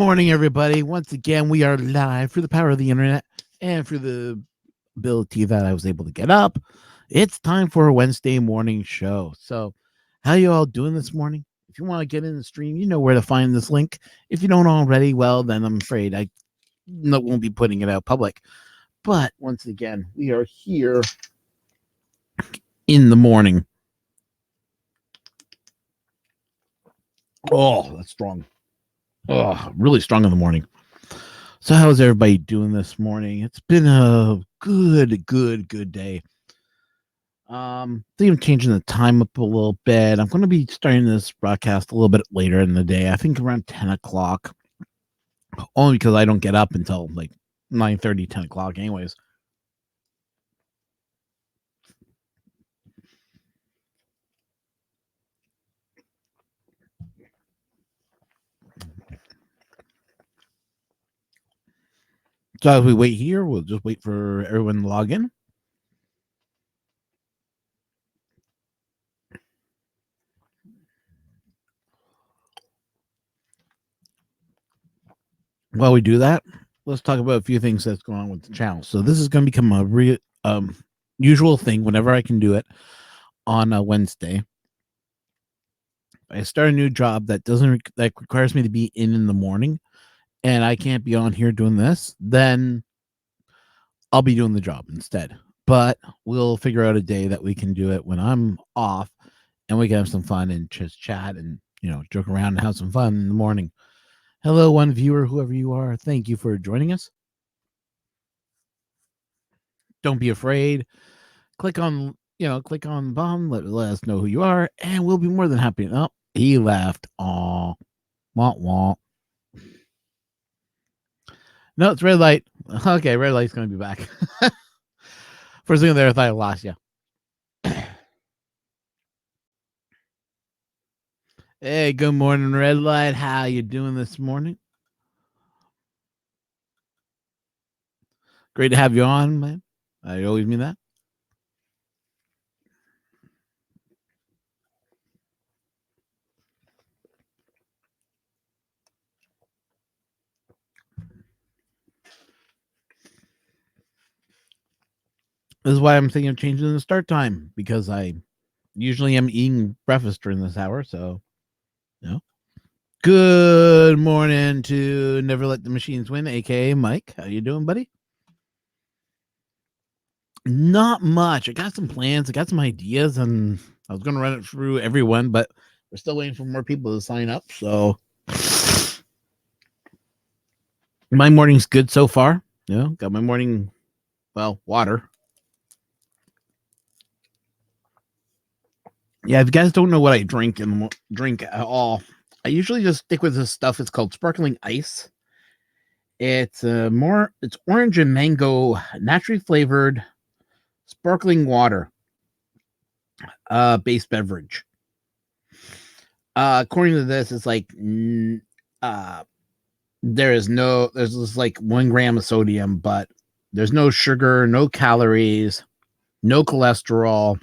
Morning, everybody. Once again, we are live through the power of the internet and through the ability that I was able to get up. It's time for a Wednesday morning show. So, how you all doing this morning? If you want to get in the stream, you know where to find this link. If you don't already, well, then I'm afraid I won't be putting it out public. But once again, we are here in the morning. Oh, that's strong. Oh, really strong in the morning. So how's everybody doing this morning? It's been a good day. I think I'm changing the time up a little bit. I'm going to be starting this broadcast a little bit later in the day. I think around 10 o'clock. Only because I don't get up until like 9:30, 10 o'clock anyways. So as we wait here, we'll just wait for everyone to log in. While we do that, let's talk about a few things that's going on with the channel. So this is going to become a usual thing whenever I can do it on a Wednesday. I start a new job that requires me to be in the morning, and I can't be on here doing this, then I'll be doing the job instead. But we'll figure out a day that we can do it when I'm off, and we can have some fun and just chat and joke around and have some fun in the morning. Hello, one viewer, whoever you are. Thank you for joining us. Don't be afraid. Click on the button. Let us know who you are, and we'll be more than happy. Oh, he laughed. Aw, wah wah. No, it's red light. Okay, red light's gonna be back. For a second there, I thought I lost you. Hey, good morning, red light. How you doing this morning? Great to have you on, man. I always mean that. This is why I'm thinking of changing the start time, because I usually am eating breakfast during this hour. So, good morning to Never Let the Machines Win, aka Mike. How you doing, buddy? Not much. I got some plans. I got some ideas, and I was going to run it through everyone, but we're still waiting for more people to sign up. So my morning's good so far. Got my morning, water. Yeah, if you guys don't know what I drink drink at all, I usually just stick with this stuff. It's called sparkling ice. It's it's orange and mango, naturally flavored sparkling water, based beverage. According to this, it's like there's just like 1 gram of sodium, but there's no sugar, no calories, no cholesterol,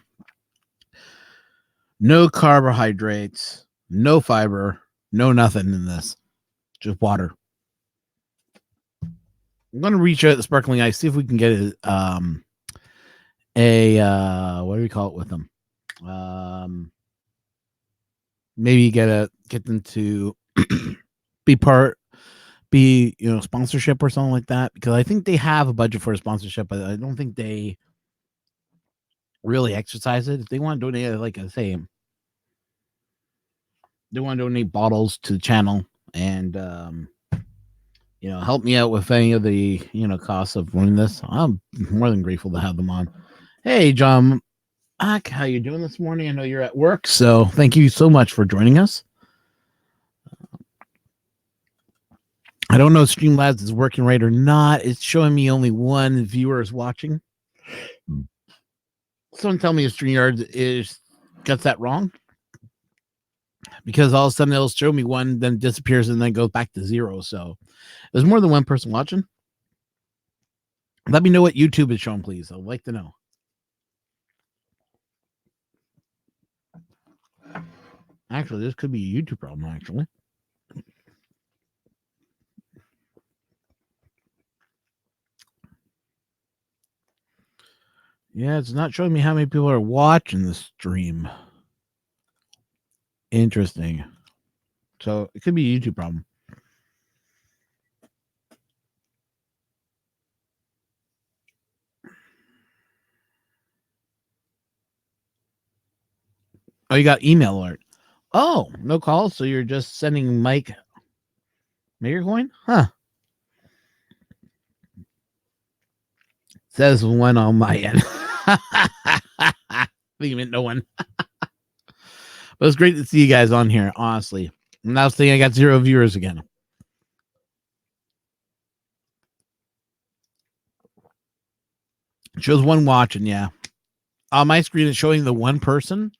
no carbohydrates, no fiber, no nothing in this. Just water. I'm gonna reach out the sparkling ice, see if we can get a what do we call it with them? Maybe get them to be sponsorship or something like that, because I think they have a budget for a sponsorship, but I don't think they really exercise it. If they want to donate, like I say, they want to donate bottles to the channel and help me out with any of the costs of running this, I'm more than grateful to have them on. Hey, John, how you doing this morning? I know you're at work, so thank you so much for joining us. I don't know if Streamlabs is working right or not. It's showing me only one viewer is watching. Someone tell me if StreamYard gets that wrong, because all of a sudden it'll show me one, then disappears, and then goes back to 0. So there's more than one person watching. Let me know what YouTube is showing, please. I'd like to know. Actually, this could be a YouTube problem, actually. Yeah, it's not showing me how many people are watching the stream. Interesting. So it could be a YouTube problem. Oh, you got email alert. Oh, no calls. So you're just sending Mike Makercoin? Huh. Says one on my end. Even no one. But it's great to see you guys on here, honestly. And now thing I got 0 viewers again. It shows one watching, yeah. On my screen, it's showing the one person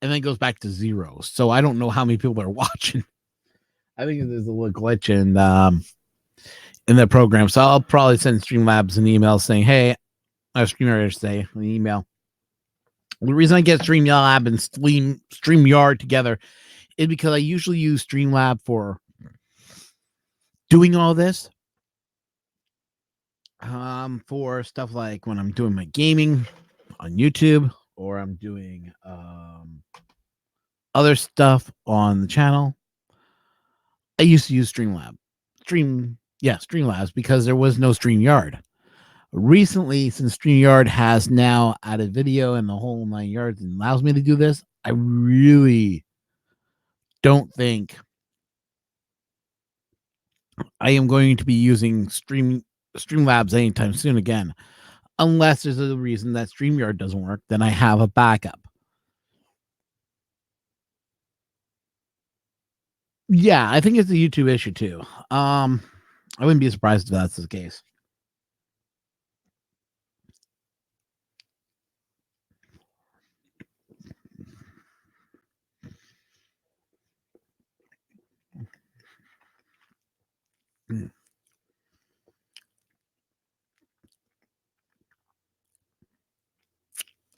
and then goes back to 0. So I don't know how many people are watching. I think there's a little glitch in the program. So I'll probably send Streamlabs an email saying, hey, I have StreamYard today, an email. The reason I get StreamLab and StreamYard together is because I usually use Streamlab for doing all this. For stuff like when I'm doing my gaming on YouTube or I'm doing other stuff on the channel. I used to use Streamlabs because there was no StreamYard. Recently, since StreamYard has now added video and the whole 9 yards and allows me to do this, I really don't think I am going to be using Streamlabs anytime soon again. Unless there's a reason that StreamYard doesn't work, then I have a backup. Yeah, I think it's a YouTube issue too. I wouldn't be surprised if that's the case.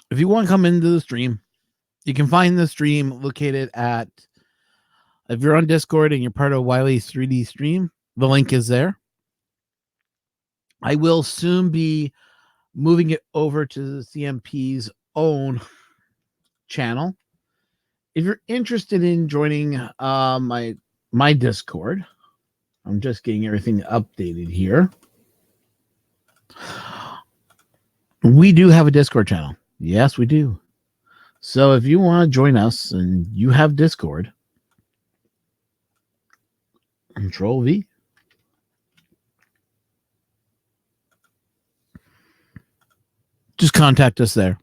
If you want to come into the stream, you can find the stream located at, if you're on Discord and you're part of Wiley's 3D stream, the link is there. I will soon be moving it over to the CMP's own channel. If you're interested in joining my Discord, I'm just getting everything updated here. We do have a Discord channel. Yes, we do. So if you want to join us and you have Discord, Control V. Just contact us there.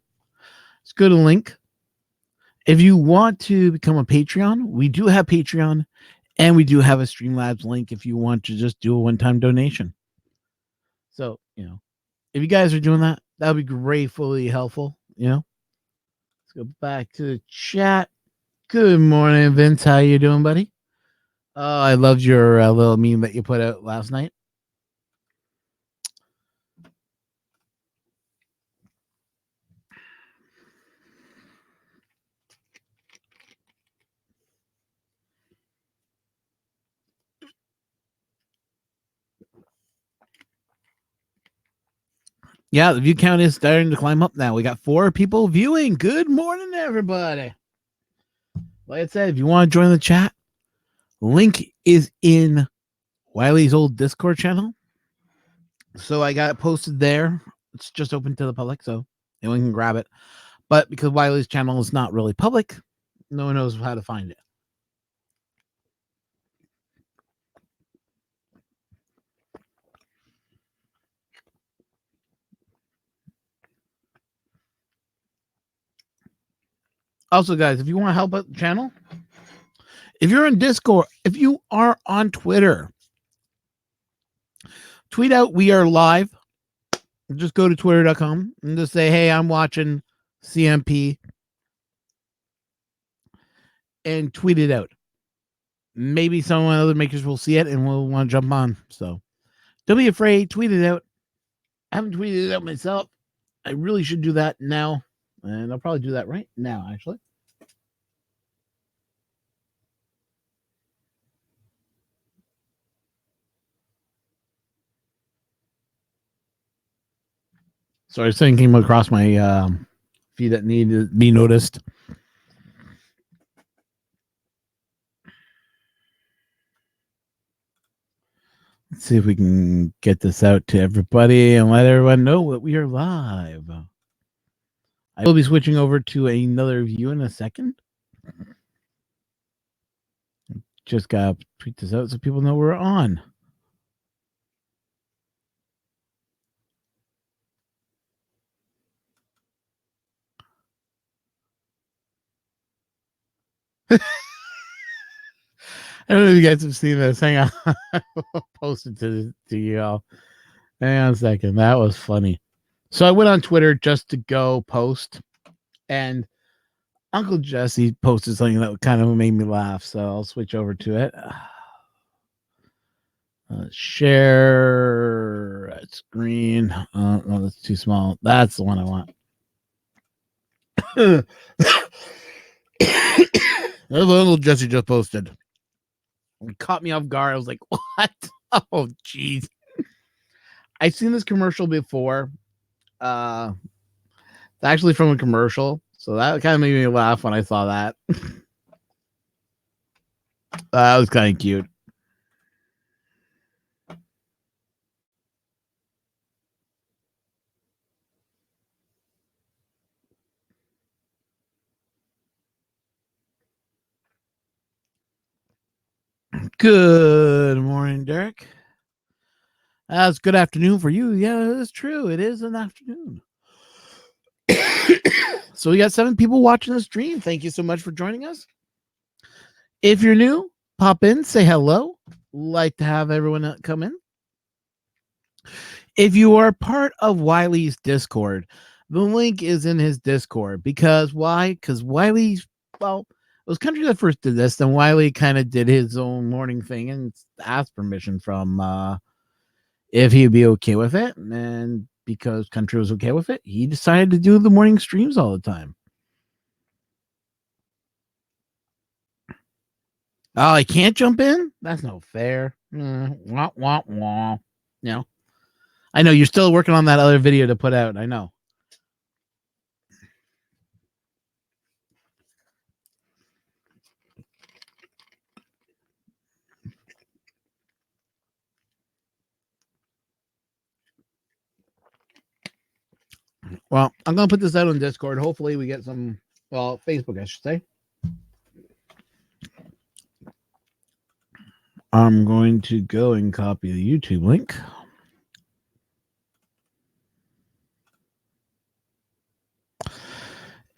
Let's go to the link. If you want to become a Patreon, we do have Patreon and we do have a Streamlabs link if you want to just do a one-time donation. So, if you guys are doing that, that would be gratefully helpful, Let's go back to the chat. Good morning, Vince. How you doing, buddy? Oh, I loved your little meme that you put out last night. Yeah, the view count is starting to climb up now. We got 4 people viewing. Good morning, everybody. Like I said, if you want to join the chat, link is in Wiley's old Discord channel. So I got it posted there. It's just open to the public, so anyone can grab it. But because Wiley's channel is not really public, no one knows how to find it. Also, guys, if you want to help out the channel, if you're in Discord, if you are on Twitter, tweet out we are live. Just go to twitter.com and just say, hey, I'm watching CMP, and tweet it out. Maybe some other makers will see it and will want to jump on. So don't be afraid. Tweet it out. I haven't tweeted it out myself. I really should do that now. And I'll probably do that right now, actually. Sorry, something came across my feed that needed to be noticed. Let's see if we can get this out to everybody and let everyone know that we are live. I will be switching over to another view in a second. Just gotta tweet this out so people know we're on. I don't know if you guys have seen this. Hang on. I'll post it to you all. Hang on a second. That was funny. So I went on Twitter just to go post, and Uncle Jesse posted something that kind of made me laugh. So I'll switch over to it. Share screen. No, that's too small. That's the one I want. Little Jesse just posted. It caught me off guard. I was like, what? Oh, jeez. I've seen this commercial before. Actually from a commercial. So that kind of made me laugh when I saw that. That was kind of cute. Good morning, Derek. That's good afternoon for you. Yeah, it's true. It is an afternoon. So we got 7 people watching the stream. Thank you so much for joining us. If you're new, pop in, say hello. Like to have everyone come in. If you are part of Wiley's Discord, the link is in his Discord. Because why? Because Wiley's, well, it was Country that first did this. Then Wiley kind of did his own morning thing and asked permission from if he'd be okay with it. And because Country was okay with it, he decided to do the morning streams all the time. Oh, I can't jump in? That's no fair. Wah, wah, wah. No. I know you're still working on that other video to put out. I know. Well, I'm going to put this out on Discord. Hopefully we get some, well, Facebook, I should say. I'm going to go and copy the YouTube link.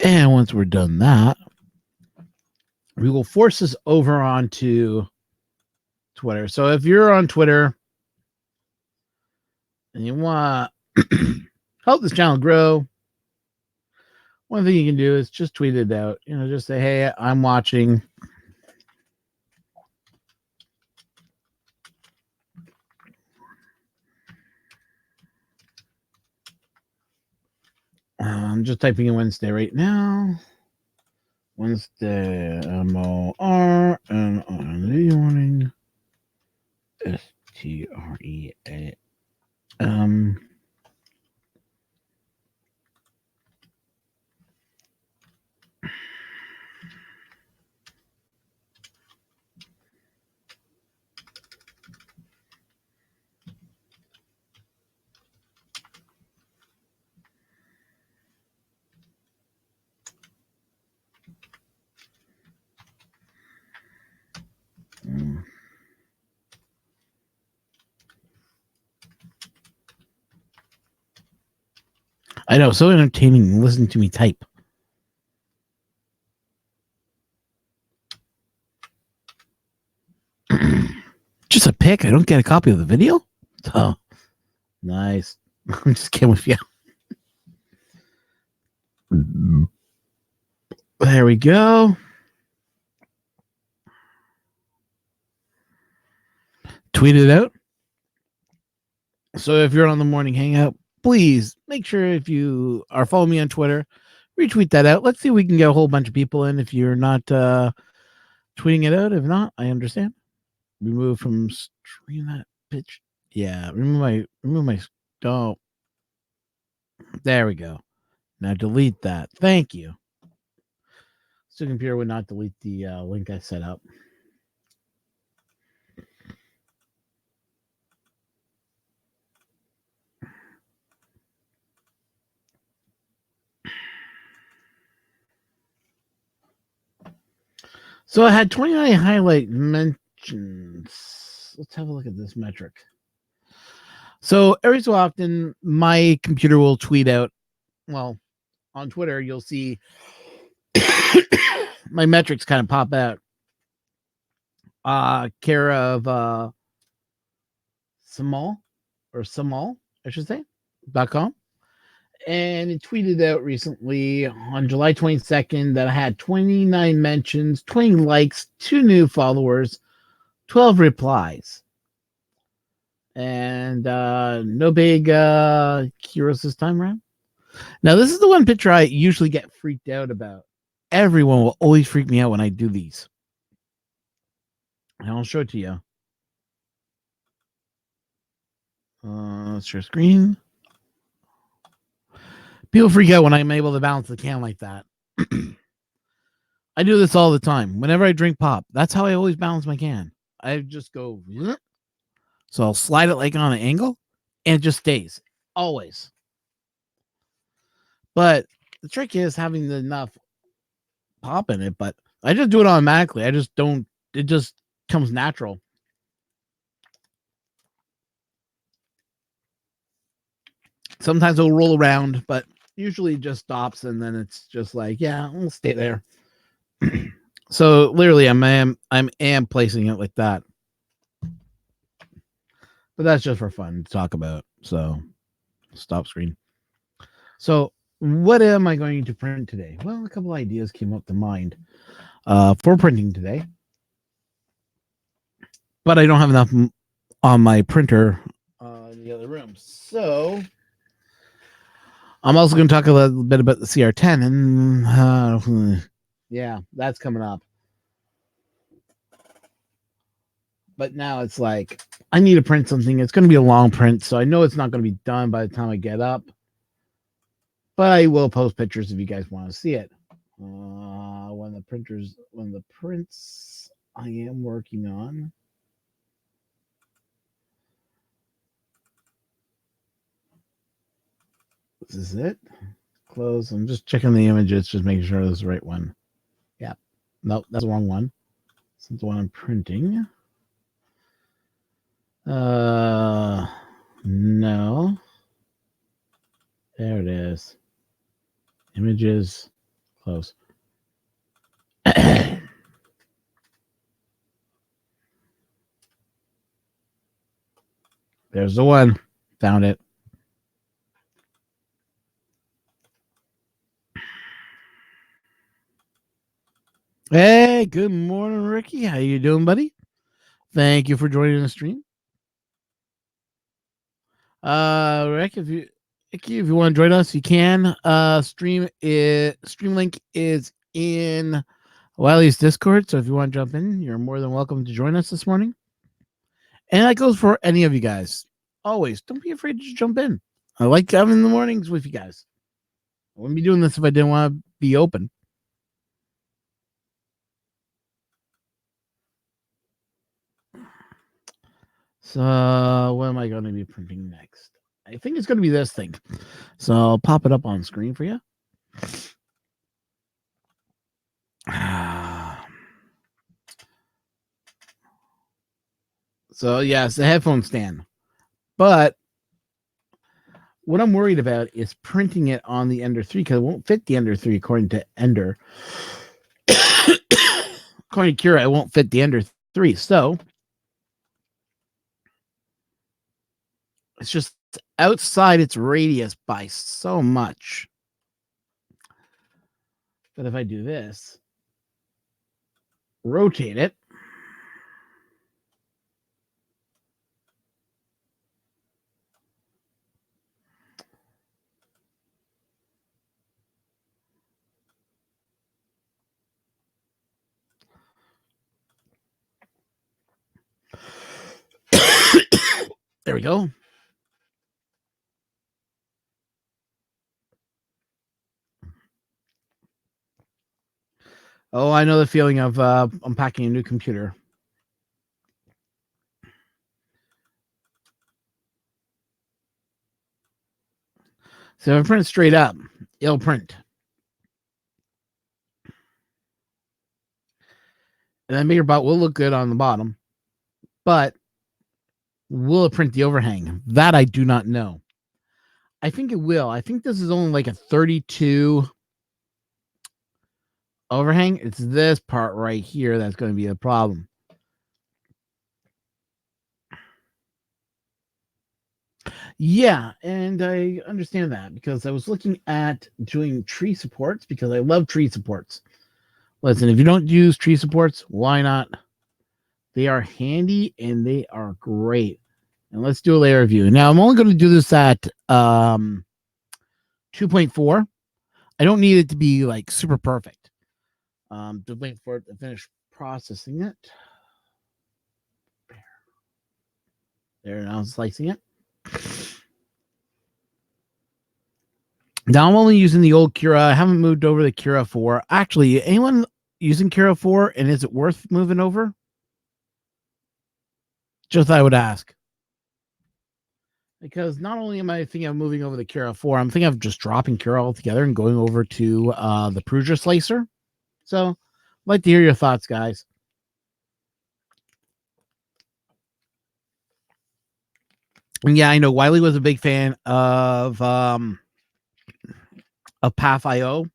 And once we're done that, we will force this over onto Twitter. So if you're on Twitter and you want to help this channel grow, one thing you can do is just tweet it out. You know, just say, hey, I'm watching. I'm just typing in Wednesday right now. Wednesday, MOR, and on the morning, STREA. I know, so entertaining. Listen to me type. Just a pic. I don't get a copy of the video. Oh, nice. I'm just kidding with you. There we go. Tweet it out. So if you're on the morning hangout, please make sure if you are following me on Twitter, retweet that out. Let's see if we can get a whole bunch of people in if you're not tweeting it out. If not, I understand. Remove from stream that bitch. Yeah, remove my oh. There we go. Now delete that. Thank you. So computer would not delete the link I set up. So I had 29 highlight mentions. Let's have a look at this metric. So every so often, my computer will tweet out, well, on Twitter, you'll see my metrics kind of pop out. Care of Samal, I should say, .com. And it tweeted out recently on July 22nd that I had 29 mentions, 20 likes, 2 new followers, 12 replies. And no big heroes this time around. Now, this is the one picture I usually get freaked out about. Everyone will always freak me out when I do these. And I'll show it to you. Let's share screen. People freak out when I'm able to balance the can like that. I do this all the time. Whenever I drink pop, that's how I always balance my can. I just go, so I'll slide it like on an angle, and it just stays always. But the trick is having enough pop in it. But I just do it automatically. I just don't. It just comes natural. Sometimes it'll roll around, but usually it just stops, and then it's just like, yeah, we'll stay there. So literally, I'm placing it like that. But that's just for fun to talk about. So stop screen. So what am I going to print today? Well, a couple ideas came up to mind for printing today. But I don't have enough on my printer in the other room. So I'm also going to talk a little bit about the CR10. And yeah, that's coming up. But now it's like, I need to print something. It's going to be a long print, so I know it's not going to be done by the time I get up. But I will post pictures if you guys want to see it. When the prints I am working on. This is it. Close. I'm just checking the images, just making sure this is the right one. Yeah. Nope, that's the wrong one. This is the one I'm printing. No. There it is. Images. Close. There's the one. Found it. Hey, good morning, Ricky. How you doing, buddy? Thank you for joining the stream. Rick, if you want to join us, you can. Stream link is in Wiley's Discord. So if you want to jump in, you're more than welcome to join us this morning. And that goes for any of you guys. Always, don't be afraid to just jump in. I like having the mornings with you guys. I wouldn't be doing this if I didn't want to be open. So what am I going to be printing next? I think it's going to be this thing. So I'll pop it up on screen for you. So yeah, it's a headphone stand. But what I'm worried about is printing it on the Ender 3 because it won't fit the Ender 3 according to Ender. According to Kira, it won't fit the Ender 3. So it's just outside its radius by so much. But if I do this, rotate it, there we go. Oh, I know the feeling of unpacking a new computer. So if I print straight up, it'll print. And that mirror bot will look good on the bottom. But will it print the overhang? That I do not know. I think it will. I think this is only like a 32 overhang. It's this part right here that's going to be a problem. Yeah, and I understand that because I was looking at doing tree supports because I love tree supports. Listen, if you don't use tree supports, why not? They are handy and they are great. And let's do a layer review. Now, I'm only going to do this at 2.4. I don't need it to be like super perfect. To wait for it to finish processing it. There, now I'm slicing it. Now I'm only using the old Cura. I haven't moved over the Cura 4. Actually, anyone using Cura 4 and is it worth moving over? Just I would ask. Because not only am I thinking of moving over the Cura 4, I'm thinking of just dropping Cura altogether and going over to the Prusa Slicer. So, I'd like to hear your thoughts, guys. And yeah, I know Wiley was a big fan of Path.io.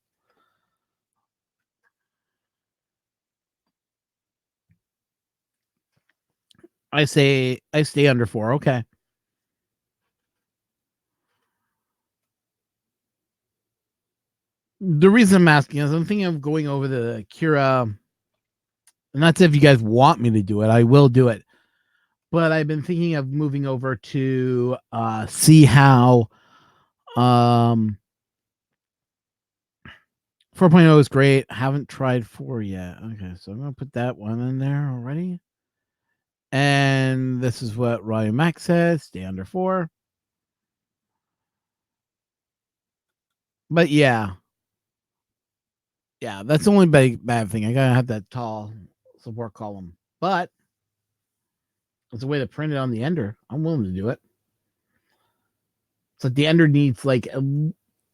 I stay under 4. Okay. The reason I'm asking is I'm thinking of going over the Cura, and that's if you guys want me to do it. I will do it. But I've been thinking of moving over to see how 4.0 is great. Haven't tried 4 yet. Okay, so I'm going to put that one in there already. And this is what Ryan Max says. Stay under 4. But yeah. Yeah, that's the only bad thing. I got to have that tall support column. But it's a way to print it on the Ender. I'm willing to do it. So the Ender needs like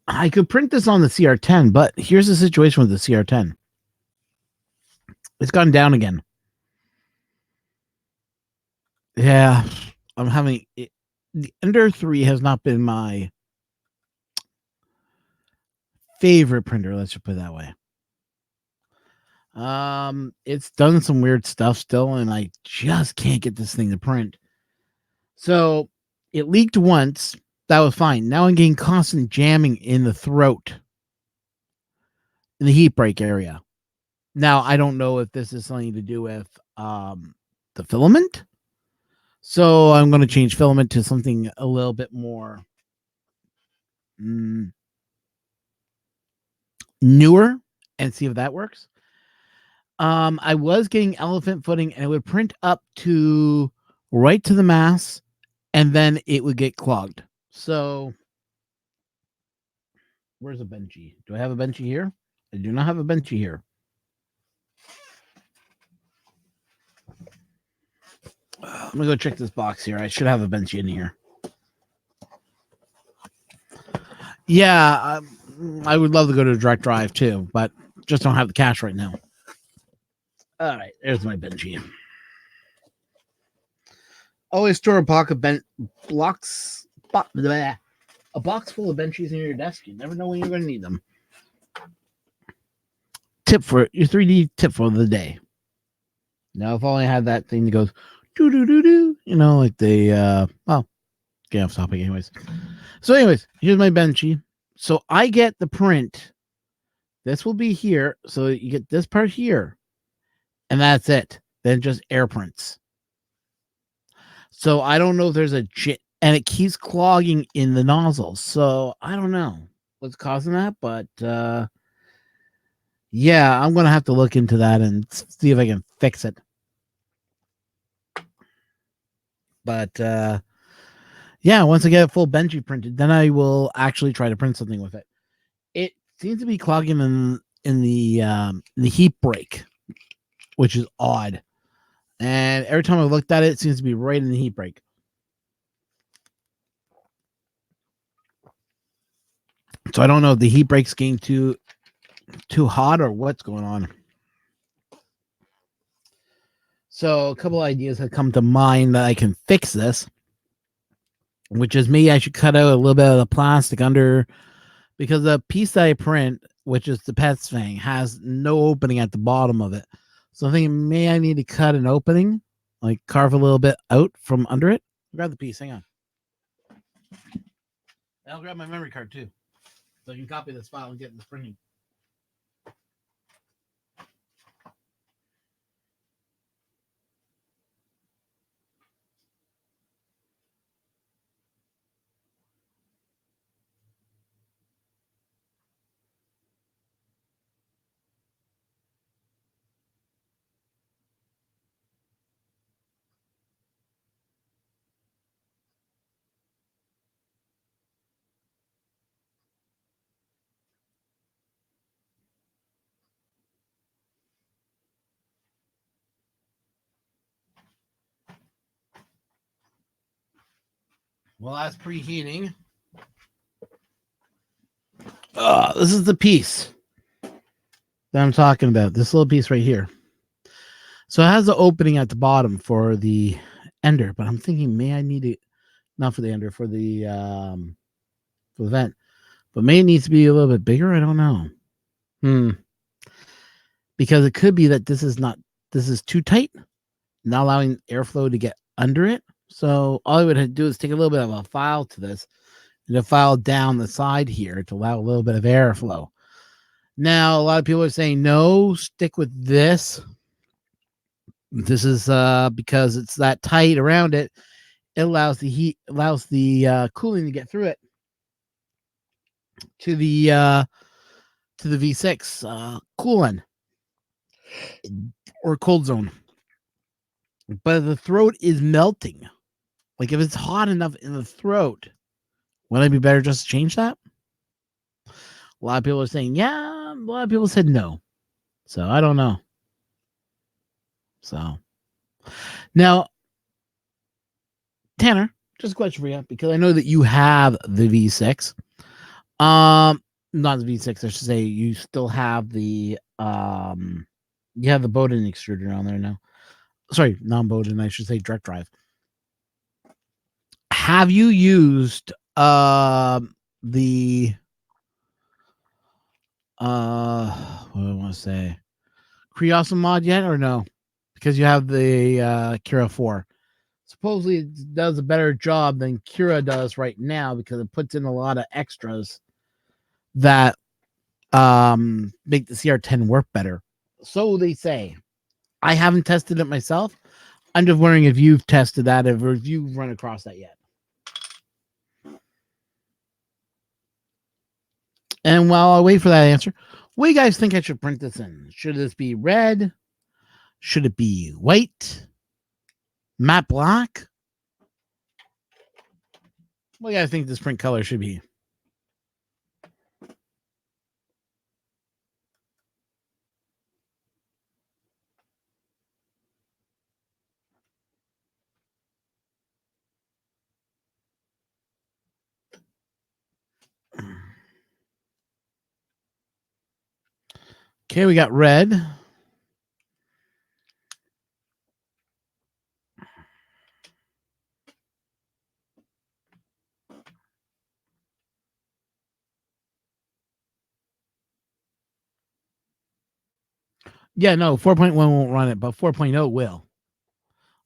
I could print this on the CR10, but here's the situation with the CR10. It's gone down again. Yeah, I'm having it. The Ender 3 has not been my favorite printer. Let's just put it that way. It's done some weird stuff still, and I just can't get this thing to print. So it leaked once. That was fine. Now I'm getting constant jamming in the throat, in the heat break area. Now I don't know if this is something to do with the filament. So I'm going to change filament to something a little bit more newer and see if that works. I was getting elephant footing and it would print up to right to the mass and then it would get clogged. So where's a benchy? Do I have a benchy here? I do not have a benchy here. Let me go check this box here. I should have a benchy in here. Yeah, I would love to go to a direct drive too, but just don't have the cash right now. All right, there's my benchy. Always store a box of blocks. A box full of benchies near your desk. You never know when you're going to need them. Tip for your 3D tip for the day. Now, if only I had that thing that goes doo doo doo doo, you know, like the get off topic, anyways. So, anyways, here's my benchy. So I get the print. This will be here. So you get this part here, and that's it. Then just air prints. So I don't know if there's a and it keeps clogging in the nozzle. So I don't know what's causing that, but yeah, I'm gonna have to look into that and see if I can fix it. But yeah, once I get a full benchy printed, then I will actually try to print something with it. It seems to be clogging in the heat break, which is odd. And every time I looked at it, it seems to be right in the heat break. So I don't know if the heat break's getting too hot or what's going on. So a couple ideas have come to mind that I can fix this, which is maybe I should cut out a little bit of the plastic under, because the piece that I print, which is the pet's fang, has no opening at the bottom of it. So I think maybe I need to cut an opening, like carve a little bit out from under it. Grab the piece. Hang on. I'll grab my memory card too, so I can copy this file and get this printing. Well, that's preheating. This is the piece that I'm talking about. This little piece right here. So it has the opening at the bottom for the ender, but I'm thinking, may I need it, not for the ender, for the vent, but may it needs to be a little bit bigger. I don't know. Because it could be that this is too tight, not allowing airflow to get under it. So all I would do is take a little bit of a file to this and a file down the side here to allow a little bit of airflow. Now, a lot of people are saying, no, stick with this. This is because it's that tight around it. It allows the heat, allows the cooling to get through it to the V6 coolant or cold zone. But the throat is melting. Like if it's hot enough in the throat, would it be better just to change that? A lot of people are saying, yeah. A lot of people said no. So I don't know. So now, Tanner, just a question for you, because I know that you have the V6. Not the V6, I should say. You still have the you have the Bowden extruder on there now. Sorry, non-Bowden, I should say direct drive. Have you used the what do I want to say, Creosum mod yet or no? Because you have the Kira 4. Supposedly it does a better job than Kira does right now because it puts in a lot of extras that make the CR10 work better. So they say. I haven't tested it myself. I'm just wondering if you've tested that, if you've run across that yet. And while I wait for that answer, what do you guys think I should print this in? Should this be red? Should it be white? Matte black? What do you guys think this print color should be? Okay, we got red. Yeah, no, 4.1 won't run it, but 4.0 will.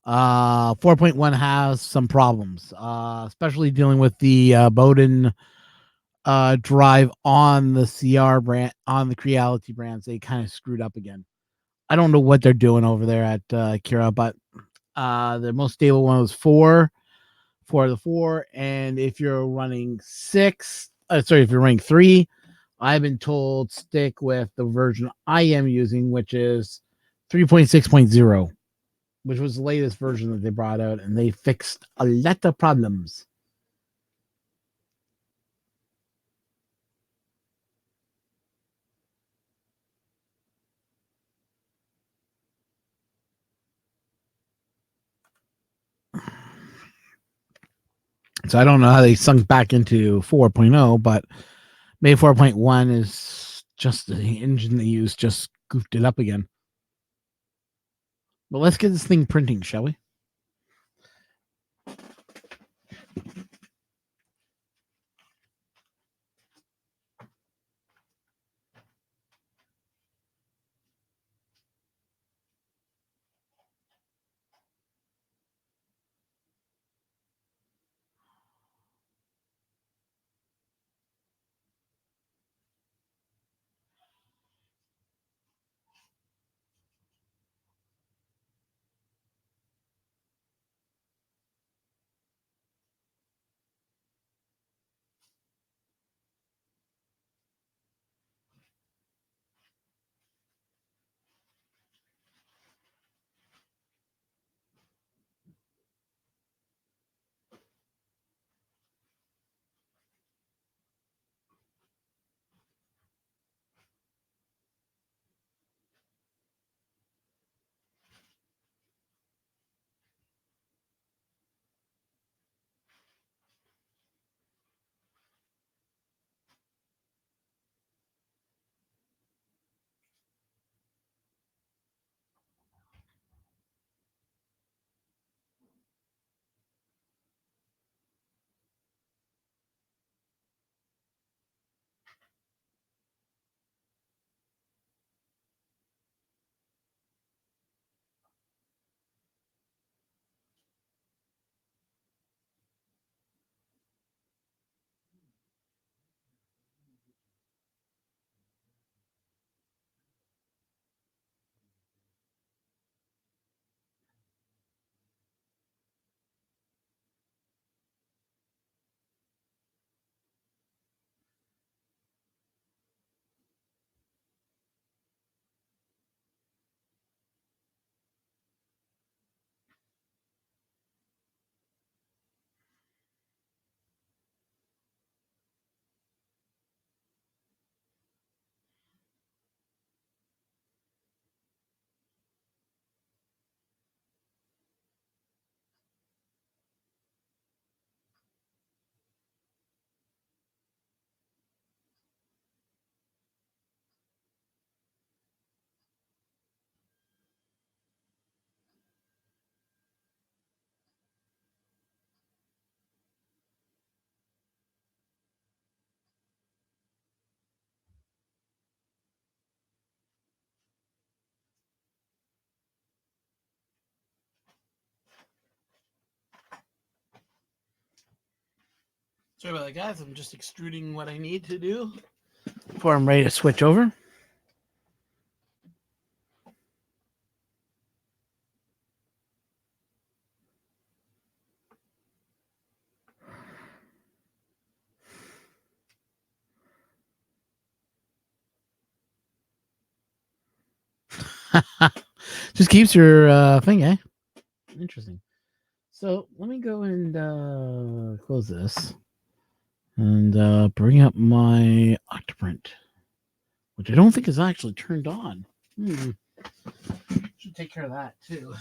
4.1 has some problems, especially dealing with the Bowden drive on the CR brand, on the Creality brands. They kind of screwed up again. I don't know what they're doing over there at Kira, but the most stable one was 4 for the 4. And if you're running 6, if you're running 3, I've been told stick with the version I am using, which is 3.6.0, which was the latest version that they brought out, and they fixed a lot of problems. So I don't know how they sunk back into 4.0, but maybe 4.1 is just the engine they used, just goofed it up again. Well, let's get this thing printing, shall we? Sorry about that, guys. I'm just extruding what I need to do before I'm ready to switch over. Just keeps your thing, eh? Interesting. So let me go and close this and bring up my Octoprint, which I don't think is actually turned on. Should take care of that too.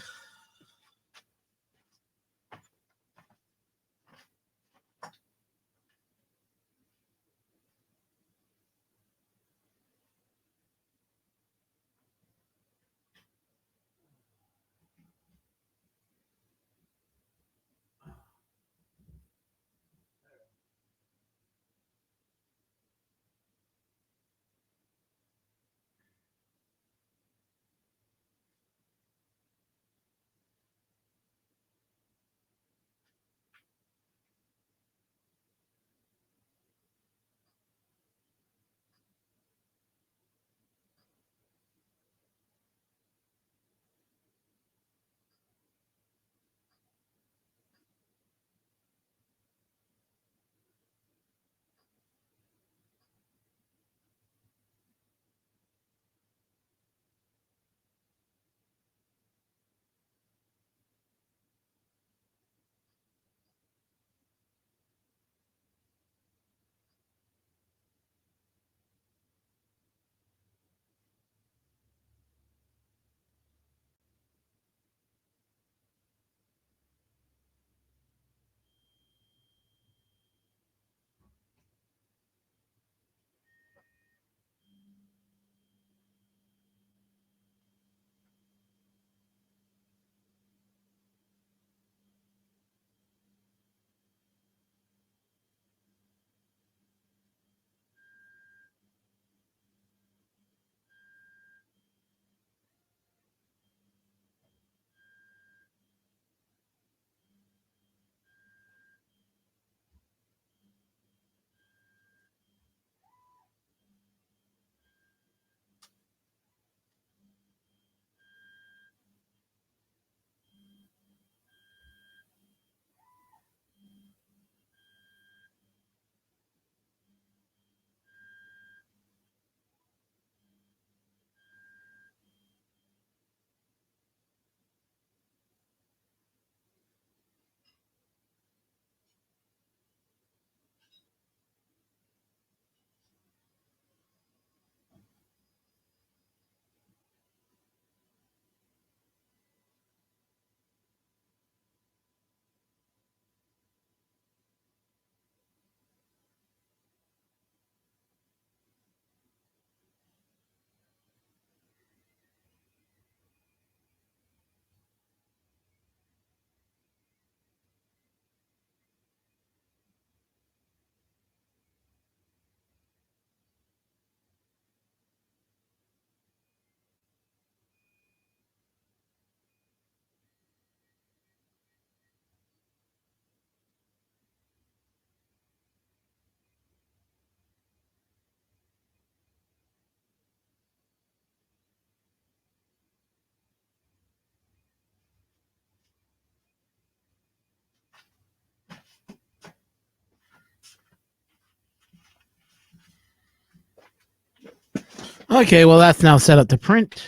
Okay, well that's now set up to print.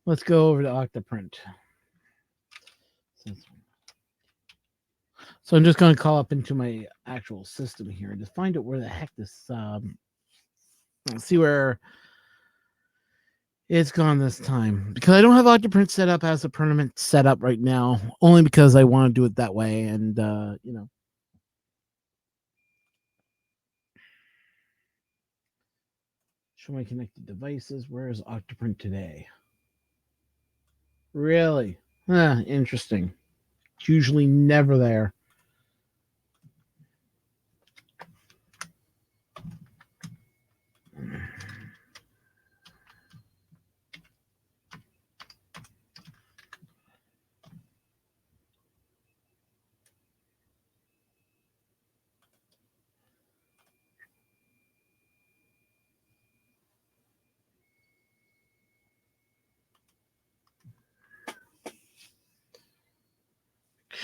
Let's go over to Octoprint. So I'm just going to call up into my actual system here to find out where the heck this. See where it's gone this time, because I don't have Octoprint set up as a permanent setup right now, only because I want to do it that way, and show my connected devices. Where is Octoprint today? Really? Interesting. It's usually never there.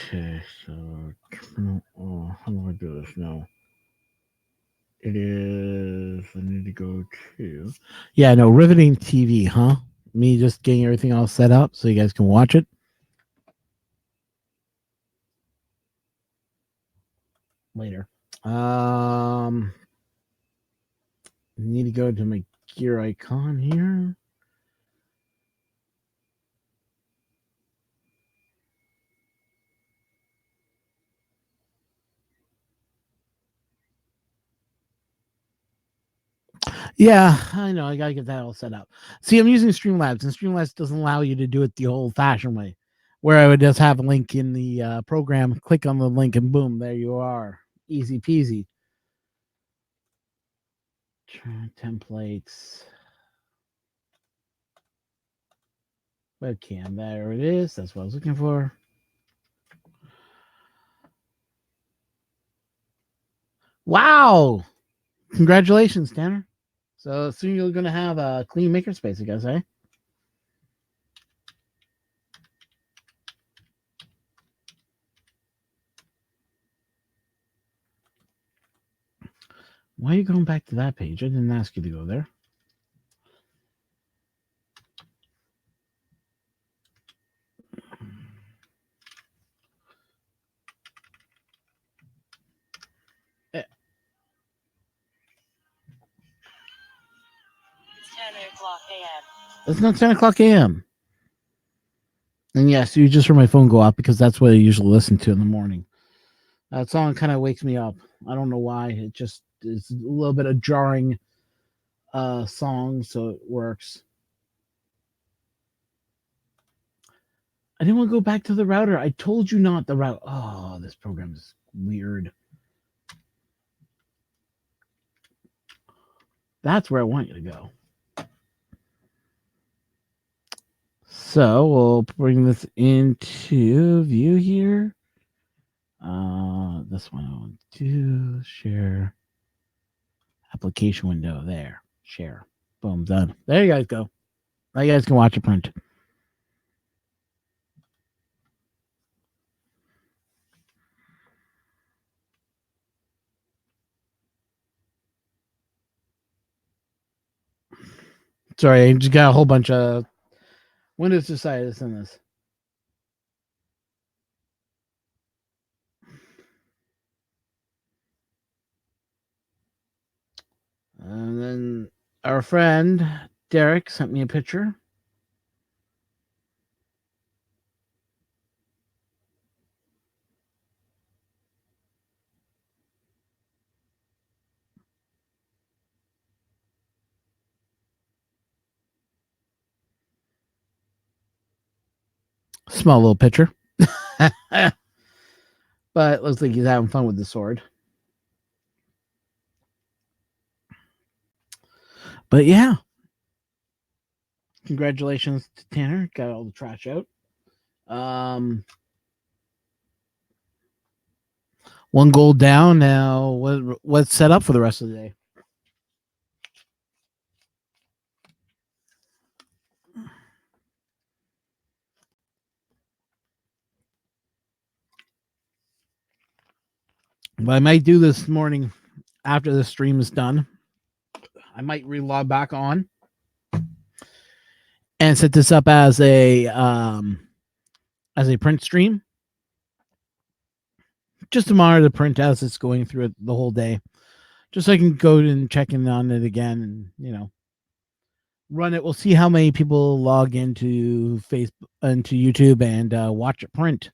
Okay, so how do I do this now? It is. I need to go to. Yeah, no, riveting TV, huh? Me just getting everything all set up so you guys can watch it later. Need to go to my gear icon here. Yeah, I know. I gotta get that all set up. See, I'm using Streamlabs, and Streamlabs doesn't allow you to do it the old-fashioned way, where I would just have a link in the program, click on the link, and boom, there you are, easy peasy. Templates, webcam. There it is. That's what I was looking for. Wow! Congratulations, Tanner. So soon you're gonna have a clean makerspace, I guess, eh? Why are you going back to that page? I didn't ask you to go there. It's 10:00 a.m. It's not 10 o'clock a.m. And yes, you just heard my phone go off because that's what I usually listen to in the morning. That song kind of wakes me up. I don't know why. It just is a little bit of jarring song, so it works. I didn't want to go back to the router. I told you not the route. Oh, this program is weird. That's where I want you to go. So we'll bring this into view here. This one I want to share application window there. Share. Boom, done. There you guys go. Now you guys can watch it print. Sorry, I just got a whole bunch of Windows decided to send this. And then our friend Derek sent me a picture. Small little picture. But it looks like he's having fun with the sword. But yeah. Congratulations to Tanner. Got all the trash out. One goal down now. What's set up for the rest of the day? What I might do this morning after the stream is done, I might relog back on and set this up as a print stream, just to monitor the print as it's going through it the whole day, just so I can go and check in on it again, and run it. We'll see how many people log into Facebook, into YouTube, and watch it print.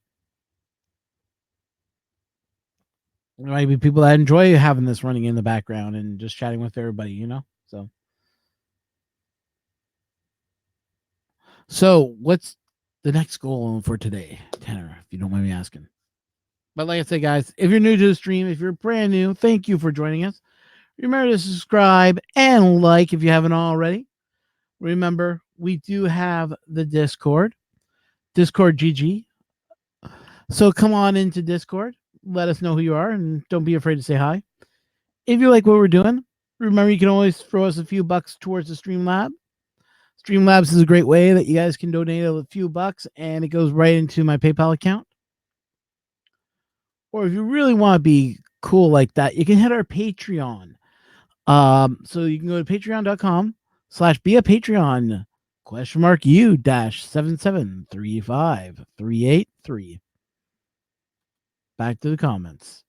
There might be people that enjoy having this running in the background and just chatting with everybody, So what's the next goal for today, Tanner, if you don't mind me asking? But like I said, guys, if you're new to the stream, if you're brand new, thank you for joining us. Remember to subscribe and like if you haven't already. Remember, we do have the Discord GG. So come on into Discord. Let us know who you are, and don't be afraid to say hi. If you like what we're doing, remember you can always throw us a few bucks towards the Streamlab. Streamlabs is a great way that you guys can donate a few bucks, and it goes right into my PayPal account. Or if you really want to be cool like that, you can hit our Patreon. So you can go to patreon.com/be a Patreon !U -7735383. Back to the comments.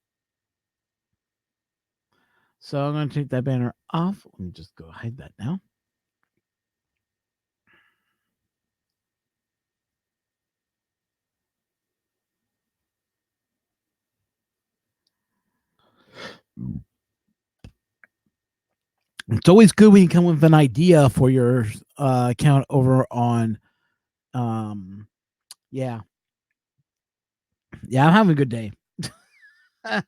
So I'm going to take that banner off. Let me just go hide that now. It's always good when you come with an idea for your account over on, yeah, I'm having a good day. I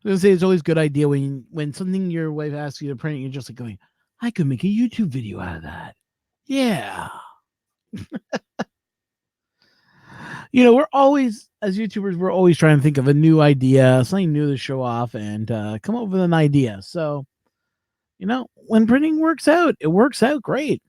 was gonna say it's always a good idea when something your wife asks you to print, you're just like going, I could make a YouTube video out of that. Yeah. We're always, as YouTubers, we're always trying to think of a new idea, something new to show off, and come up with an idea. So, when printing works out, it works out great.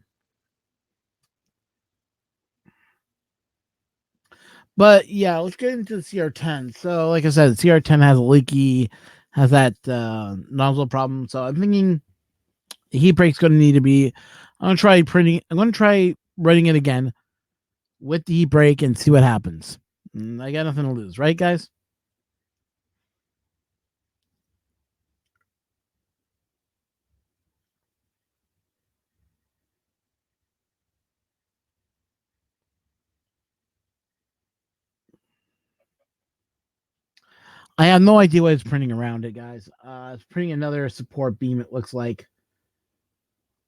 But yeah, let's get into the CR10. So, like I said, CR10 has a leaky, has that nozzle problem. So I'm thinking the heat break's going to need to be. I'm going to try running it again with the heat break and see what happens. I got nothing to lose, right, guys? I have no idea what it's printing around it, guys. It's printing another support beam, it looks like.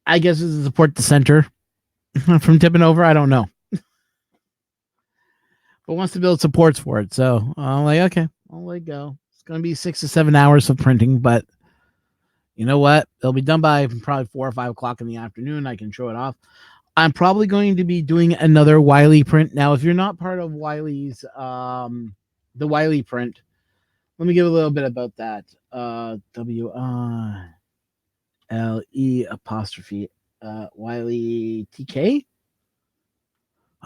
I guess this is support the center from tipping over. I don't know. But wants to build supports for it. So I'm like, okay, I'll let it go. It's going to be 6 to 7 hours of printing, but you know what? It'll be done by probably 4 or 5 o'clock in the afternoon. I can show it off. I'm probably going to be doing another Wiley print. Now, if you're not part of Wiley's, the Wiley print, let me give a little bit about that. WILE Wiley TK.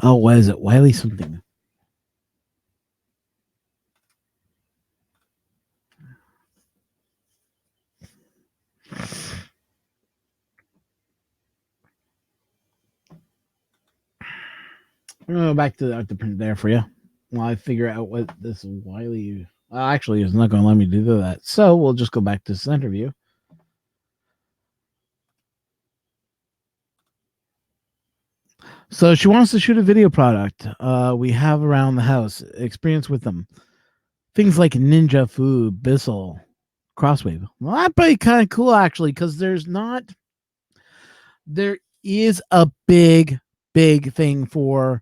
Oh, what is it? Wiley something. I'm gonna go back to the print there for you while I figure out what this Wiley. Actually, it's not going to let me do that. So we'll just go back to center view. So she wants to shoot a video product we have around the house, experience with them. Things like Ninja Food, Bissell, Crosswave. Well, that'd be kind of cool, actually, because there is a big thing for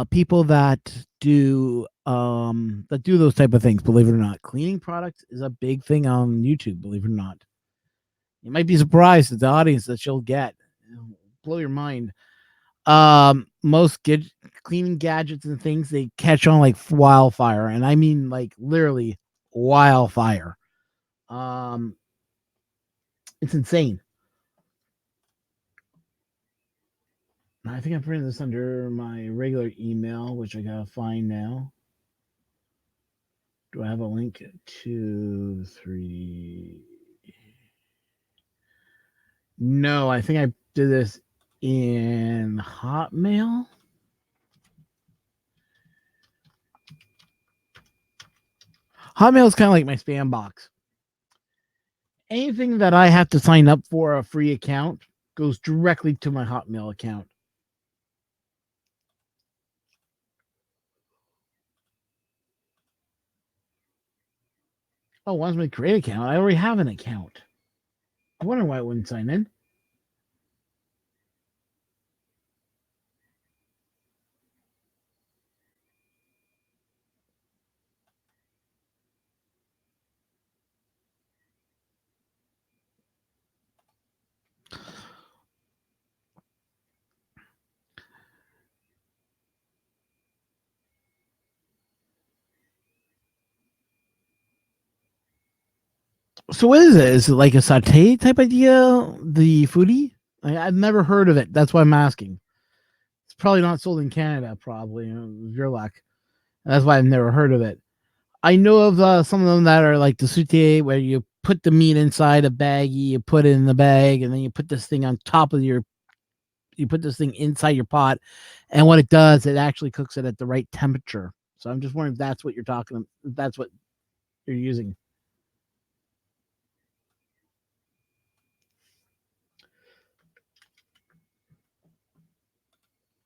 people that do those type of things. Believe it or not, cleaning products is a big thing on YouTube. Believe it or not, you might be surprised at the audience that you'll get. It'll blow your mind. Most cleaning gadgets and things, they catch on like wildfire, and I mean like literally wildfire. It's insane. I think I'm putting this under my regular email, which I gotta find now. Do I have a link? 2, 3. No, I think I did this in Hotmail. Hotmail is kind of like my spam box. Anything that I have to sign up for a free account goes directly to my Hotmail account. Oh, wants me to create an account? I already have an account. I wonder why it wouldn't sign in. So what is it? Is it like a saute type idea? The foodie? I've never heard of it. That's why I'm asking. It's probably not sold in Canada. Probably, your luck. That's why I've never heard of it. I know of some of them that are like the saute, where you put the meat inside a baggie, you put it in the bag, and then you put this thing on top of your. You put this thing inside your pot, and what it does, it actually cooks it at the right temperature. So I'm just wondering if that's what you're talking about. If that's what you're using.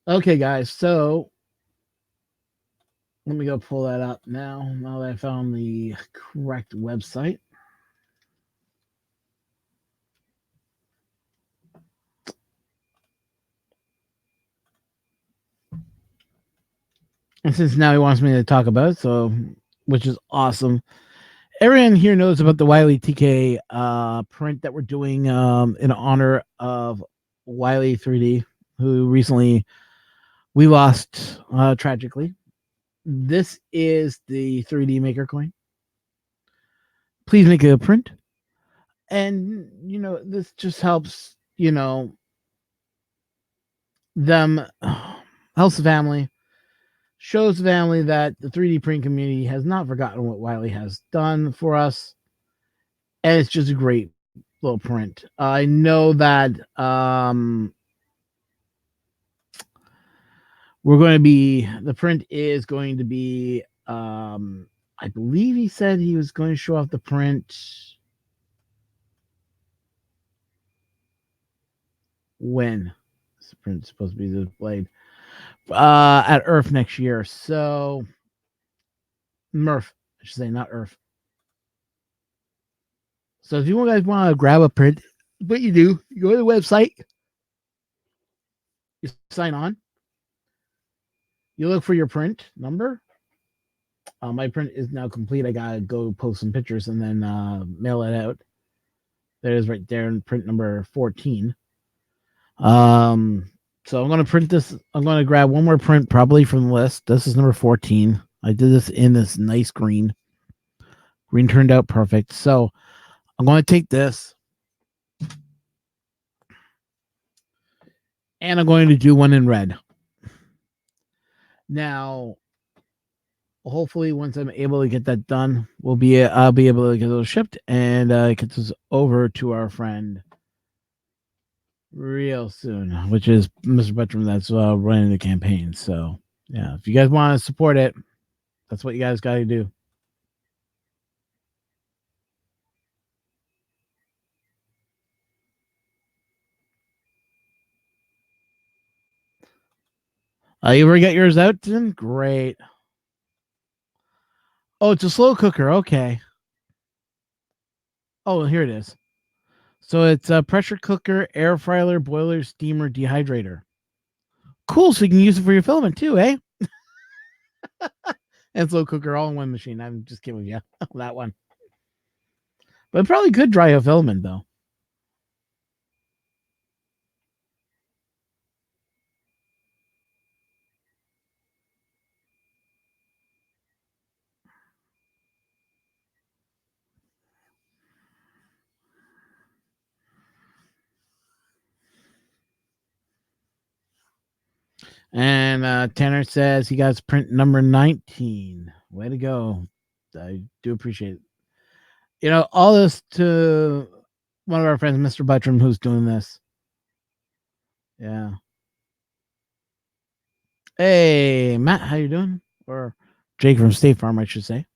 Okay, guys. So let me go pull that up now. Now that I found the correct website. And since now he wants me to talk about it, so which is awesome. Everyone here knows about the Wiley TK print that we're doing in honor of Wiley 3D, who recently we lost tragically. This is the 3D Maker coin. Please make a print. And, this just helps, them, helps the family, shows the family that the 3D print community has not forgotten what Wiley has done for us. And it's just a great little print. I know that the print is going to be, I believe he said he was going to show off the print when this print's supposed to be displayed at Earth next year. So Murph, I should say, not Earth. So if you guys want to grab a print, what you do, you go to the website, you sign on, you look for your print number. My print is now complete. I gotta go post some pictures and then mail it out. There it is right there in print number 14. So I'm gonna print this. I'm gonna grab one more print probably from the list. This is number 14. I did this in this nice green. Green turned out perfect. So I'm gonna take this and I'm going to do one in red. Now, hopefully, once I'm able to get that done, I'll be able to get those shipped and get this over to our friend real soon, which is Mr. Buttram that's running the campaign. So yeah, if you guys want to support it, that's what you guys got to do. You ever get yours out, Tim? Great. Oh, it's a slow cooker. Okay. Oh, here it is. So it's a pressure cooker, air fryer, boiler, steamer, dehydrator. Cool. So you can use it for your filament too, eh? And slow cooker all in one machine. I'm just kidding with you. That one. But it probably could dry a filament though. And Tanner says he got print number 19. Way to go. I do appreciate it. All this to one of our friends, Mr. Buttram, who's doing this. Yeah. Hey, Matt, how you doing? Or Jake from State Farm, I should say.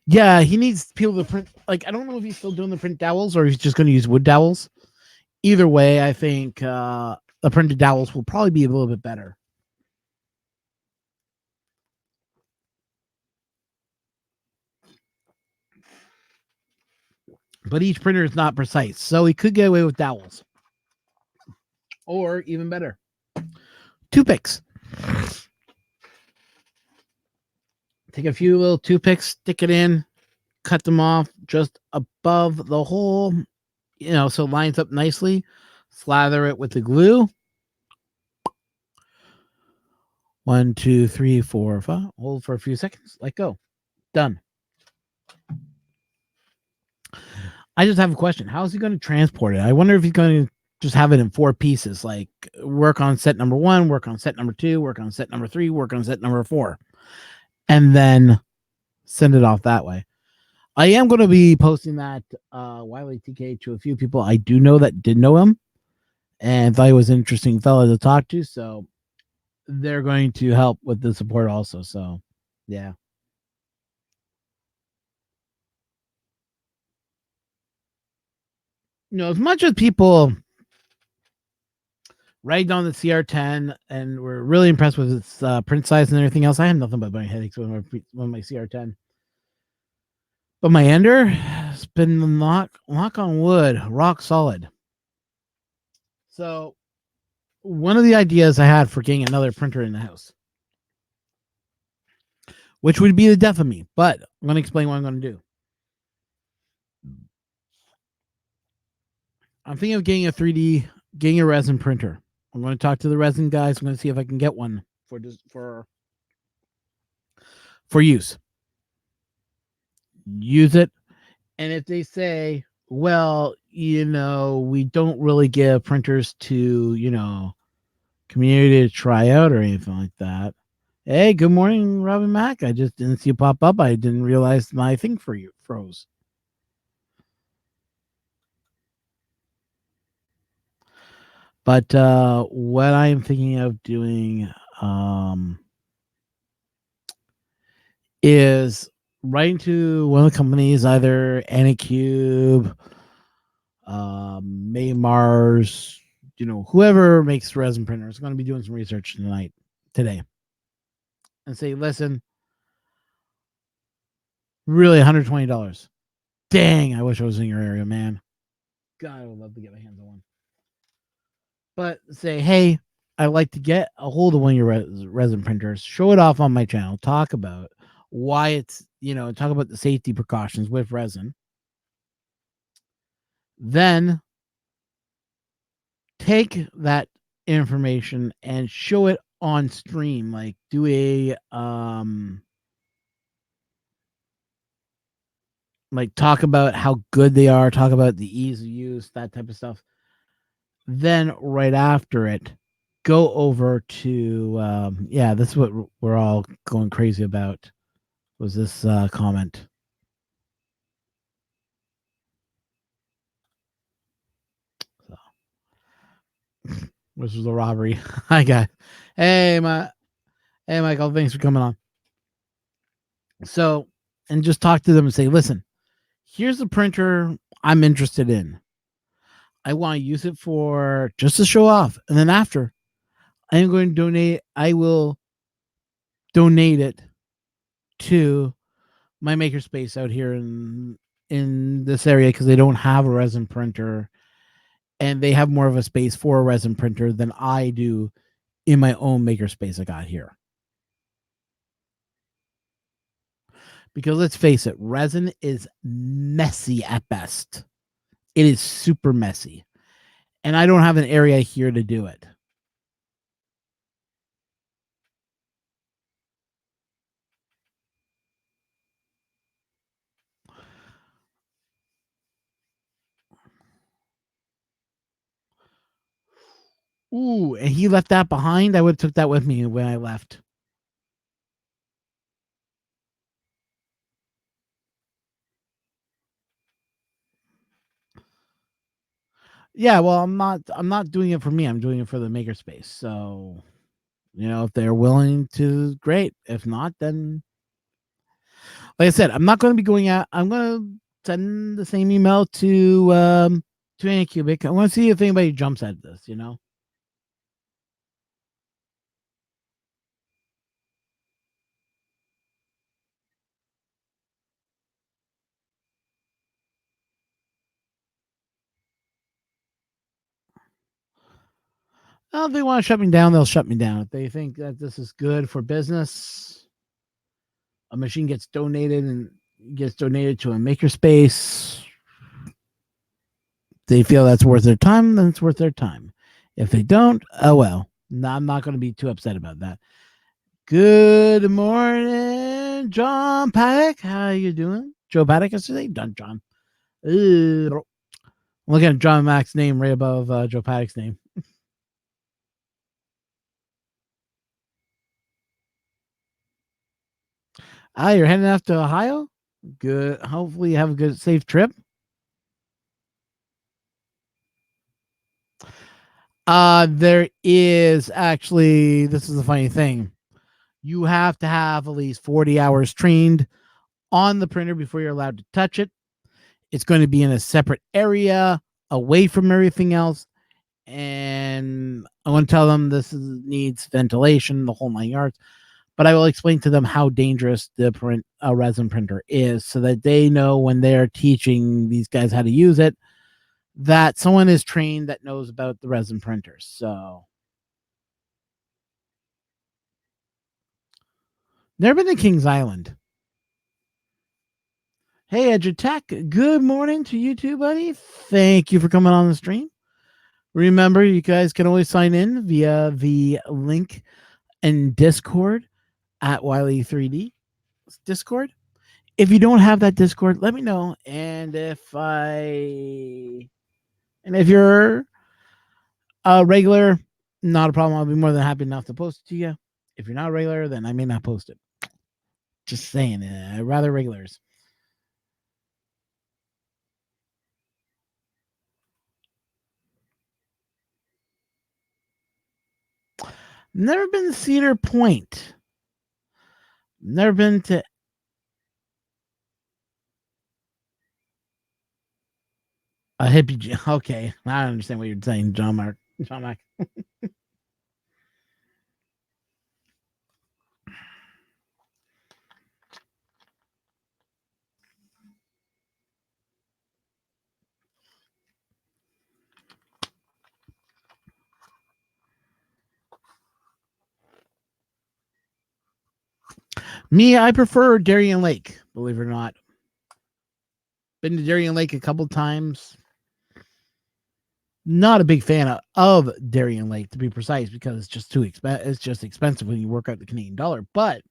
Yeah, he needs people to print. Like, I don't know if he's still doing the print dowels or he's just going to use wood dowels. Either way, I think the printed dowels will probably be a little bit better. But each printer is not precise, so he could get away with dowels. Or even better, toothpicks. Take a few little toothpicks, stick it in, cut them off just above the hole, so it lines up nicely. Slather it with the glue. 1, 2, 3, 4, 5. Hold for a few seconds. Let go. Done. I just have a question. How is he going to transport it? I wonder if he's going to just have it in 4 pieces, like work on set number 1, work on set number 2, work on set number 3, work on set number 4, and then send it off that way. I am going to be posting that Wiley TK to a few people I do know that did know him and thought he was an interesting fellow to talk to. So they're going to help with the support also. So, yeah. As much as people ragged on the CR10 and were really impressed with its print size and everything else, I had nothing but my headaches with my CR10. But my Ender has been knock on wood, rock solid. So one of the ideas I had for getting another printer in the house, which would be the death of me, but I'm going to explain what I'm going to do. I'm thinking of getting a resin printer. I'm going to talk to the resin guys. I'm going to see if I can get one for use. Use it. And if they say, well, we don't really give printers to, community to try out or anything like that. Hey, good morning, Robin Mack. I just didn't see you pop up. I didn't realize my thing for you froze. But what I'm thinking of doing is writing to one of the companies, either Anycube, May Mars, whoever makes resin printers. I'm going to be doing some research today, and say, listen, really $120. Dang, I wish I was in your area, man. God, I would love to get my hands on one. But say, hey, I'd like to get a hold of one of your resin printers, show it off on my channel, talk about why it's, talk about the safety precautions with resin. Then take that information and show it on stream, like do a like talk about how good they are, talk about the ease of use, that type of stuff. Then right after it, go over to this is what we're all going crazy about, was this comment. So, which was a robbery. I got, hey Michael, thanks for coming on. So, and just talk to them and say, listen, here's a printer I'm interested in. I want to use it for just to show off. And then after, I will donate it to my makerspace out here in this area, because they don't have a resin printer and they have more of a space for a resin printer than I do in my own makerspace I got here. Because let's face it, resin is messy at best. It is super messy. And I don't have an area here to do it. Ooh, and he left that behind. I would have took that with me when I left. Yeah, well, I'm not doing it for me. I'm doing it for the makerspace. So, if they're willing to, great. If not, then like I said, I'm not going to be going out. I'm going to send the same email to Anycubic. I want to see if anybody jumps at this. Well, if they want to shut me down, they'll shut me down. If they think that this is good for business, a machine gets donated to a makerspace. They feel that's worth their time, then it's worth their time. If they don't, oh well. No, I'm not going to be too upset about that. Good morning, John Paddock. How you doing? Joe Paddock, I should say. Done, John. I'm looking at John Mack's name right above Joe Paddock's name. You're heading off to Ohio? Good. Hopefully you have a good, safe trip. There is actually, this is the funny thing. You have to have at least 40 hours trained on the printer before you're allowed to touch it. It's going to be in a separate area away from everything else. And I want to tell them needs ventilation, the whole 9 yards. But I will explain to them how dangerous the resin printer is so that they know when they're teaching these guys how to use it, that someone is trained that knows about the resin printers. So, never been to Kings Island. Hey, Edutech, good morning to you too, buddy. Thank you for coming on the stream. Remember, you guys can always sign in via the link in Discord at Wiley3D Discord. If you don't have that Discord, let me know. And if you're a regular, not a problem. I'll be more than happy enough to post it to you. If you're not a regular, then I may not post it. Just saying, I'd rather regulars. Never been to Cedar Point. Never been to. A hippie. Okay, I understand what you're saying, John Mark. John Mark. Me, I prefer Darien Lake, believe it or not. Been to Darien Lake a couple times. Not a big fan of Darien Lake, to be precise, because it's just too expensive. It's just expensive when you work out the Canadian dollar. But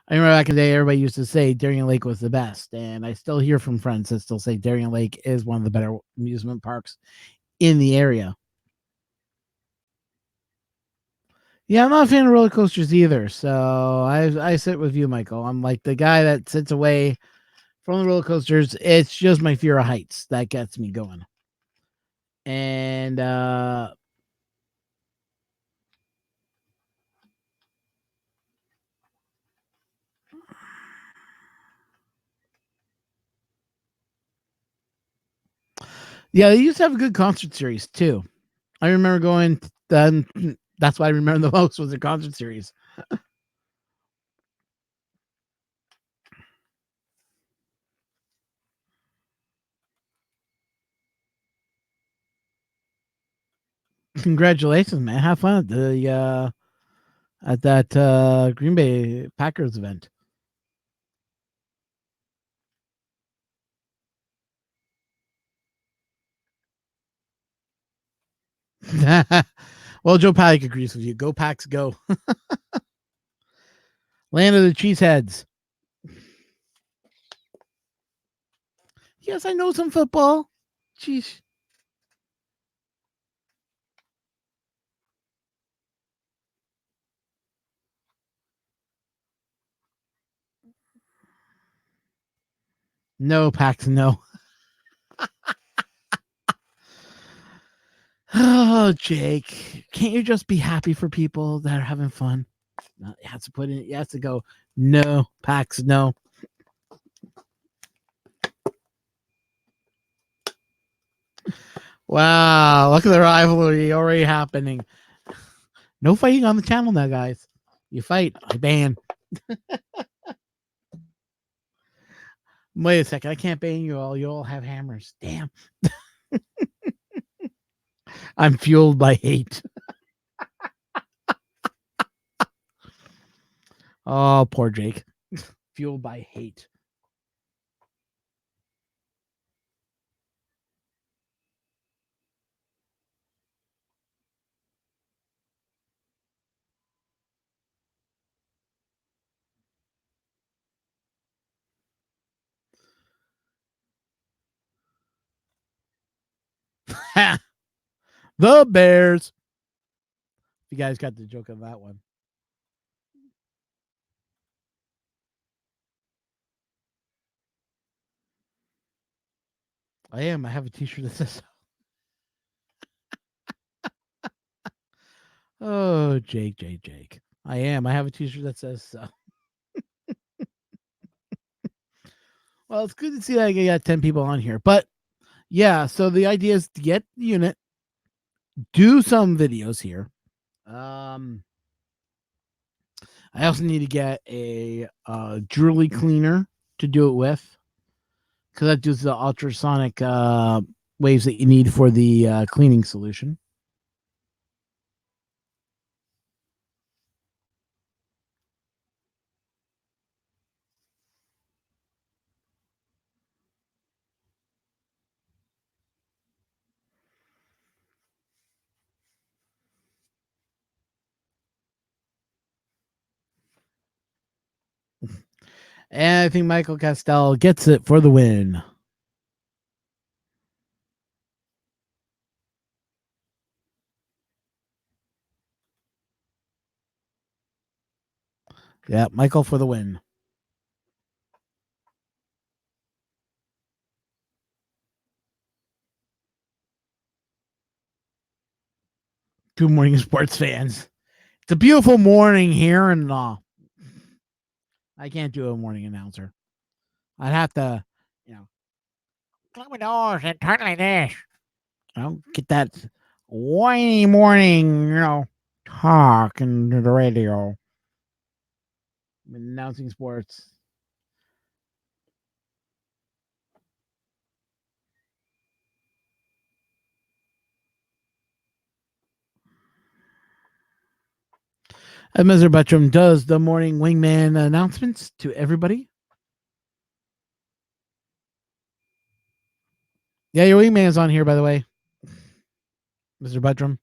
I remember back in the day, everybody used to say Darien Lake was the best, and I still hear from friends that still say Darien Lake is one of the better amusement parks in the area. Yeah, I'm not a fan of roller coasters either. So I sit with you, Michael. I'm like the guy that sits away from the roller coasters. It's just my fear of heights that gets me going. And yeah, they used to have a good concert series too. I remember going. That's what I remember the most was the concert series. Congratulations, man! Have fun at the at that Green Bay Packers event. Well, Joe Paddock agrees with you. Go Packs, go! Land of the Cheeseheads. Yes, I know some football. Jeez. No, Pax, no. Oh, Jake, can't you just be happy for people that are having fun? No, you have to put in. You have to go. No, Pax. No. Wow, look at the rivalry already happening. No fighting on the channel now, guys. You fight, I ban. Wait a second, I can't ban you all. You all have hammers. Damn. I'm fueled by hate. Oh, poor Jake. Fueled by hate. The Bears. You guys got the joke of that one. I am. I have a t-shirt that says, oh, Jake. I am. I have a t-shirt that says so. Well, it's good to see that I got 10 people on here. But yeah, so the idea is to get the unit, do some videos here. I also need to get a jewelry cleaner to do it with, because that does the ultrasonic waves that you need for the cleaning solution. And I think Michael Castell gets it for the win. Yeah, Michael for the win. Good morning, sports fans. It's a beautiful morning here, and I can't do a morning announcer. I'd have to, close my doors and turn like this. Get that whiny morning, talk into the radio. Announcing sports. And Mr. Buttram does the morning wingman announcements to everybody. Yeah, your wingman's on here, by the way, Mr. Buttram.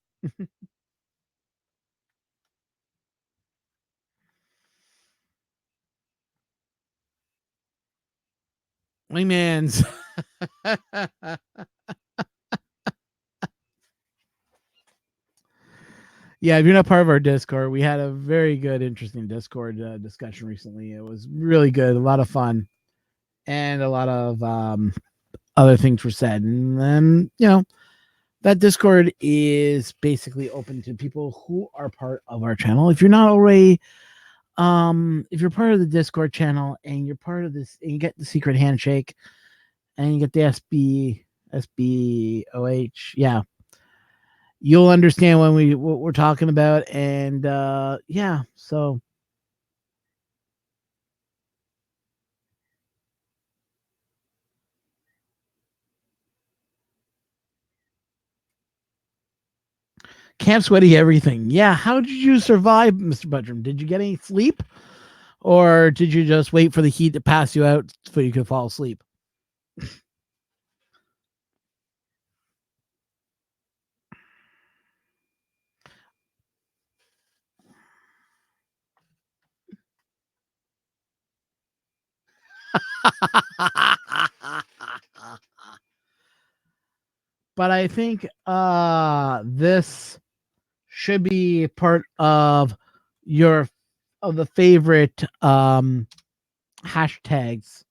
Wingman's. Yeah, if you're not part of our Discord, we had a very good, interesting Discord discussion recently. It was really good, a lot of fun, and a lot of other things were said. And then, that Discord is basically open to people who are part of our channel. If you're not already, if you're part of the Discord channel and you're part of this, and you get the secret handshake, and you get the SBOH, yeah, you'll understand what we're talking about. And yeah, so Camp Sweaty everything. Yeah, how did you survive, Mr. Buttram? Did you get any sleep, or did you just wait for the heat to pass you out so you could fall asleep? But I think this should be part of the favorite hashtags.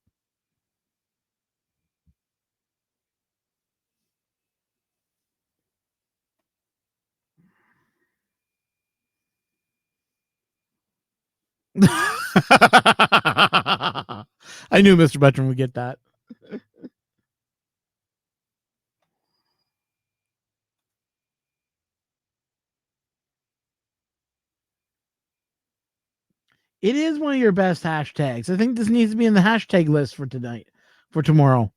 I knew Mr. Button would get that. It is one of your best hashtags. I think this needs to be in the hashtag list for tonight, for tomorrow,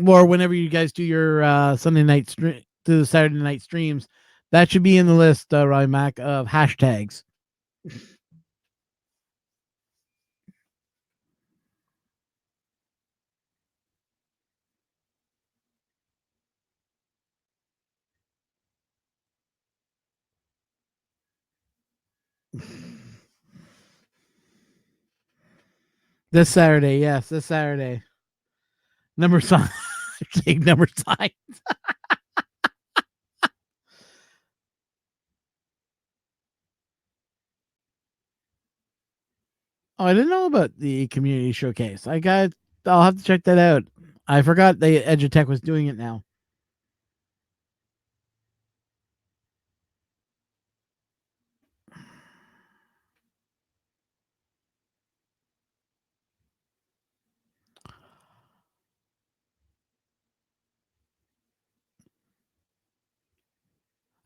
or whenever you guys do your Sunday night stream, to the Saturday night streams. That should be in the list, Rymac, of hashtags. This Saturday, yes, this Saturday. Number sign, take number sign. Oh, I didn't know about the community showcase. I'll have to check that out. I forgot the Edutech was doing it now.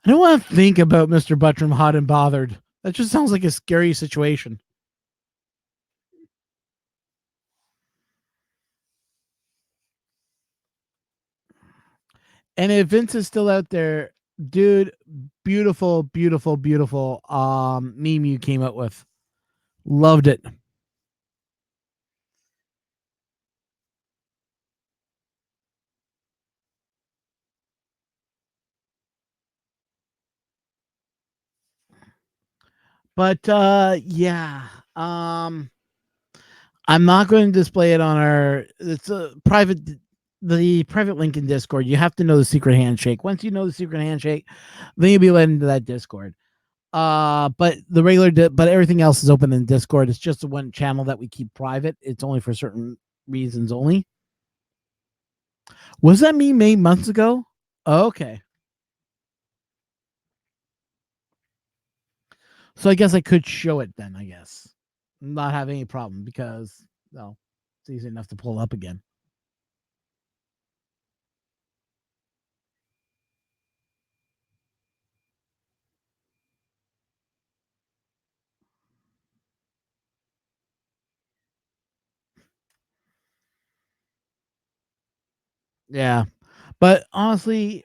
I don't want to think about Mr. Buttram hot and bothered. That just sounds like a scary situation. And if Vince is still out there, dude, beautiful, beautiful, beautiful meme you came up with. Loved it. But yeah. I'm not going to display it on our. It's a private, the private link in Discord. You have to know the secret handshake. Once you know the secret handshake, then you'll be let into that Discord. But the regular, but everything else is open in Discord. It's just the one channel that we keep private. It's only for certain reasons only. Was that me made months ago? Oh, okay. So I guess I could show it then. I guess not have any problem because well, it's easy enough to pull up again. Yeah, but honestly,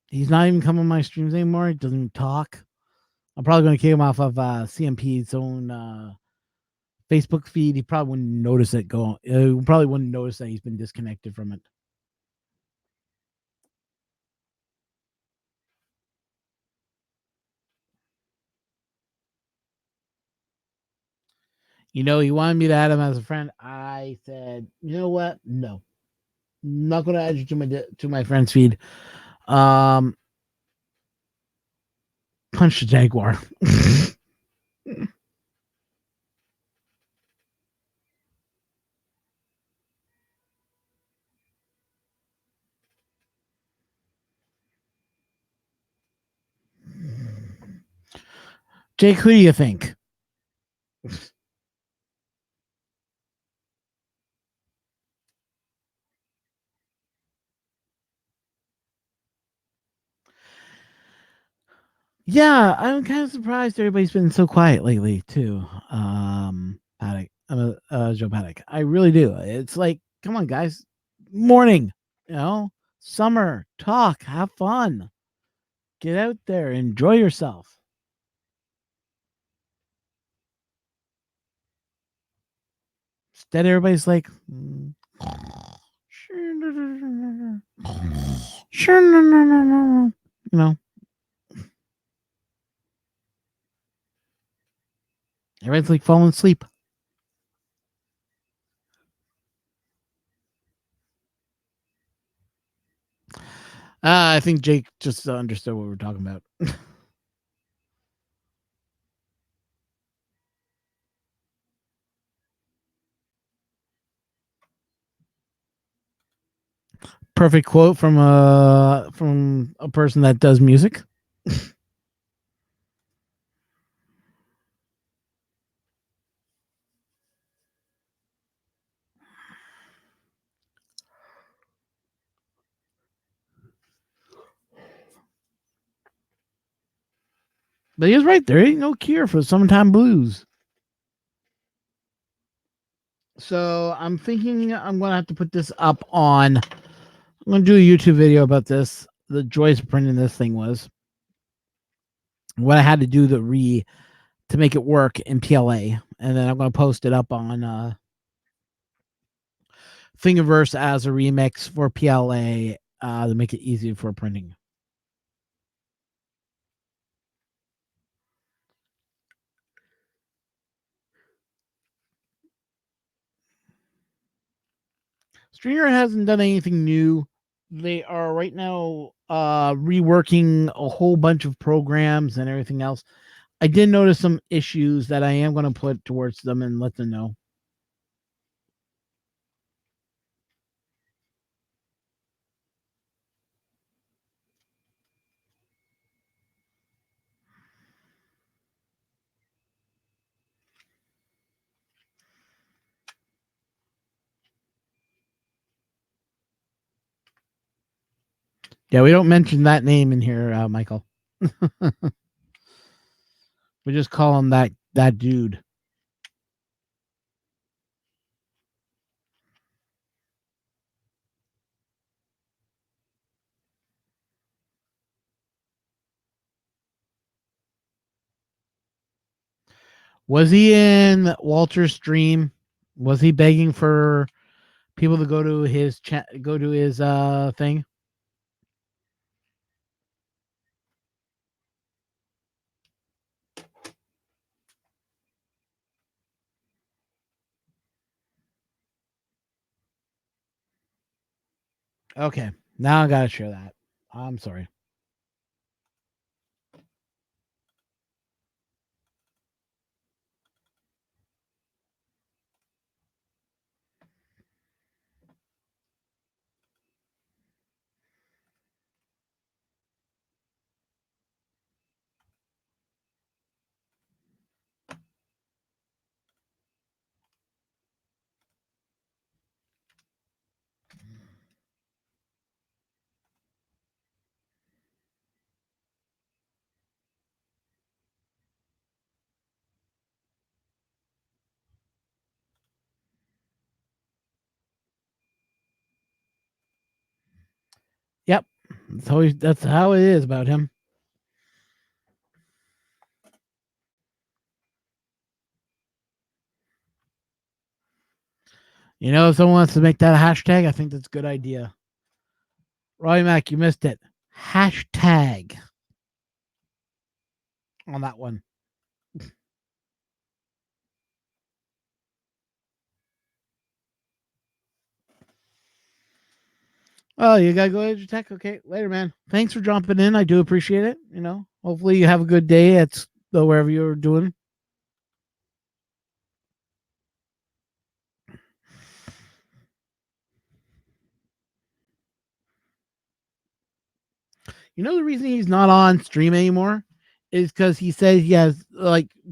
he's not even coming on my streams anymore. He doesn't even talk. I'm probably going to kick him off of CMP's own Facebook feed. He probably wouldn't notice it go. He probably wouldn't notice that he's been disconnected from it. You know, he wanted me to add him as a friend. I said, you know what? No, I'm not going to add you to my friend's feed. Punch the Jaguar. Jake, who do you think? Yeah, I'm kind of surprised everybody's been so quiet lately too. Paddock, Joe Paddock. I really do. It's like, come on, guys, morning, summer, talk, have fun, get out there, enjoy yourself. Instead, everybody's like, sure, no, everybody's like falling asleep. I think Jake just understood what we're talking about. Perfect quote from a person that does music. But he was right. There ain't no cure for summertime blues. So I'm thinking I'm going to have to put this up on. I'm going to do a YouTube video about this. The joys of printing this thing was what I had to do to make it work in PLA, and then I'm going to post it up on Thingiverse as a remix for PLA to make it easy for printing. Stringer hasn't done anything new. They are right now reworking a whole bunch of programs and everything else. I did notice some issues that I am going to put towards them and let them know. Yeah, we don't mention that name in here, Michael. We just call him that dude. Was he in Walter's stream? Was he begging for people to go to his thing? Okay, now I gotta share that. I'm sorry. Yep, that's how it is about him. You know, if someone wants to make that a hashtag, I think that's a good idea. Roy Mac, you missed it. Hashtag on that one. Oh, you gotta go to your tech. Okay, later, man. Thanks for jumping in. I do appreciate it. You know, hopefully you have a good day at wherever you're doing. You know the reason he's not on stream anymore is because he says he has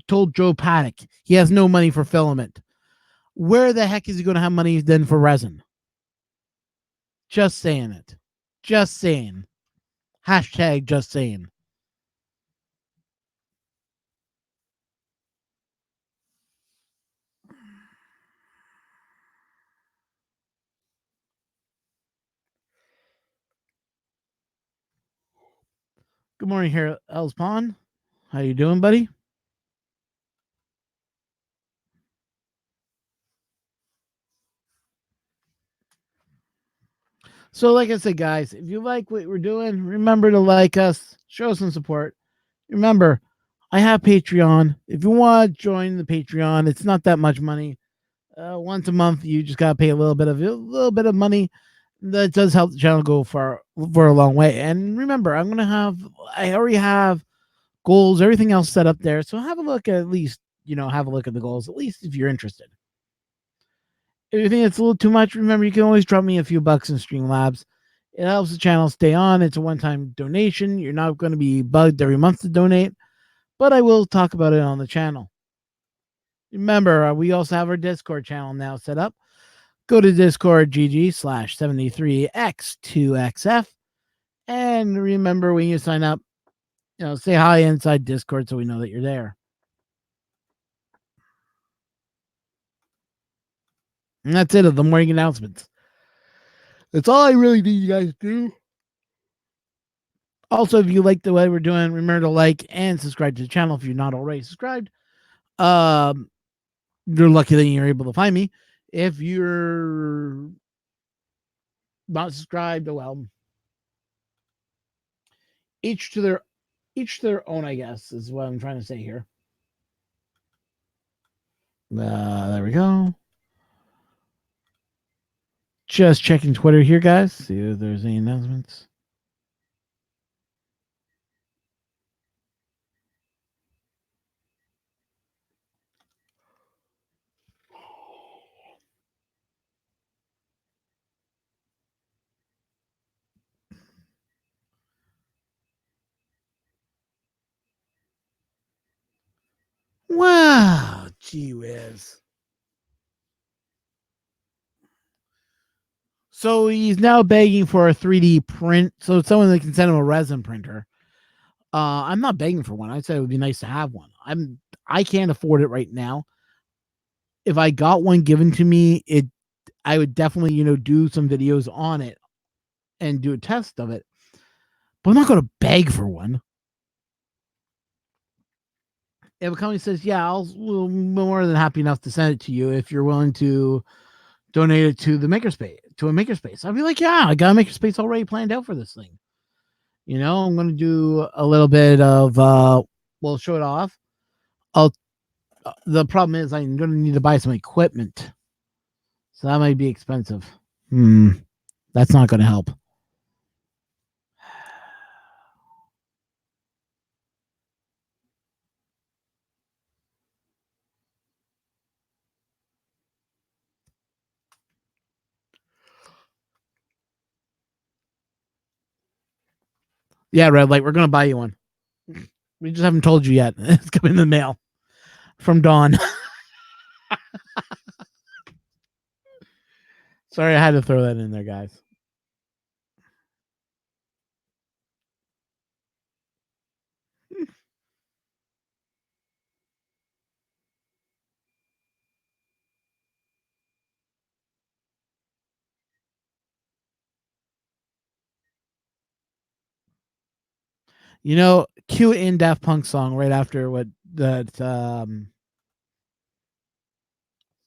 told Joe Paddock he has no money for Filament. Where the heck is he going to have money then for resin? Just saying it. Just saying. Hashtag just saying. Good morning here, Elspon. How you doing, buddy? So, like I said, guys, if you like what we're doing, remember to like us, show some support. Remember, I have Patreon. If you want to join the Patreon, it's not that much money. Once a month, you just gotta pay a little bit of money. That does help the channel go for a long way. And remember, I already have goals, everything else set up there. So have a look at least, have a look at the goals, at least if you're interested. If you think it's a little too much, remember you can always drop me a few bucks in Streamlabs. It helps the channel stay on. It's a one-time donation. You're not going to be bugged every month to donate, but I will talk about it on the channel. Remember, we also have our Discord channel now set up. Go to Discord GG/73X2XF. And remember, when you sign up, say hi inside Discord so we know that you're there. And that's it of the morning announcements. That's all I really need you guys to do. Also, if you like the way we're doing, remember to like and subscribe to the channel if you're not already subscribed. You're lucky that you're able to find me. If you're not subscribed, well, each to their own, I guess, is what I'm trying to say here. There we go. Just checking Twitter here, guys. See if there's any announcements. Wow, gee whiz. So he's now begging for a 3D print. So someone that can send him a resin printer. I'm not begging for one. I said it would be nice to have one. I can't afford it right now. If I got one given to me, I would definitely, do some videos on it and do a test of it. But I'm not going to beg for one. If a company says, "Yeah, we'll be more than happy enough to send it to you if you're willing to donate it to the makerspace, to a makerspace," I'd be like, "Yeah, I got a makerspace already planned out for this thing. I'm going to do a little bit of, we'll show it off. The problem is I'm going to need to buy some equipment, so that might be expensive. That's not going to help." Yeah, Red Light, we're going to buy you one. We just haven't told you yet. It's coming in the mail from Dawn. Sorry, I had to throw that in there, guys. Cue in Daft Punk song right after what that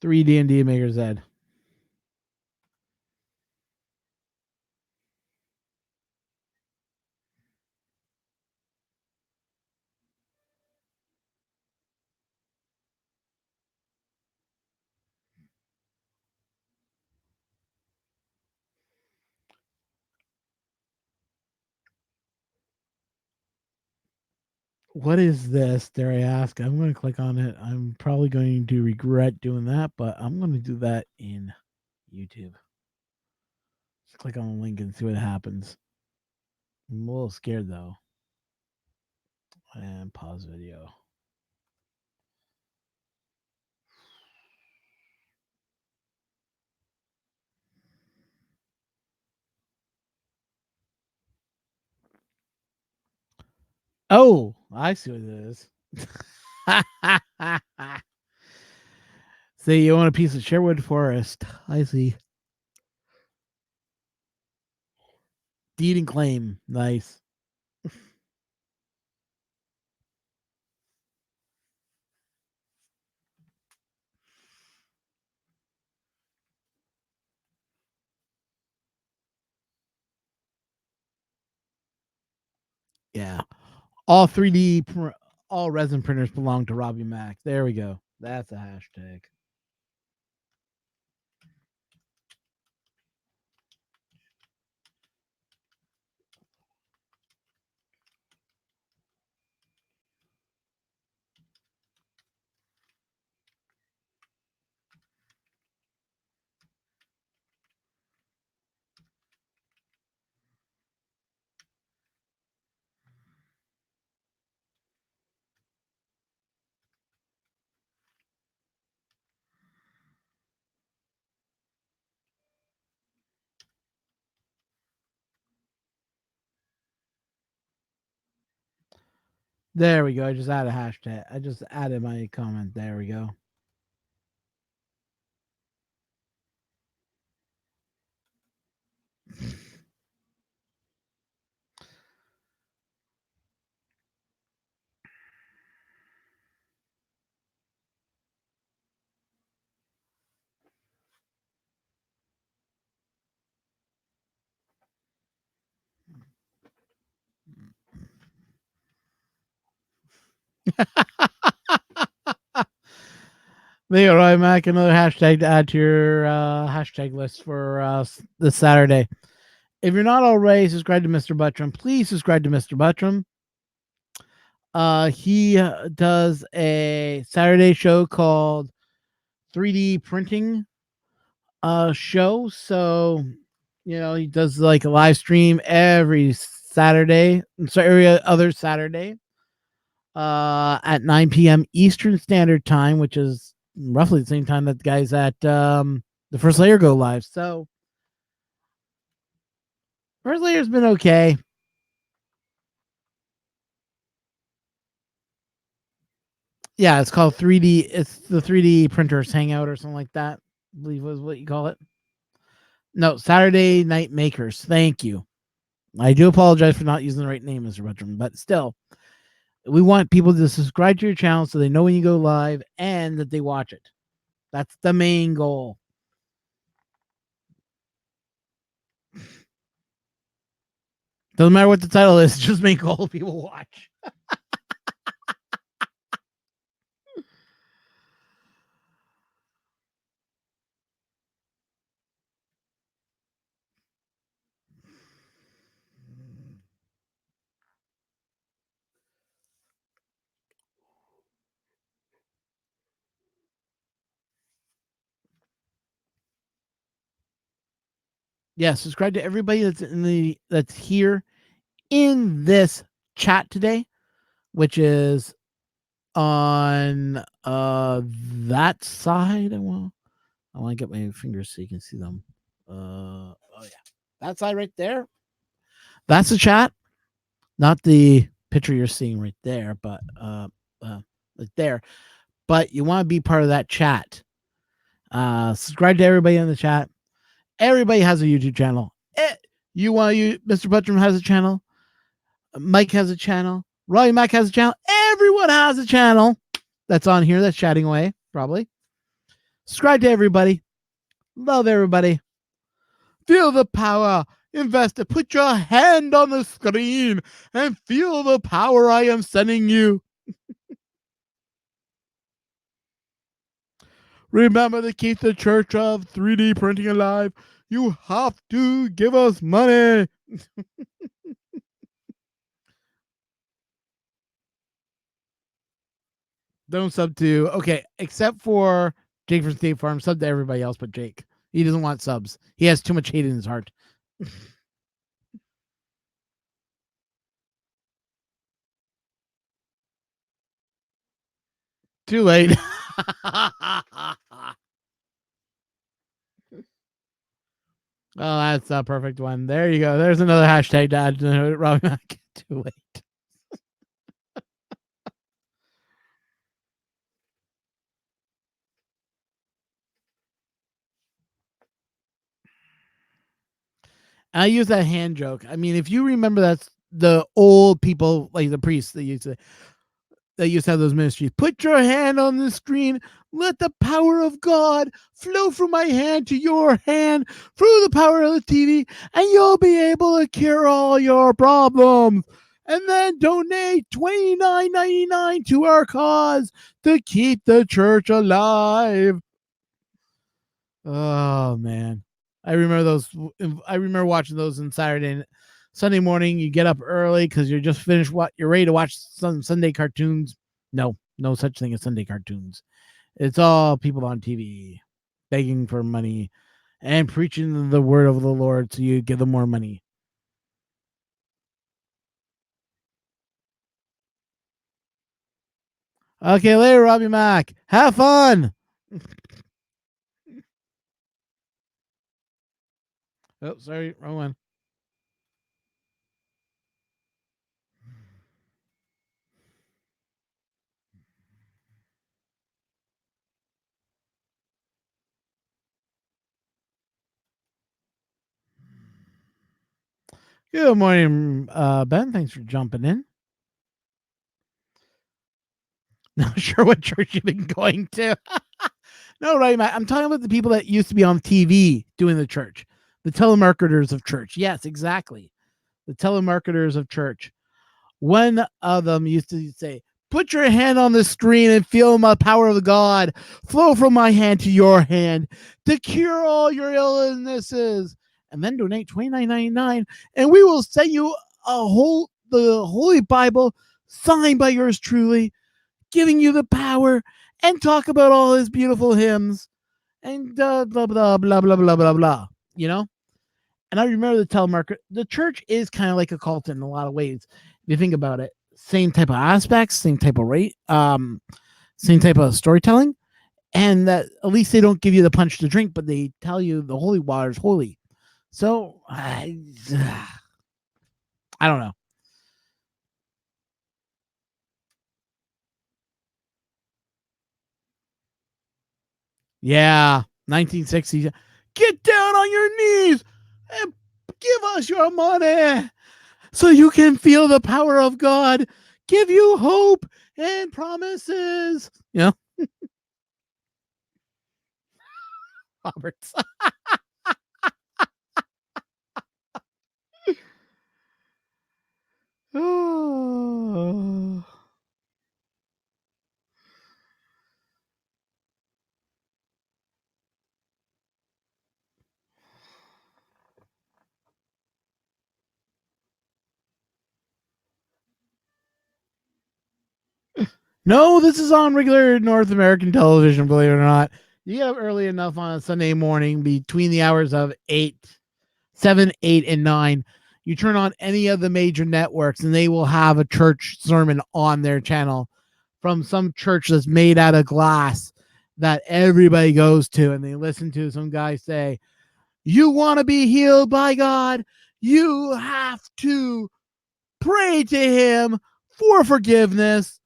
3D&D maker said. What is this? Dare I ask? I'm going to click on it. I'm probably going to regret doing that, but I'm going to do that in YouTube. Just click on the link and see what happens. I'm a little scared though. And pause video. Oh, I see what it is. See, you want a piece of Sherwood Forest. I see. Deed and claim. Nice. Yeah. All 3D, all resin printers belong to Robbie Mack. There we go. That's a hashtag. There we go. I just added a hashtag. I just added my comment. There we go. There you go, right, Mac. Another hashtag to add to your hashtag list for this Saturday. If you're not already subscribed to Mr. Buttram, please subscribe to Mr. Buttram. He does a Saturday show called 3D Printing show. So, he does like a live stream every Saturday. Every other Saturday at 9 p.m. Eastern Standard Time, which is roughly the same time that the guys at the First Layer go live. So, First Layer's been okay. Yeah, it's called 3D. It's the 3D printers hangout or something like that. I believe was what you call it. No, Saturday Night Makers. Thank you. I do apologize for not using the right name, Mr. Buttram, but still, we want people to subscribe to your channel so they know when you go live and that they watch it. That's the main goal. Doesn't matter what the title is, just make all people watch. Yeah, subscribe to everybody that's here in this chat today, which is on that side. I want to get my fingers so you can see them. Oh yeah, that side right there. That's the chat, not the picture you're seeing right there, but right there. But you want to be part of that chat. Subscribe to everybody in the chat. Everybody has a YouTube channel. Mr. Buttram has a channel. Mike has a channel. Roy Mac has a channel. Everyone has a channel that's on here that's chatting away, probably. Subscribe to everybody. Love everybody. Feel the power. Invest it. Put your hand on the screen and feel the power I am sending you. Remember to keep the church of 3D printing alive. You have to give us money. Don't sub to, okay, except for Jake from State Farm, sub to everybody else but Jake. He doesn't want subs. He has too much hate in his heart. Too late. Oh, that's a perfect one. There you go. There's another hashtag to add to Robbie Mac. Too late. I use that hand joke. I mean, if you remember, that's the old people, like the priests that used to have those ministries. Put your hand on the screen. Let the power of God flow from my hand to your hand through the power of the TV, and you'll be able to cure all your problems. And then donate $29.99 to our cause to keep the church alive. Oh man, I remember those. I remember watching those on Sunday morning. You get up early because you're just finished. You're ready to watch some Sunday cartoons. No such thing as Sunday cartoons. It's all people on TV begging for money and preaching the word of the Lord, so you give them more money. Okay, later, Robbie Mac. Have fun. Oh, sorry, wrong one. Good morning, Ben. Thanks for jumping in. Not sure what church you've been going to. No, right, Matt. I'm talking about the people that used to be on TV doing the church, the telemarketers of church. Yes, exactly. The telemarketers of church. One of them used to say, "Put your hand on the screen and feel my power of God flow from my hand to your hand to cure all your illnesses. And then donate $29.99, and we will send you the Holy Bible signed by yours truly, giving you the power and talk about all his beautiful hymns and blah blah blah blah blah blah blah blah." You know. And I remember the telemarketer. The church is kind of like a cult in a lot of ways. If you think about it, same type of aspects, same type of rate, same type of storytelling, and that at least they don't give you the punch to drink, but they tell you the holy water is holy. So I don't know. Yeah, 1960s. Get down on your knees and give us your money so you can feel the power of God give you hope and promises. You know, Roberts. Oh. No, this is on regular North American television, believe it or not. You get up early enough on a Sunday morning between the hours of 7, 8, and 9. You turn on any of the major networks, and they will have a church sermon on their channel from some church that's made out of glass that everybody goes to, and they listen to some guy say, "You want to be healed by God? You have to pray to him for forgiveness.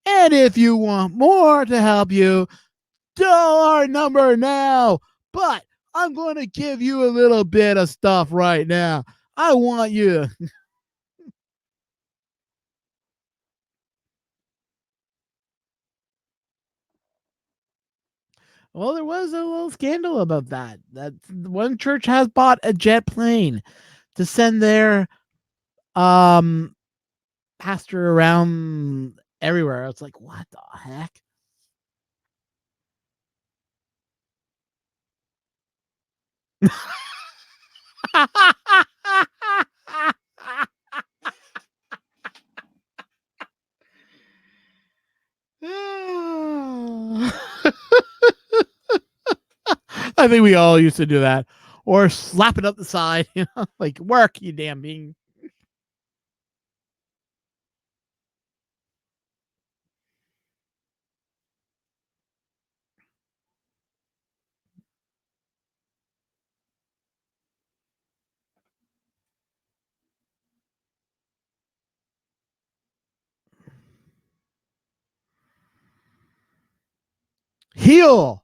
And if you want more to help you, dial our number now. But I'm going to give you a little bit of stuff right now. I want you." Well, there was a little scandal about that. That one church has bought a jet plane to send their um pastor around everywhere. It's like, what the heck? I think we all used to do that, or slap it up the side, like work, you damn being. Heal.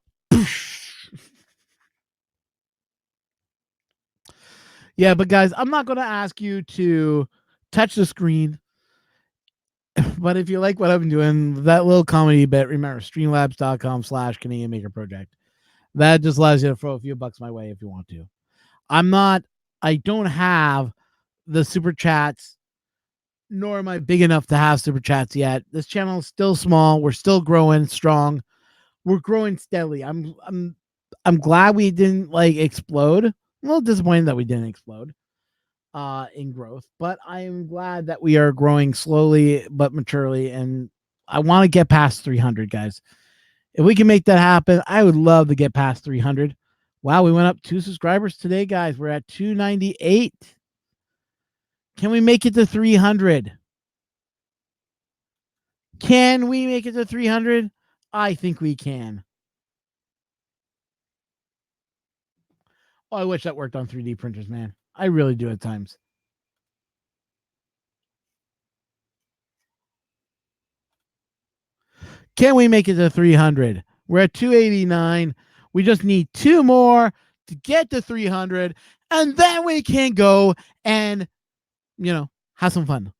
Yeah, but guys, I'm not going to ask you to touch the screen. But if you like what I've been doing, that little comedy bit, remember, streamlabs.com/Canadian Maker Project. That just allows you to throw a few bucks my way if you want to. I don't have the super chats, nor am I big enough to have super chats yet. This channel is still small. We're still growing strong. We're growing steadily. I'm glad we didn't like explode. I'm a little disappointed that we didn't explode in growth, but I'm glad that we are growing slowly but maturely, and I want to get past 300, guys. If we can make that happen, I would love to get past 300. Wow, we went up 2 subscribers today, guys. We're at 298. Can we make it to 300? Can we make it to 300? I think we can. Oh, I wish that worked on 3D printers, man. I really do at times. Can we make it to 300? We're at 289. We just need 2 more to get to 300, and then we can go and have some fun.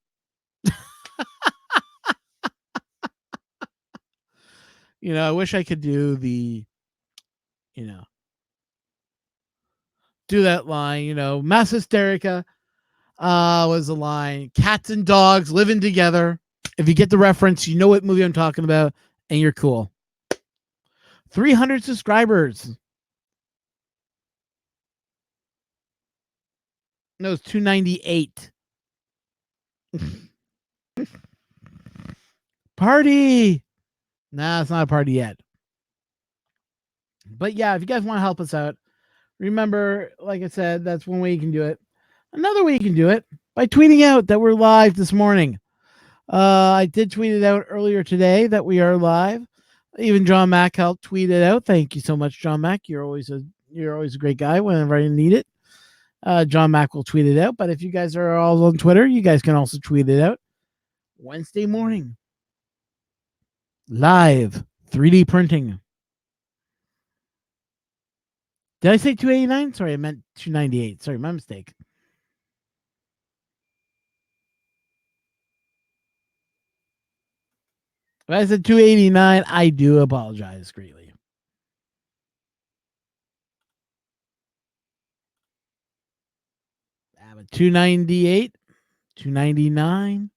I wish I could do you know, do that line, mass hysterica was the line. Cats and dogs living together. If you get the reference, you know what movie I'm talking about, and you're cool. 300 subscribers. No, it's 298. Party. Nah, it's not a party yet. But yeah, if you guys want to help us out, remember, like I said, that's one way you can do it. Another way you can do it by tweeting out that we're live this morning. I did tweet it out earlier today that we are live. Even John Mack helped tweet it out. Thank you so much, John Mack. You're always a great guy whenever I need it. John Mack will tweet it out. But if you guys are all on Twitter, you guys can also tweet it out. Wednesday morning, live 3D printing. Did I say 289? Sorry, I meant 298. Sorry, my mistake. If I said 289, I do apologize greatly. But 298, 299,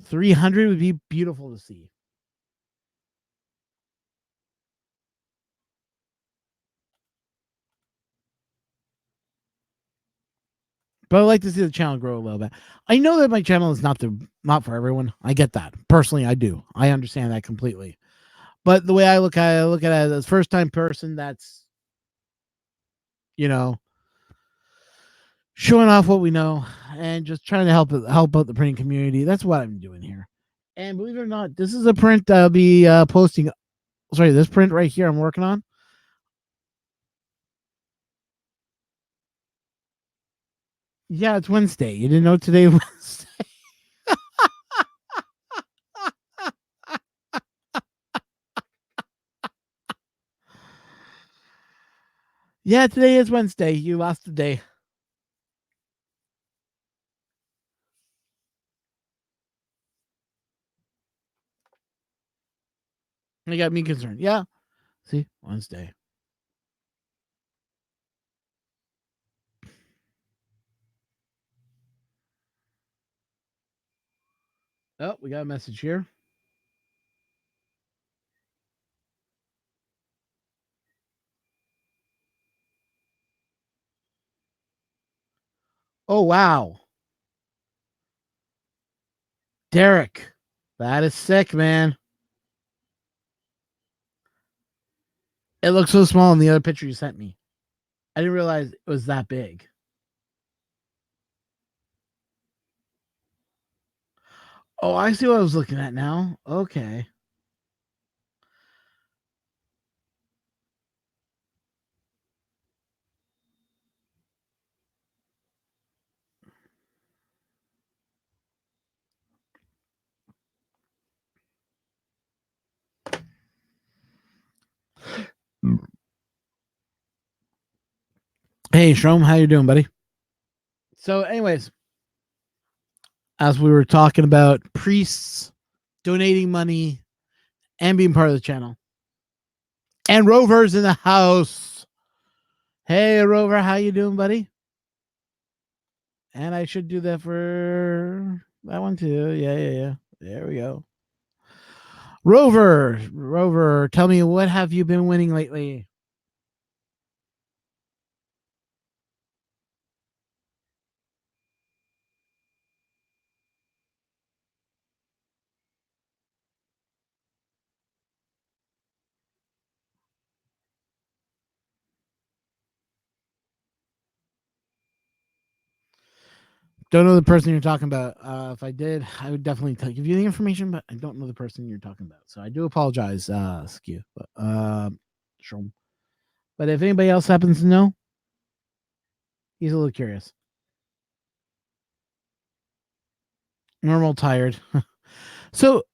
300 would be beautiful to see. But I like to see the channel grow a little bit. I know that my channel is not for everyone. I get that. Personally, I do. I understand that completely. But the way I look at it as a first time person that's, showing off what we know and just trying to help out the printing community. That's what I'm doing here. And believe it or not, this is a print I'll be posting. Sorry, this print right here I'm working on. Yeah, it's Wednesday. You didn't know today was Wednesday? Yeah, today is Wednesday. You lost the day. You got me concerned. Yeah. See, Wednesday. Oh, we got a message here. Oh, wow. Derek. That is sick, man. It looks so small in the other picture you sent me. I didn't realize it was that big. Oh, I see what I was looking at now. Okay. Hey, Shrom, how you doing, buddy? So, anyways, as we were talking about priests donating money and being part of the channel, and Rover's in the house. Hey, Rover, how you doing, buddy? And I should do that for that one too. Yeah. There we go. Rover, tell me, what have you been winning lately? Don't know the person you're talking about. If I did, I would definitely give you the information, but I don't know the person you're talking about. So I do apologize, Skew. But sure. But if anybody else happens to know, he's a little curious. Normal tired. So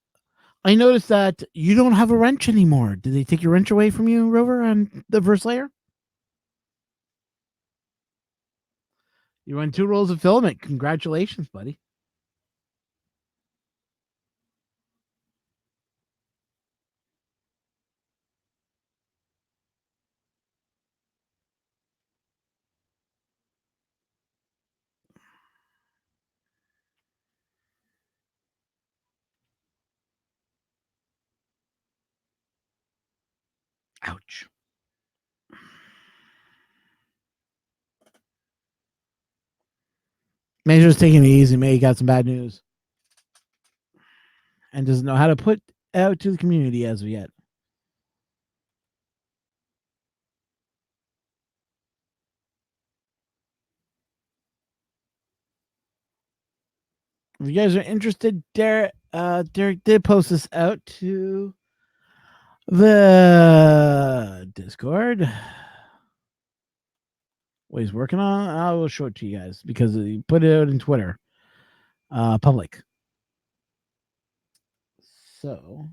I noticed that you don't have a wrench anymore. Did they take your wrench away from you, Rover, on the first layer? You won 2 rolls of Filament. Congratulations, buddy. Ouch. Major's taking it easy. May got some bad news. And doesn't know how to put out to the community as of yet. If you guys are interested, Derek did post this out to the Discord. What he's working on, I will show it to you guys because he put it out in Twitter, public. So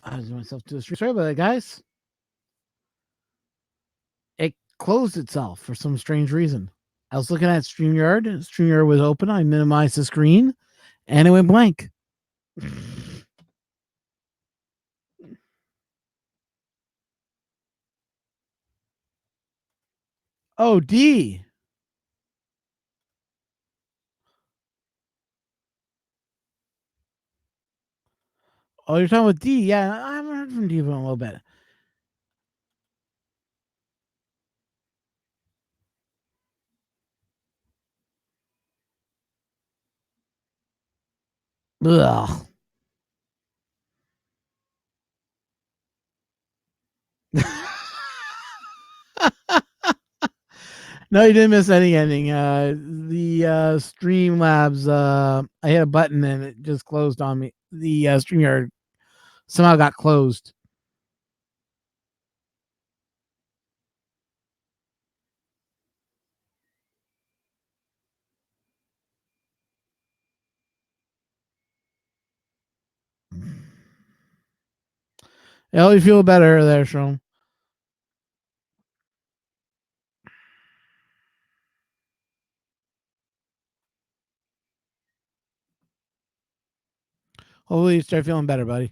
I was myself to the stream. Sorry about that, guys. It closed itself for some strange reason. I was looking at StreamYard. StreamYard was open. I minimized the screen, and it went blank. Oh, D. Oh, you're talking about D. Yeah, I haven't heard from D in a little bit. Ugh. No, you didn't miss any ending. The Streamlabs, I hit a button and it just closed on me. The StreamYard somehow got closed. I hope you feel better there, Sean. Hopefully you start feeling better, buddy.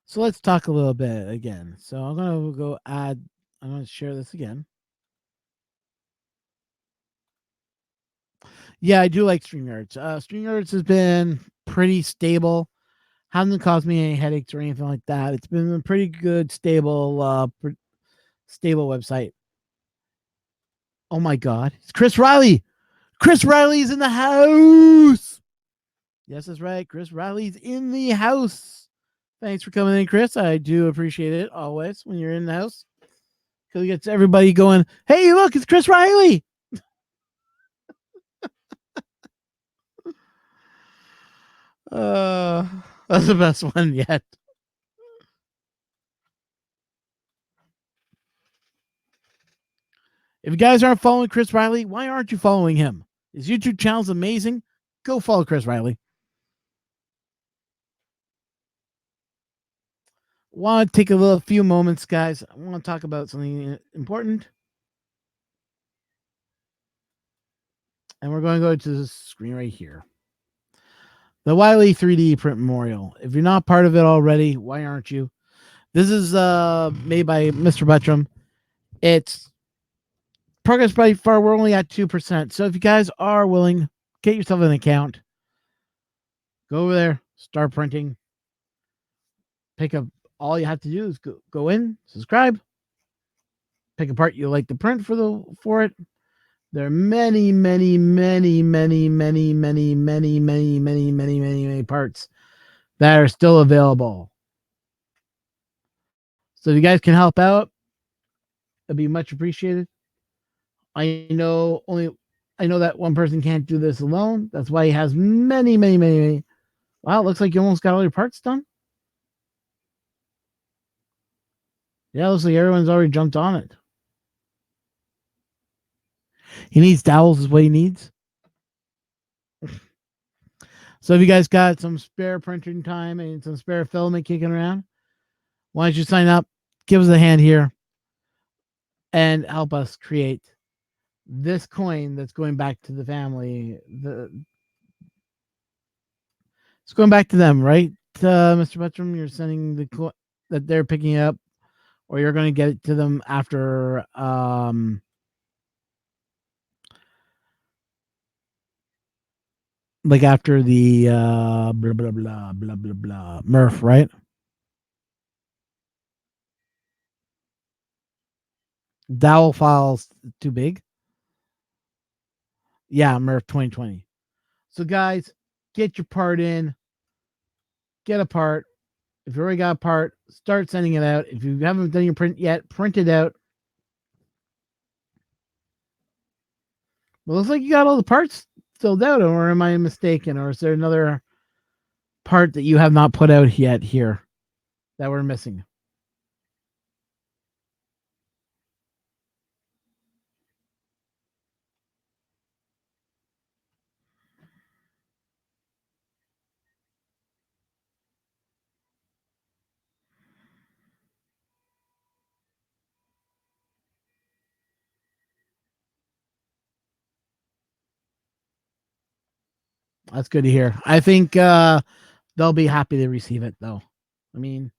So let's talk a little bit again. So I'm going to go add, I'm going to share this again. Yeah, I do like StreamYards. StreamYards has been pretty stable. Hasn't caused me any headaches or anything like that. It's been a pretty good, stable, stable website. Oh my God. It's Chris Riley. Chris Riley's in the house. Yes, that's right. Chris Riley's in the house. Thanks for coming in, Chris. I do appreciate it always when you're in the house. Because it gets everybody going, hey, look, it's Chris Riley. Uh, that's the best one yet. If you guys aren't following Chris Riley, why aren't you following him? His YouTube channel's amazing. Go follow Chris Riley. Want to take a few moments, guys. I want to talk about something important. And we're going to go to the screen right here. The Wiley 3D print memorial. If you're not part of it already, why aren't you? This is made by Mr. Buttram. It's progress by far. We're only at 2%. So if you guys are willing, get yourself an account. Go over there, start printing. Pick up. All you have to do is go in, subscribe, pick a part you like to print for it. There are many, many, many, many, many, many, many, many, many, many, many, many parts that are still available. So if you guys can help out, it'd be much appreciated. I know that one person can't do this alone. That's why he has many, many, many, many. Wow, it looks like you almost got all your parts done. Yeah, it looks like everyone's already jumped on it. He needs dowels is what he needs. So if you guys got some spare printing time and some spare filament kicking around, why don't you sign up, give us a hand here, and help us create this coin that's going back to the family. It's going back to them, right, Mr. Buttram? You're sending the coin that they're picking up, or you're going to get it to them after like after the blah blah blah blah blah blah Murph, right? Dowel files too big. Yeah, Murph 2020. So guys, get your part in. Get a part. If you already got a part, start sending it out. If you haven't done your print yet, print it out. Well, looks like you got all the parts filled out, or am I mistaken? Or is there another part that you have not put out yet here that we're missing? That's good to hear. I think they'll be happy to receive it, though. I mean,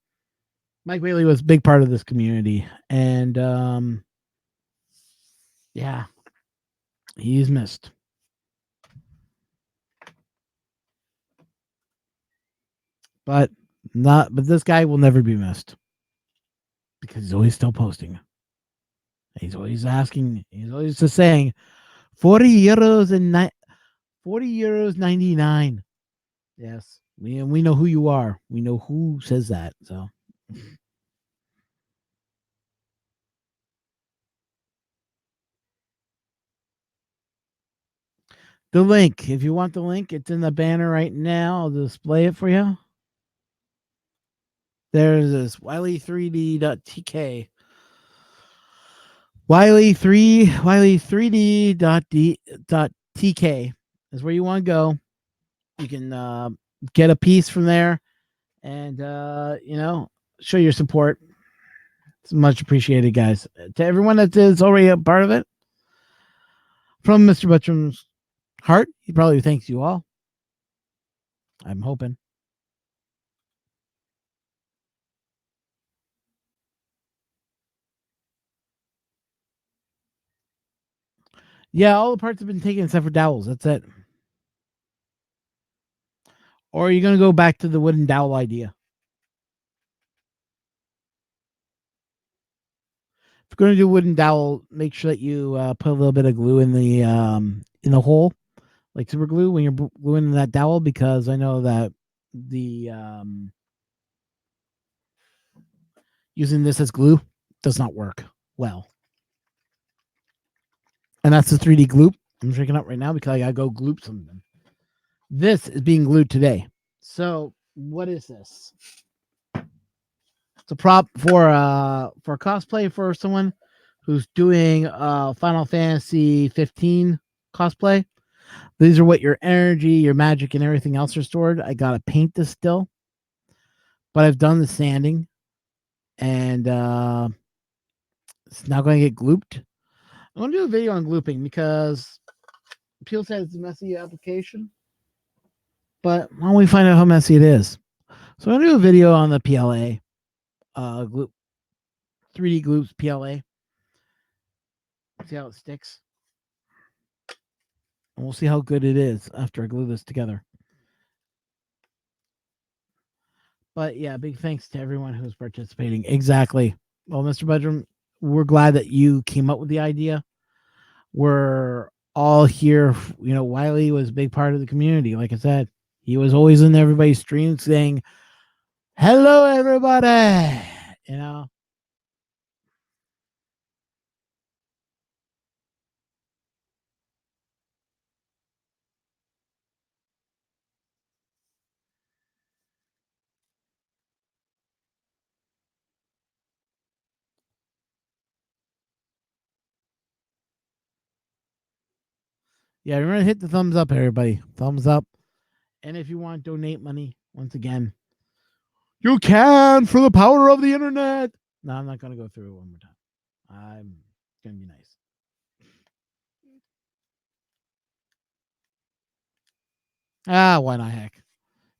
Mike Whaley was a big part of this community, and yeah, he's missed. But this guy will never be missed because he's always still posting. He's always asking. He's always just saying, €40 and €40 99. Yes, we know who you are. We know who says that. So. The link, if you want the link, it's in the banner right now. I'll display it for you. There's this Wiley3D.tk. Wiley3D.tk is where you want to go. You can get a piece from there and show your support. It's much appreciated, guys. To everyone that is already a part of it, from Mr. Buttram's heart, he probably thanks you all. I'm hoping. Yeah, all the parts have been taken except for dowels. That's it. Or are you going to go back to the wooden dowel idea? If you're going to do wooden dowel, make sure that you put a little bit of glue in the hole like super glue when you're gluing that dowel, because I know that the using this as glue does not work well. And that's the 3D gloop I'm drinking up right now because I gotta go gloop something. This is being glued today. So what is this? It's a prop for cosplay for someone who's doing Final Fantasy 15 cosplay. These are what your energy, your magic, and everything else are stored. I gotta paint this still, but I've done the sanding, and it's now going to get glooped. I'm going to do a video on glooping because people say it's a messy application, but why don't we find out how messy it is? So I'm going to do a video on the PLA, gloop, 3D gloops PLA. See how it sticks. And we'll see how good it is after I glue this together. But yeah, big thanks to everyone who's participating. Exactly. Well, Mr. Bedroom, we're glad that you came up with the idea. We're all here. You know, Wiley was a big part of the community. Like I said, he was always in everybody's stream saying, "Hello, everybody." You know. Yeah, remember to hit the thumbs up, everybody. Thumbs up. And if you want to donate money, once again, you can for the power of the internet. No, I'm not going to go through it one more time. I'm going to be nice. Why not? Heck.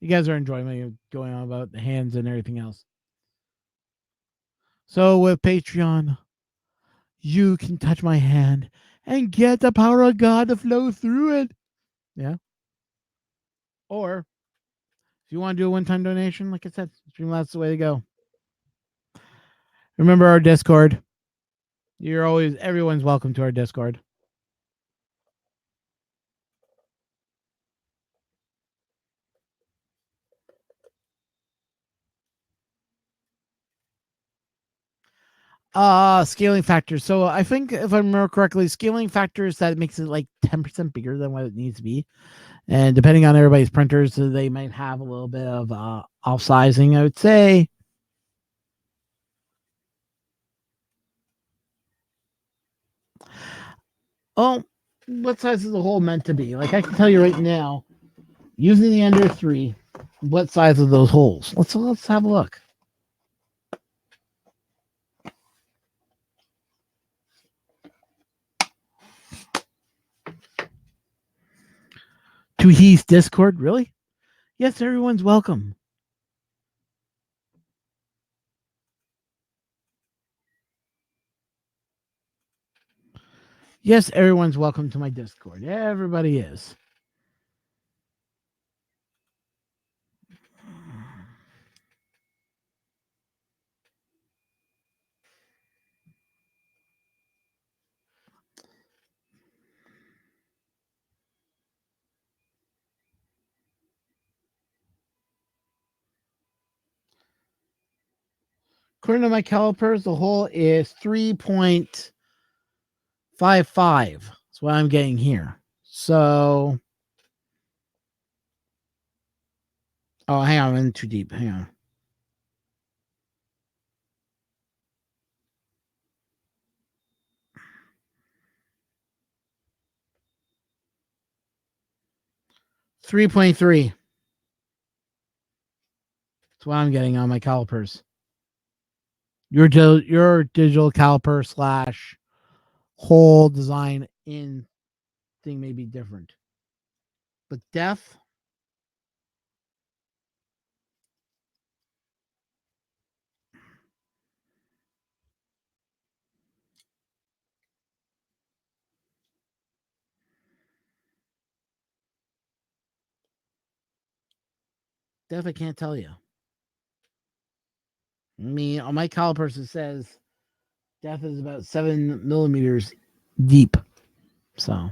You guys are enjoying me going on about the hands and everything else. So with Patreon, you can touch my hand and get the power of God to flow through it. Yeah. Or if you want to do a one-time donation, like I said, Streamlabs the way to go. Remember our Discord. Everyone's welcome to our Discord. Scaling factors. So I think if I remember correctly, scaling factors that makes it like 10% bigger than what it needs to be. And depending on everybody's printers, they might have a little bit of off sizing, I would say. Oh, what size is the hole meant to be? Like I can tell you right now, using the Ender 3, what size are those holes? Let's have a look. To Heath's Discord, really? Yes, everyone's welcome. Yes, everyone's welcome to my Discord. Everybody is. According to my calipers, the hole is 3.55. That's what I'm getting here. So, oh, hang on, I'm in too deep. Hang on. $3.3. That's what I'm getting on my calipers. Your digital caliper / whole design in thing may be different. But depth, I can't tell you. Me on my calipers it says depth is about 7 millimeters deep. So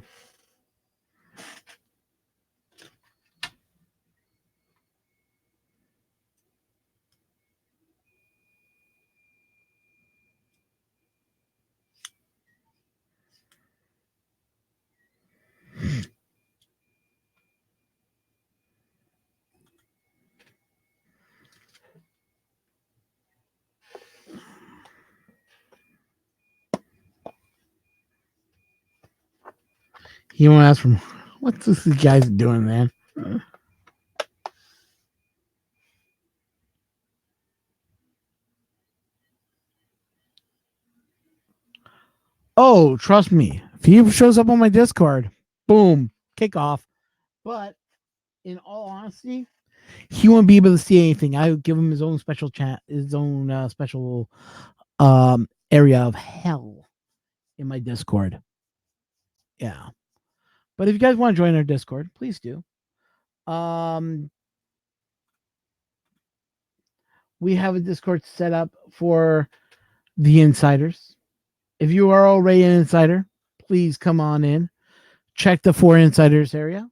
He won't ask for. What's this guy's doing, man? Oh, trust me. If he shows up on my Discord, boom, kick off. But in all honesty, he won't be able to see anything. I would give him his own special chat, his own special area of hell in my Discord. Yeah. But if you guys want to join our Discord, please do. We have a Discord set up for the insiders. If you are already an insider, please come on in. Check the For Insiders area.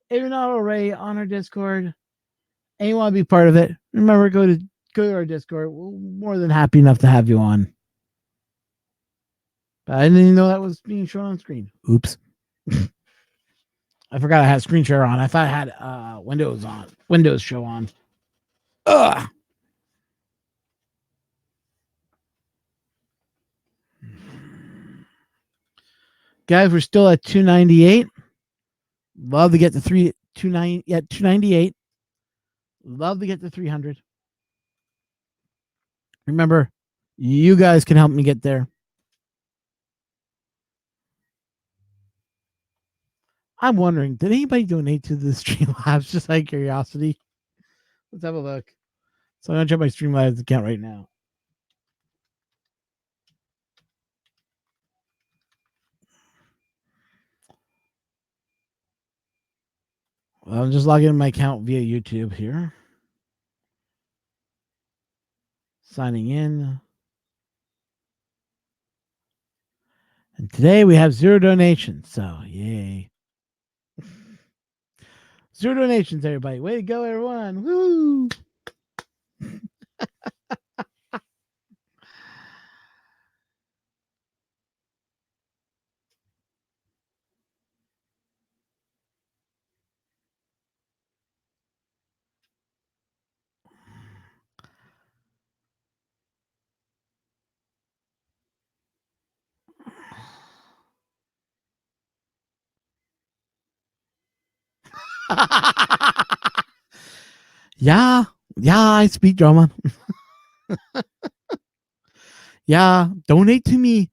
If you're not already on our Discord and you want to be part of it, remember go to our Discord. We're more than happy enough to have you on. But I didn't even know that was being shown on screen. Oops. I forgot I had screen share on. I thought I had Windows show on. Ugh. Guys, we're still at 298. Love to get to 298. Love to get to 300. Remember, you guys can help me get there. I'm wondering, did anybody donate to the Streamlabs just out of curiosity? Let's have a look. So I'm gonna check my Streamlabs account right now. Well, I'm just logging in my account via YouTube here. Signing in. And today we have 0 donations. So yay. 0 donations, everybody. Way to go, everyone. Woo! Yeah, I speak German. Yeah, donate to me.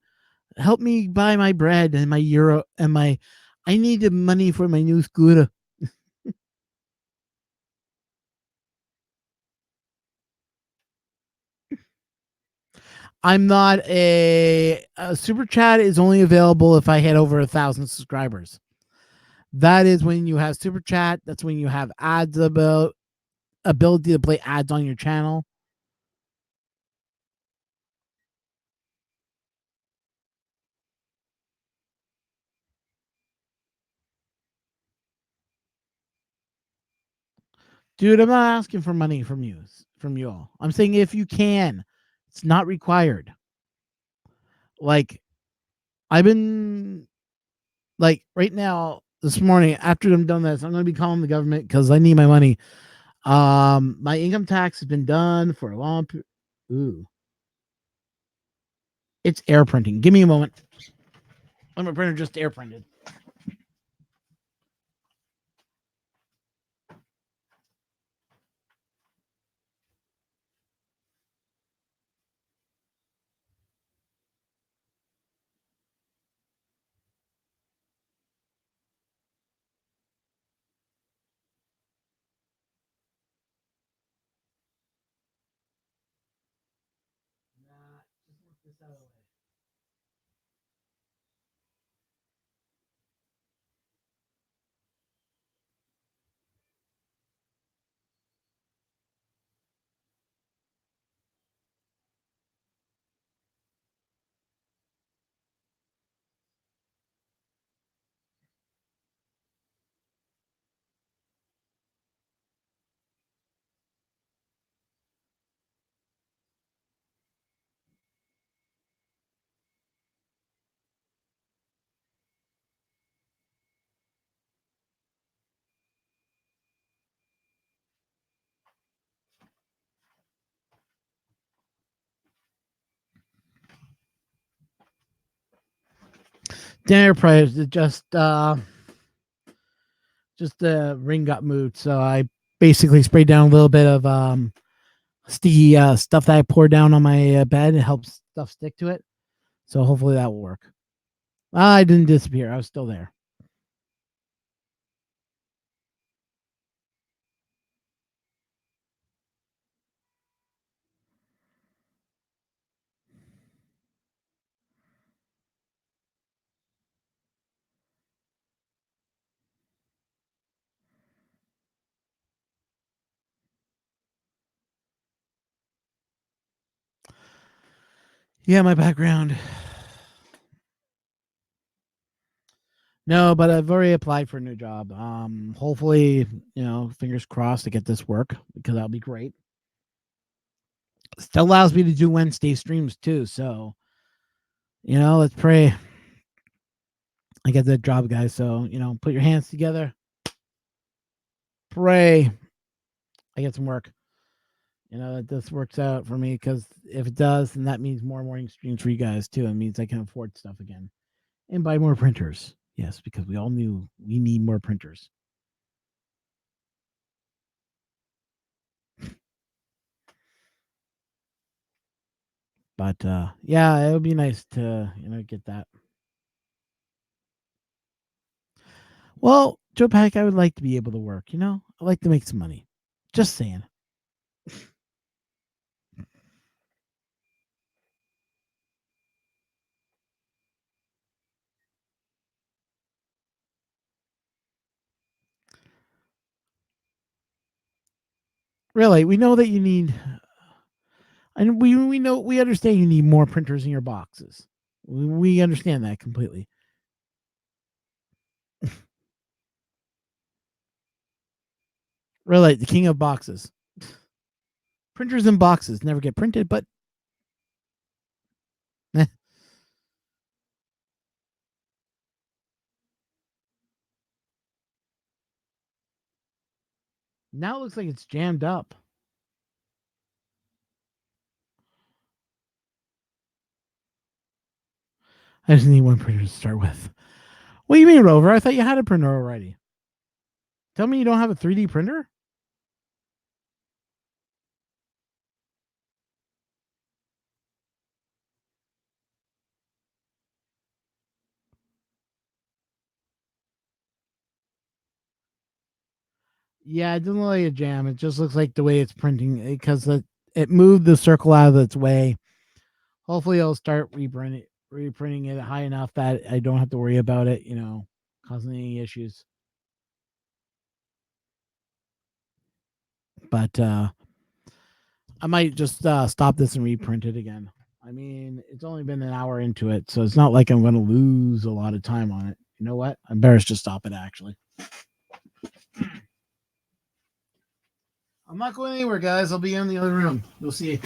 Help me buy my bread and my euro and my. I need the money for my new scooter. I'm not a super chat is only available if I hit over 1,000 subscribers. That is when you have super chat. That's when you have ads about ability to play ads on your channel. Dude, I'm not asking for money from you all. I'm saying if you can. It's not required. Like I've been like right now this morning after I'm done this, I'm going to be calling the government because I need my money. My income tax has been done for a long. Ooh, it's air printing. Give me a moment. My printer just air printed. This out of the way. Dinner price just the ring got moved, so I basically sprayed down a little bit of sticky stuff that I poured down on my bed. It helps stuff stick to it, so hopefully that will work. I didn't disappear. I was still there. Yeah, my background. No, but I've already applied for a new job. Hopefully, fingers crossed to get this work because that'll be great. Still allows me to do Wednesday streams too. So, let's pray I get that job, guys. So, put your hands together. Pray I get some work. That this works out for me because if it does, then that means more morning streams for you guys too. It means I can afford stuff again and buy more printers. Yes, because we all knew we need more printers. But yeah, it would be nice to get that. Well, Joe Pack, I would like to be able to work. I like to make some money. Just saying. Really, we know that you need, and we understand you need more printers in your boxes. We understand that completely. Really, the king of boxes. Printers in boxes never get printed, but eh. Now it looks like it's jammed up. I just need one printer to start with. What do you mean, Rover? I thought you had a printer already. Tell me you don't have a 3D printer? Yeah, it doesn't look like a jam. It just looks like the way it's printing because it moved the circle out of its way. Hopefully, it'll start reprinting it high enough that I don't have to worry about it, causing any issues. But I might just stop this and reprint it again. I mean, it's only been an hour into it, so it's not like I'm going to lose a lot of time on it. You know what? I better just stop it, actually. I'm not going anywhere, guys. I'll be in the other room. You'll see.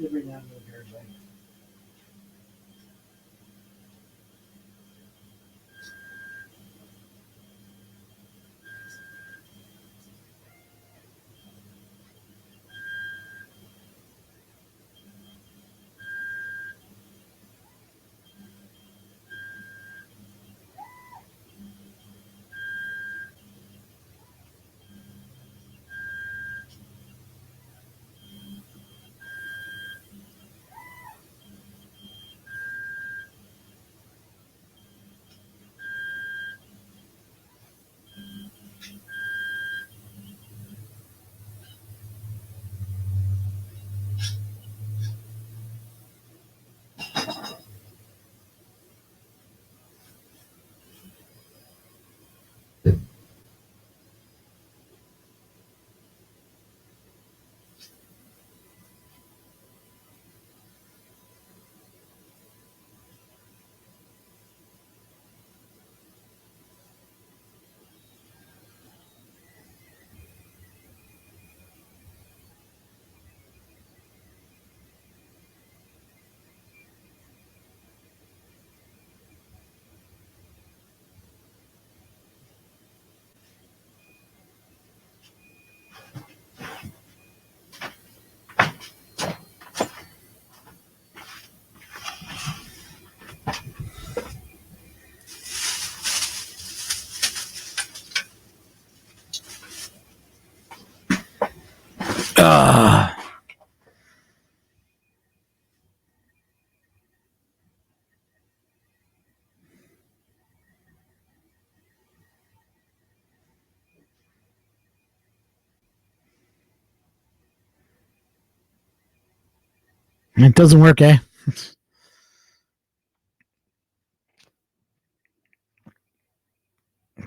It doesn't work, eh?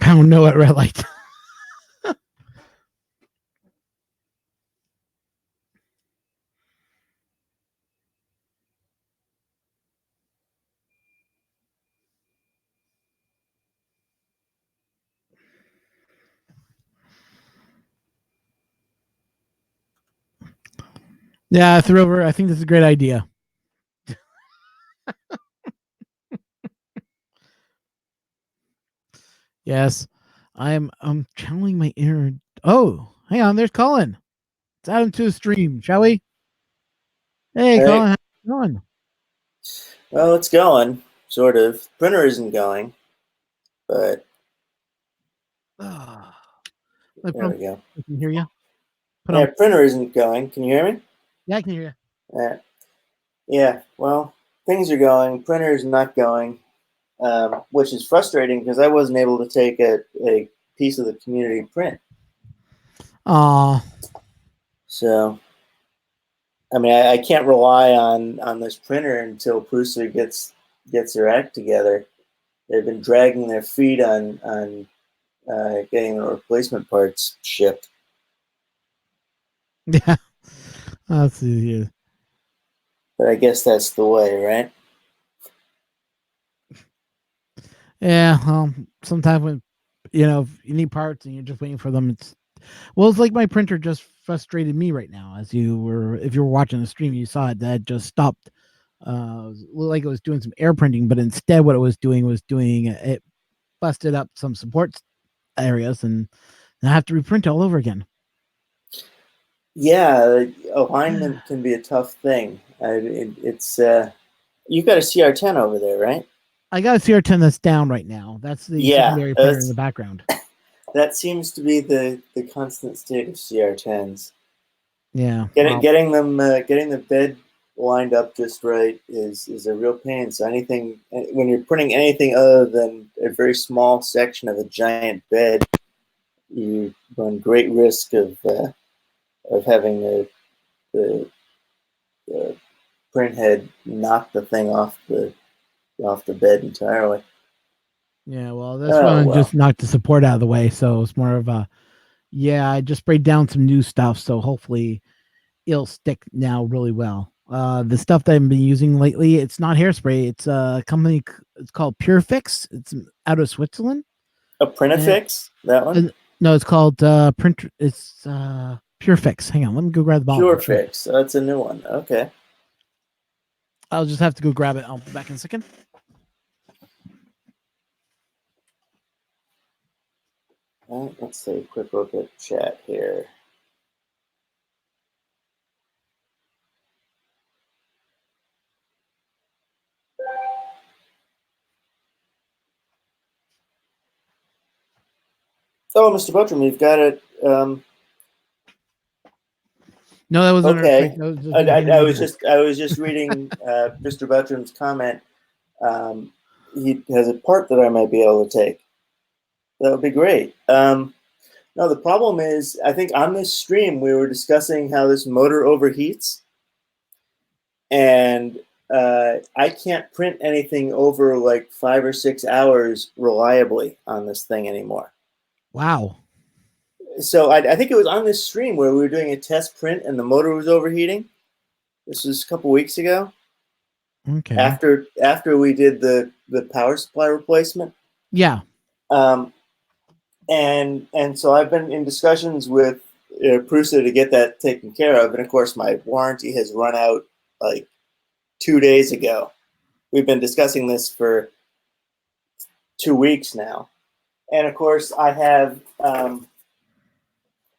Pound no at red light. Yeah, threw over. I think this is a great idea. Yes, I'm channeling my inner. Oh, hang on. There's Colin. Let's add him to the stream, shall we? Hey, Hey. Colin, how's it going? Well, it's going, sort of. Printer isn't going, but there we go. I can hear you. Yeah, printer isn't going. Can you hear me? Yeah, I can hear you. Yeah, well, things are going. Printer is not going, which is frustrating because I wasn't able to take a piece of the community print. So, I mean, I can't rely on this printer until Prusa gets their act together. They've been dragging their feet on getting the replacement parts shipped. Yeah. Let's see here. But I guess that's the way, right? Yeah. Sometimes when you need parts and you're just waiting for them, it's like my printer just frustrated me right now. If you were watching the stream, you saw it that just stopped. Looked like it was doing some air printing, but instead, what it was doing it busted up some support areas, and I have to reprint all over again. Yeah, alignment can be a tough thing. It's you've got a CR10 over there, right? I got a CR10 that's down right now. That's the secondary printer in the background. That seems to be the constant state of CR10s. Yeah, getting the bed lined up just right is a real pain. So anything when you're printing anything other than a very small section of a giant bed, you run great risk of having the print head knock the thing off the bed entirely. Yeah, well, this one just knocked the support out of the way, so it's more of a I just sprayed down some new stuff, so hopefully it'll stick now really well. The stuff that I've been using lately, it's not hairspray. It's a company. It's called Pure Fix. It's out of Switzerland. A Printifix? That one? No, it's called Print. It's Pure Fix. Hang on, let me go grab the bottle. Pure Fix. That's a new one. Okay. I'll just have to go grab it. I'll be back in a second. Let's take a quick look at chat here. Oh, Mr. Buttram, you've got it. No, that was Okay. I was just just reading Mr. Buttram's comment. He has a part that I might be able to take. That would be great. No, the problem is, I think on this stream we were discussing how this motor overheats, and I can't print anything over like 5 or 6 hours reliably on this thing anymore. Wow. So I think it was on this stream where we were doing a test print and the motor was overheating. This was a couple weeks ago. Okay. After we did the power supply replacement. Yeah. And so I've been in discussions with Prusa to get that taken care of, and of course my warranty has run out like 2 days ago. We've been discussing this for 2 weeks now, and of course I have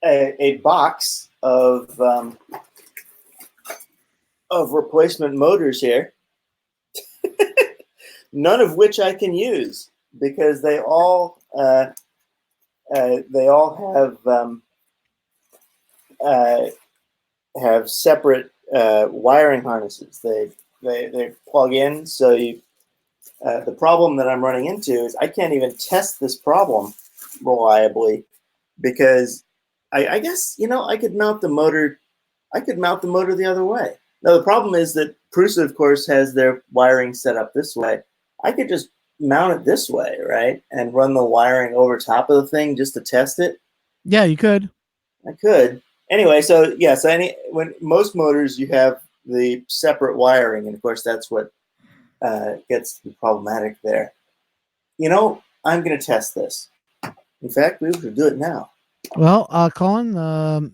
a box of replacement motors here, none of which I can use because they all have separate wiring harnesses. They plug in. So the problem that I'm running into is I can't even test this problem reliably because I guess I could mount the motor. I could mount the motor the other way. Now the problem is that Prusa, of course, has their wiring set up this way. I could just mount it this way, right, and run the wiring over top of the thing just to test it. Yeah, you could. I could. Anyway, so yes, when most motors you have the separate wiring, and of course that's what gets problematic there. I'm going to test this. In fact, we should do it now. Well, Colin,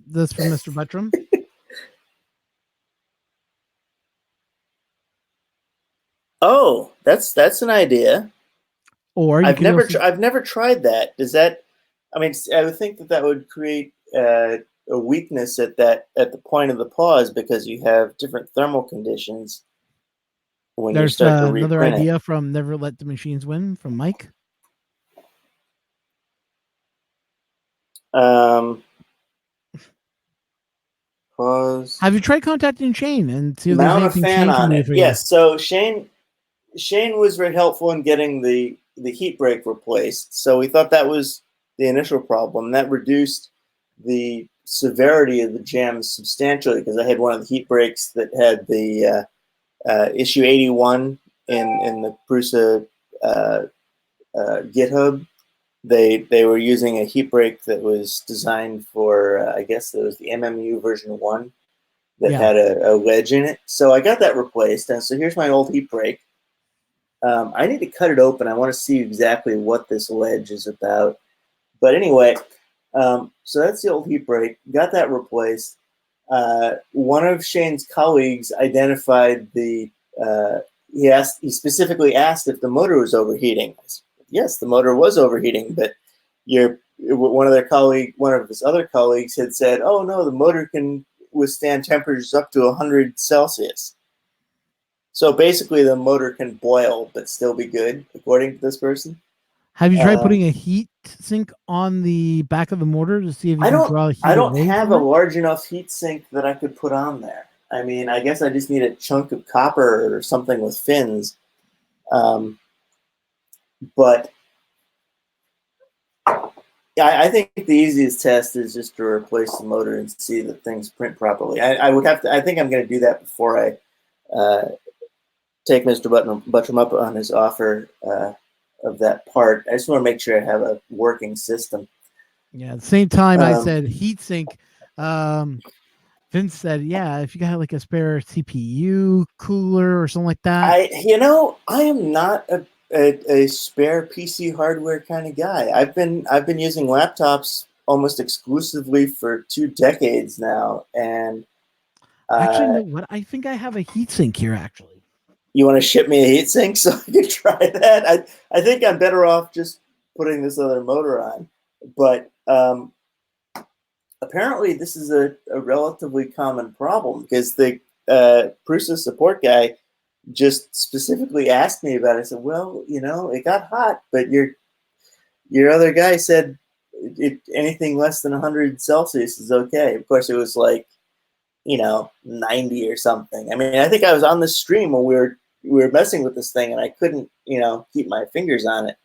this from Mr. Buttram. Oh, that's an idea. Or I've never tried that. Does that? I mean, I would think that would create a weakness at the point of the pause because you have different thermal conditions when you start to reprint another idea from Never Let the Machines Win from Mike. Pause. Have you tried contacting Shane and see if Mount there's anything a fan Shane can on do it? for Yes. So Shane was very helpful in getting the heat break replaced. So we thought that was the initial problem. That reduced the severity of the jams substantially because I had one of the heat breaks that had the issue 81 in the Prusa GitHub. They were using a heat break that was designed for I guess it was the MMU version 1 that had a wedge in it. So I got that replaced, and so here's my old heat break. I need to cut it open. I want to see exactly what this ledge is about. But anyway, so that's the old heat break. Got that replaced. One of Shane's colleagues identified he specifically asked if the motor was overheating. I said, yes, the motor was overheating, but one of his other colleagues had said, oh no, the motor can withstand temperatures up to 100 Celsius. So basically the motor can boil but still be good, according to this person. Have you tried putting a heat sink on the back of the motor to see if you can draw heat away? I don't have a large enough heat sink that I could put on there. I mean, I guess I just need a chunk of copper or something with fins. But I think the easiest test is just to replace the motor and see that things print properly. I think I'm going to do that before I take Mr. Buttram up on his offer of that part. I just want to make sure I have a working system. Yeah, at the same time I said heat sink. Vince said, yeah, if you got like a spare CPU cooler or something like that. I am not a spare PC hardware kind of guy. I've been using laptops almost exclusively for 2 decades now, and actually, you know what? I think I have a heatsink here. Actually, You want to ship me a heatsink so I can try that? I think I'm better off just putting this other motor on. But apparently this is a relatively common problem because the Prusa support guy just specifically asked me about it. I said, well, it got hot, but your other guy said anything less than 100 Celsius is okay. Of course, it was like, 90 or something. I mean, I think I was on the stream when we were messing with this thing, and I couldn't, keep my fingers on it.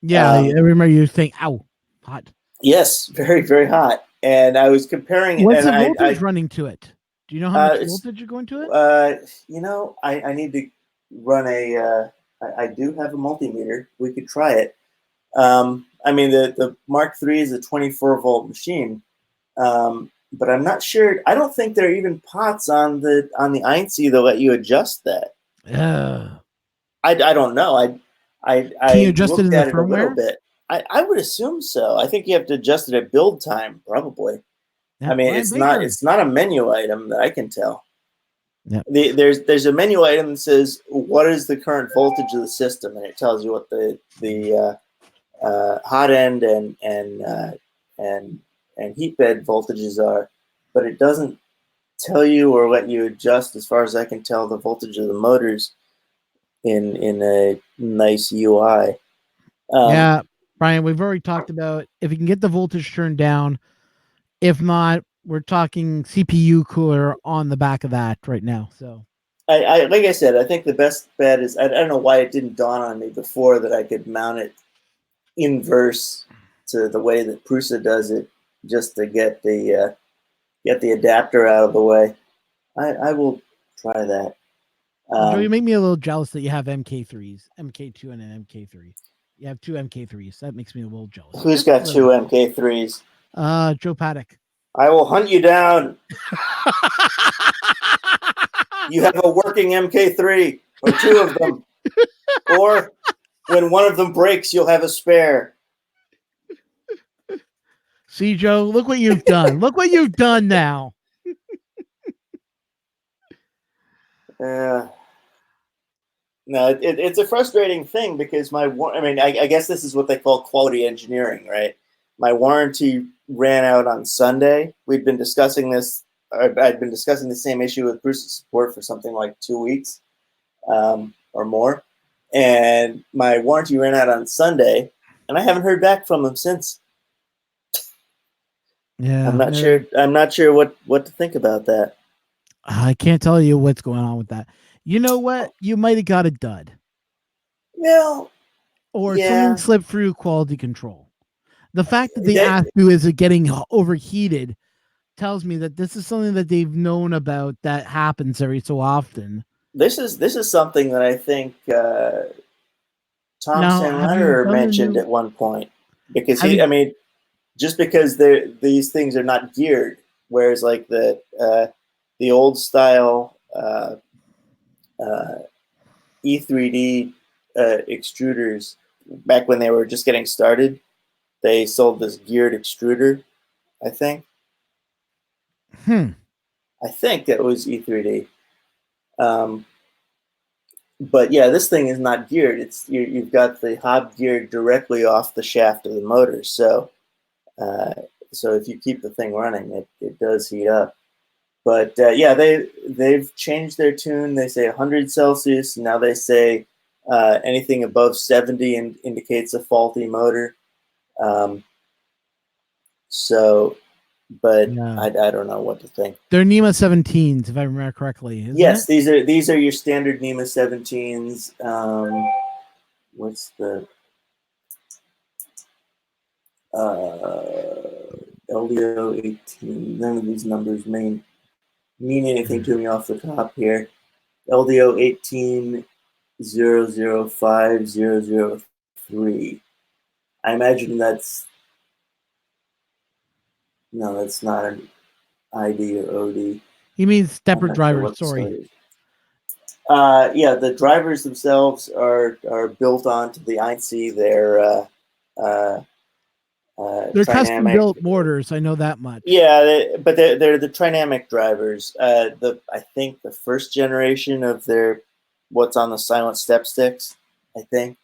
Yeah, I remember you saying, "Ow, hot." Yes, very, very hot. And I was comparing it, What's and the voltage running to it? Do you know how much voltage you're going to it? I need to run I do have a multimeter. We could try it. I mean, the Mark III is a 24-volt machine, but I'm not sure. I don't think there are even pots on the INC that let you adjust that. I don't know. I Can you adjust it in looked the at it a little firmware? bit. I would assume so. I think you have to adjust it at build time, probably. Yeah, I mean, Brian it's Baker. not a menu item that I can tell. Yeah. There's a menu item that says what is the current voltage of the system, and it tells you what the hot end and heat bed voltages are, but it doesn't tell you or let you adjust, as far as I can tell, the voltage of the motors in a nice UI. Yeah, Brian, we've already talked about if you can get the voltage turned down. If not, we're talking CPU cooler on the back of that right now. So I like I said, I think the best bet is I don't know why it didn't dawn on me before that I could mount it inverse to the way that Prusa does it, just to get the adapter out of the way. I will try that. Joe, you make me a little jealous that you have MK3s, MK2 and an MK3. You have two MK3s. That makes me a little jealous. Who's got two MK3s? Joe Paddock. I will hunt you down. You have a working MK3 or two of them. Or when one of them breaks, you'll have a spare. See, Joe, look what you've done. Look what you've done now. No, it's a frustrating thing because I guess this is what they call quality engineering, right? My warranty ran out on Sunday. We'd been discussing this. I'd been discussing the same issue with Bruce's support for something like 2 weeks or more. And my warranty ran out on Sunday, and I haven't heard back from them since. Yeah, I'm not sure what to think about that. I can't tell you what's going on with that. You know what? You might have got a dud. Well, or yeah. something slipped through quality control. The fact that they asked you, is it getting overheated, tells me that this is something that they've known about that happens every so often. This is something that I think Tom Sandler mentioned at one point, because just because these things are not geared, whereas like the old style E3D extruders, back when they were just getting started, they sold this geared extruder, I think. I think it was E3D. But yeah, this thing is not geared. You've got the hob geared directly off the shaft of the motor. So if you keep the thing running, it does heat up. But yeah, they've changed their tune. They say 100 Celsius. Now they say anything above 70 indicates a faulty motor. But yeah. I don't know what to think. They're NEMA 17s, if I remember correctly. Yes, these are your standard NEMA 17s. What's the LDO 18? None of these numbers mean anything to me off the top here. LDO 18 005003. I imagine that's not an ID or OD. He means stepper drivers. Sorry. Yeah, the drivers themselves are built onto the INC. They're custom built mortars. I know that much. Yeah, but they're the Trinamic drivers. I think the first generation of their what's on the silent step sticks, I think.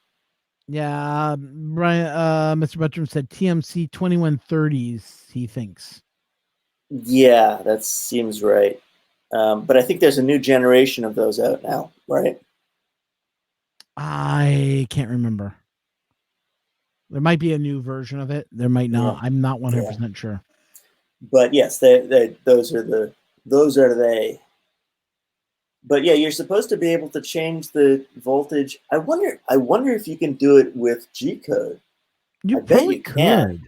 Yeah, Brian, Mr. Buttram said TMC 2130s. He thinks. Yeah, that seems right. But I think there's a new generation of those out now, right? I can't remember. There might be a new version of it. There might not. Yeah. I'm not 100% sure. But yes, those are they. But yeah, you're supposed to be able to change the voltage. I wonder if you can do it with G code. You I bet probably you can.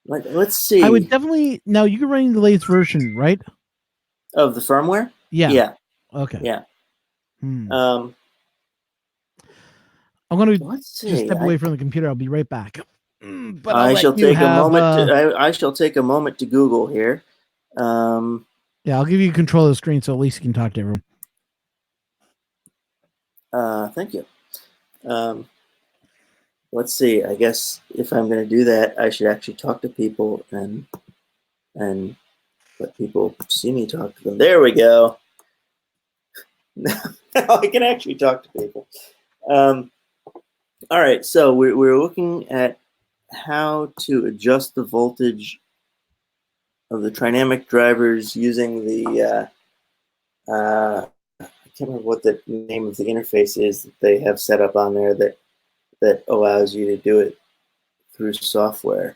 could. Let's see. I would definitely. Now you can run the latest version, right? Of the firmware? Yeah. Yeah. Okay. Yeah. I'm going to Let's see. just step away from the computer. I'll be right back. But I shall take a moment. I I shall take a moment to Google here. Yeah, I'll give you control of the screen so at least you can talk to everyone. Thank you. Let's see. I guess if I'm going to do that, I should actually talk to people and let people see me talk to them. There we go. Now I can actually talk to people. All right. So we're looking at how to adjust the voltage of the trinamic drivers using the I can't remember what the name of the interface is that they have set up on there that allows you to do it through software.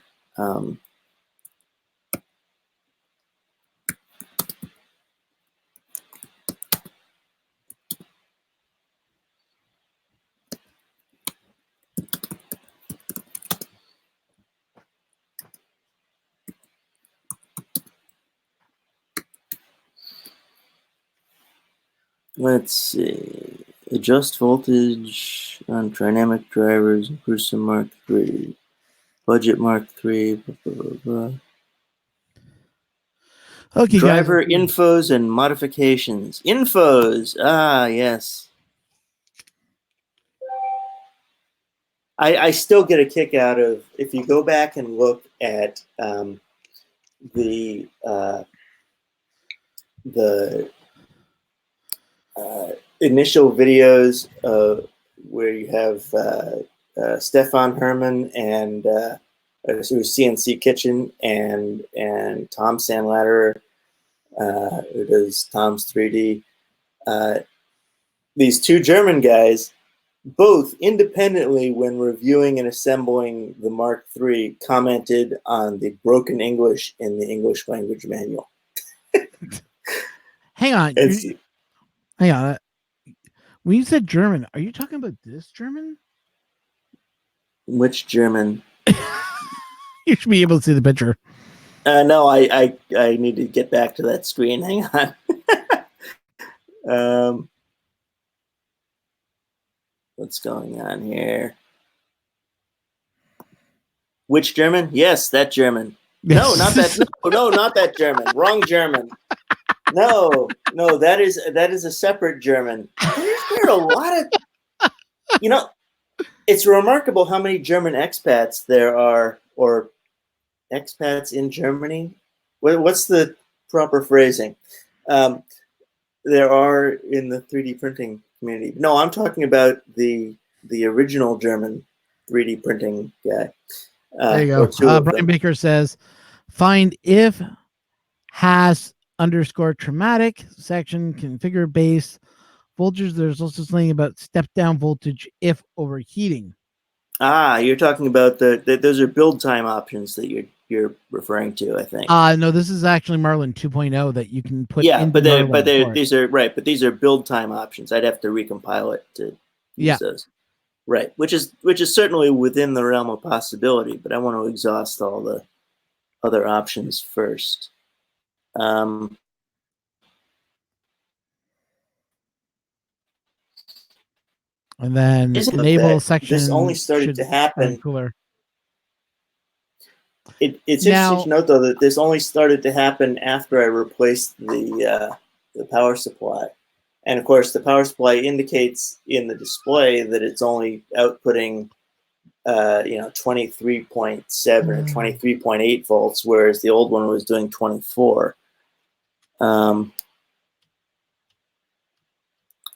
Let's see. Adjust voltage on trinamic drivers, Prusa Mark III, Budget Mark III, blah, blah, blah, blah. Okay, Driver guys. infos and modifications. Infos. Ah, yes. I still get a kick out of, if you go back and look at the initial videos where you have Stefan Herman and who's CNC Kitchen and Tom Sandlatter, who does Tom's 3D. These two German guys, both independently when reviewing and assembling the Mark III, commented on the broken English in the English language manual. Hang on. Hang on. When you said German, are you talking about this German? Which German? You should be able to see the picture. No, I need to get back to that screen. Hang on. What's going on here? Which German? Yes, that German. No, not that. No, not that German. Wrong German. No, that is a separate German. There are a lot of, it's remarkable how many German expats there are, or expats in Germany. What's the proper phrasing? There are in the 3D printing community. No, I'm talking about the original German 3D printing guy. There you go. Brian Baker says, find if has _ traumatic section configure base voltage. There's also something about step down voltage if overheating. You're talking about those are build time options that you're referring to, I think. No, this is actually Marlin 2.0 that you can put. Yeah, but these are right. But these are build time options. I'd have to recompile it to use those. Right, which is certainly within the realm of possibility. But I want to exhaust all the other options first. And then enable section. This only started to happen. Cooler. It's interesting to note, though, that this only started to happen after I replaced the power supply. And, of course, the power supply indicates in the display that it's only outputting, 23.7 or 23.8 volts, whereas the old one was doing 24.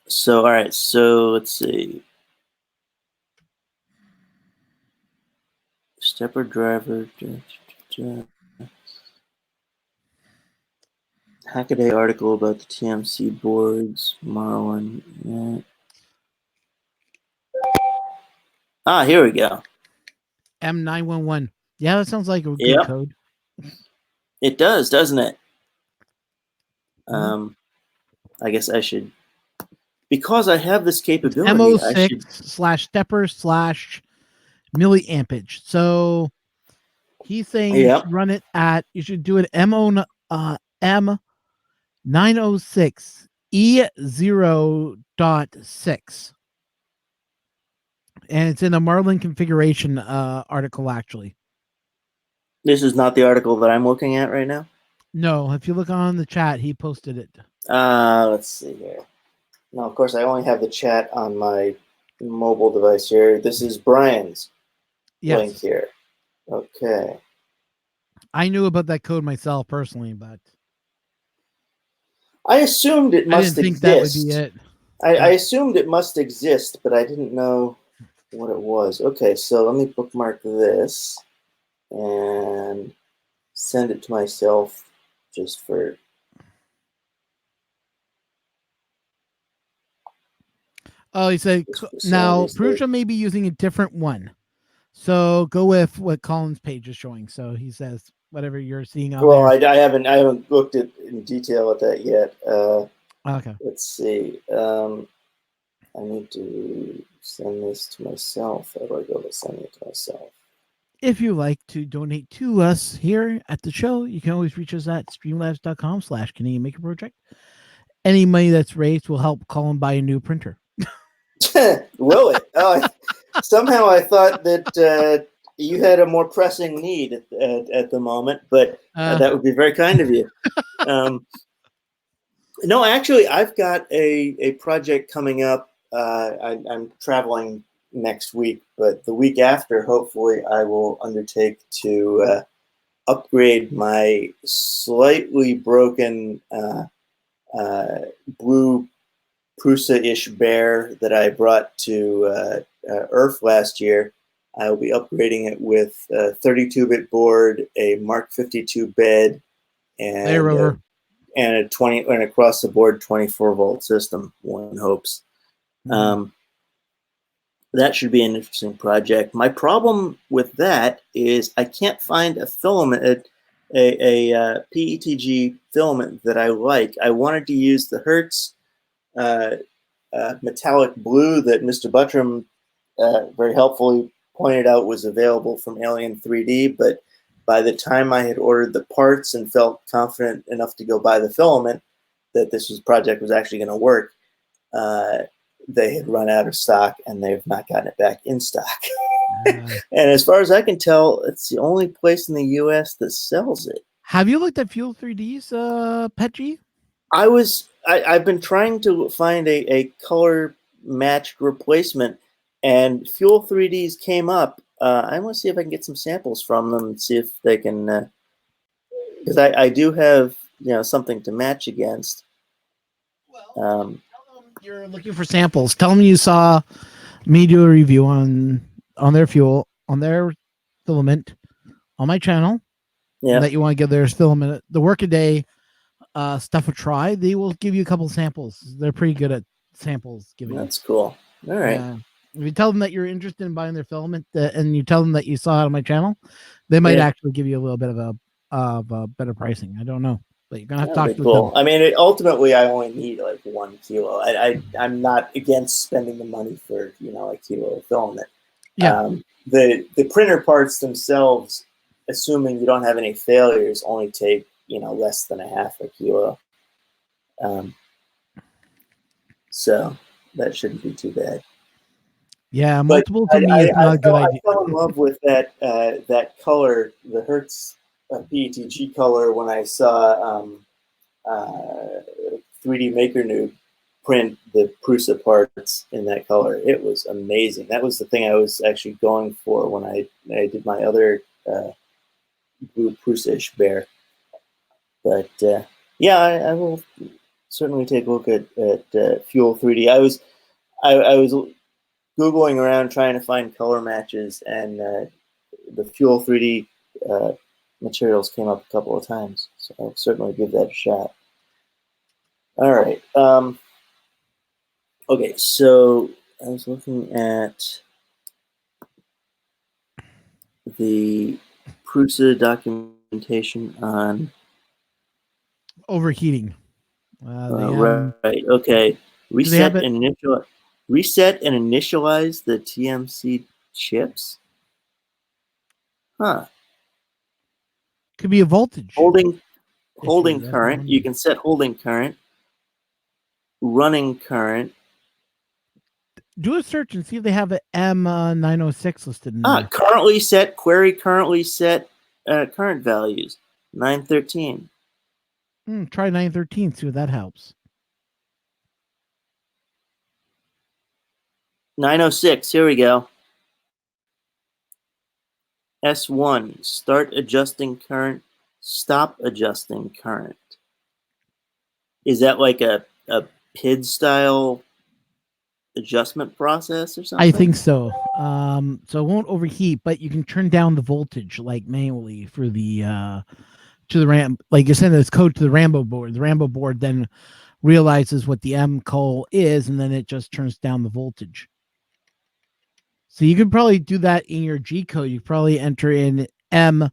So, all right. So let's see. Stepper driver. Hackaday article about the TMC boards. Marlin. Yeah. Here we go. M911. Yeah, that sounds like a good Yep. code. It does, doesn't it? Mhm. I guess I should, because I have this capability. I should. MO6/stepper/milliampage. So he's saying you Yep. should run it at, you should do an M906 E0.6. And it's in a Marlin configuration article, actually. This is not the article that I'm looking at right now. No, if you look on the chat, he posted it. Let's see here. No, of course, I only have the chat on my mobile device here. This is Brian's link Yes. here. Okay. I knew about that code myself personally, but I assumed it I must didn't think exist. that would be it. I assumed it must exist, but I didn't know what it was. Okay, so let me bookmark this and send it to myself just for. Oh, he said, just for now sanity's Prusa sake. may be using a different one. So go with what Colin's page is showing. So he says, whatever you're seeing on Well, there. I haven't looked at in detail at that yet. Okay. Let's see. I need to send this to myself. How do I go to sending it to myself? If you like to donate to us here at the show, you can always reach us at streamlabs.com/Canadian Maker Project. Any money that's raised will help Colin buy a new printer. Will it? Somehow I thought that you had a more pressing need at the moment, but that would be very kind of you. No, actually, I've got a project coming up. I'm traveling next week, but the week after, hopefully, I will undertake to upgrade my slightly broken blue Prusa-ish bear that I brought to Earth last year. I will be upgrading it with a 32-bit board, a Mark 52 bed, and a 20 and across the board 24-volt system. One hopes. That should be an interesting project. My problem with that is I can't find a filament, a PETG filament that I like. I wanted to use the Hertz metallic blue that Mr. Buttram very helpfully pointed out was available from Alien 3D, but by the time I had ordered the parts and felt confident enough to go buy the filament that this project was actually going to work, they had run out of stock and they've not gotten it back in stock. And as far as I can tell, it's the only place in the US that sells it. Have you looked at Fuel 3D's PETG? I've been trying to find a color matched replacement, and Fuel 3Ds came up. I want to see if I can get some samples from them and see if they can, because I do have something to match against. You're looking for samples. Tell them you saw me do a review on their fuel, on their filament, on my channel. Yeah, that you want to give their filament the workaday stuff a try. They will give you a couple samples. They're pretty good at samples giving. That's cool. All right. If you tell them that you're interested in buying their filament and you tell them that you saw it on my channel, they might actually give you a little bit of a better pricing. I don't know, but you're gonna have to talk to them. I mean, ultimately, I only need like 1 kilo. I'm not against spending the money for a kilo of filament. Yeah. The printer parts themselves, assuming you don't have any failures, only take less than a half a kilo. So that shouldn't be too bad. Yeah, multiple to me is not a good idea. I fell in love with that color, the Hertz PETG color, when I saw 3D Maker Noob print the Prusa parts in that color. It was amazing. That was the thing I was actually going for when I did my other blue Prusa-ish bear. But yeah, I will certainly take a look at Fuel 3D. I was Googling around trying to find color matches, and the Fuel 3D materials came up a couple of times. So I'll certainly give that a shot. All right. Okay, so I was looking at the Prusa documentation on Overheating. right. Okay, they have reset and initialize the TMC chips. Huh. Could be a voltage. Holding That's current. You can set holding current, running current. Do a search and see if they have an M906 listed in there. Currently set, query currently set current values. 913. Try 913, see if that helps. 906, here we go. S1, start adjusting current, stop adjusting current. Is that like a PID style adjustment process or something? I think so. So it won't overheat, but you can turn down the voltage like manually for the to the RAM. Like you send this code to the Rambo board. The Rambo board then realizes what the M call is, and then it just turns down the voltage. So you could probably do that in your G code. You probably enter in M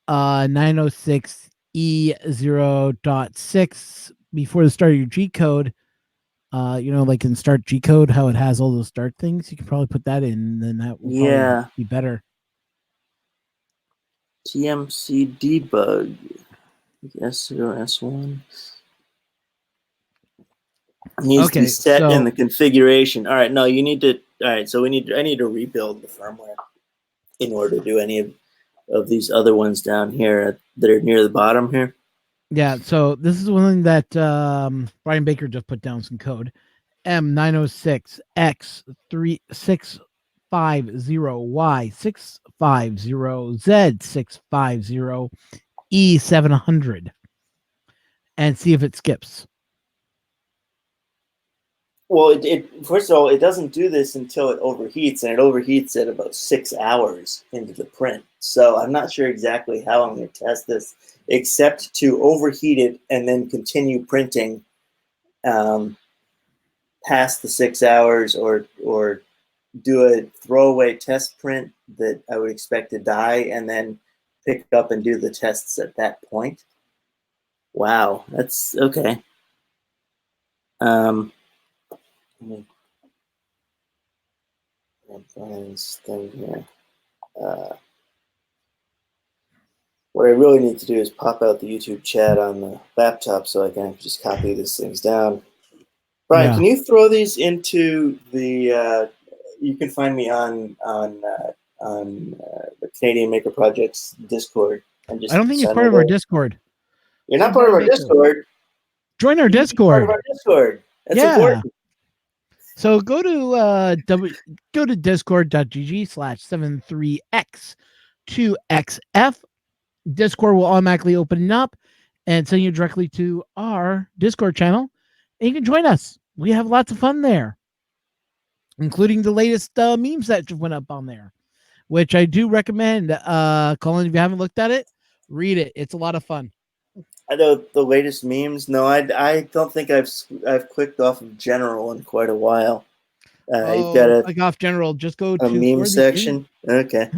906 E0.6 before the start of your G code. Like in start G code, how it has all those start things. You can probably put that in, and then that will probably be better. TMC debug. S0, S1. Needs to be set in the configuration. All right, no, you need to. All right, so I need to rebuild the firmware in order to do any of these other ones down here that are near the bottom here. Yeah, so this is one that Brian Baker just put down some code. M906X3650Y650Z650E700 and see if it skips. Well, it first of all, it doesn't do this until it overheats, and it overheats at about 6 hours into the print. So I'm not sure exactly how I'm going to test this, except to overheat it and then continue printing past the 6 hours, or do a throwaway test print that I would expect to die, and then pick up and do the tests at that point. Wow, that's okay. This thing here. What I really need to do is pop out the YouTube chat on the laptop so I can just copy these things down. Brian, can you throw these into the? You can find me on the Canadian Maker Project's Discord. And just I don't think it's part of our Discord. You're not part of our Discord. Join our Discord. Part of our Discord. That's important. So go to discord.gg/73x2xf. Discord will automatically open up and send you directly to our Discord channel, and you can join us. We have lots of fun there, including the latest memes that just went up on there, which I do recommend. Colin, if you haven't looked at it, read it. It's a lot of fun. I know the latest memes. No, I don't think I've clicked off of general in quite a while. You've got to click off general. Just go to meme section. Okay.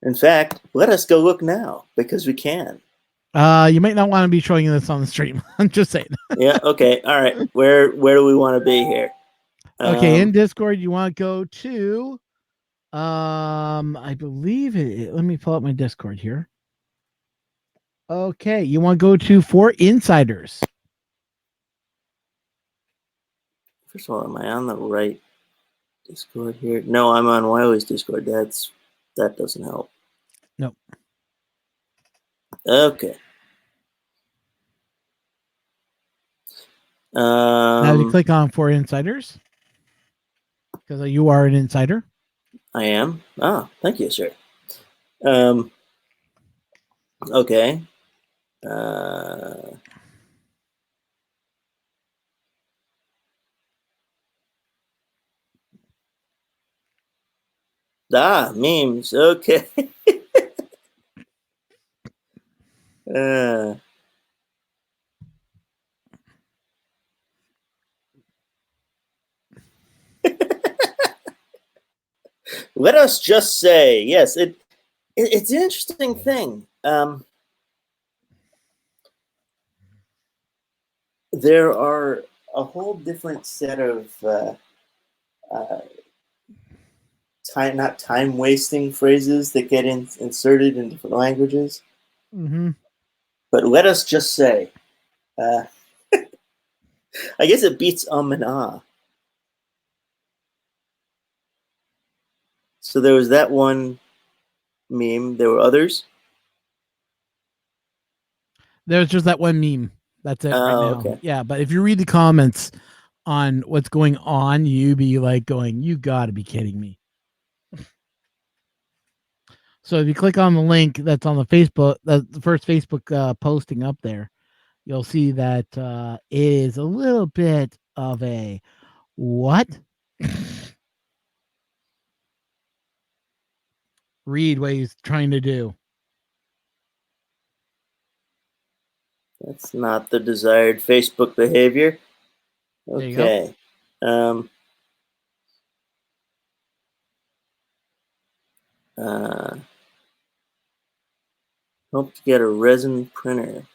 In fact, let us go look now because we can. You might not want to be showing this on the stream. I'm just saying. Yeah. Okay. All right. Where do we want to be here? Okay. In Discord, you want to go to. I believe it. Let me pull up my Discord here. Okay, you want to go to For Insiders. First of all, am I on the right Discord here? No, I'm on Wiley's Discord. That doesn't help. Nope. Okay. Now you click on For Insiders because you are an insider. I am. Oh, thank you, sir. Okay. Memes. Okay. uh, let us just say, yes, it's an interesting thing. There are a whole different set of not time wasting phrases that get inserted in different languages. Mm-hmm. But let us just say, I guess it beats and ah. So there was that one meme. There were others. There's just that one meme. That's it right now. Okay. Yeah, but if you read the comments on what's going on, you be like going, you got to be kidding me. So if you click on the link that's on the Facebook, the first Facebook posting up there, you'll see that it is a little bit of a what? Read what he's trying to do. That's not the desired Facebook behavior. There you Okay. Hope to get a resin printer.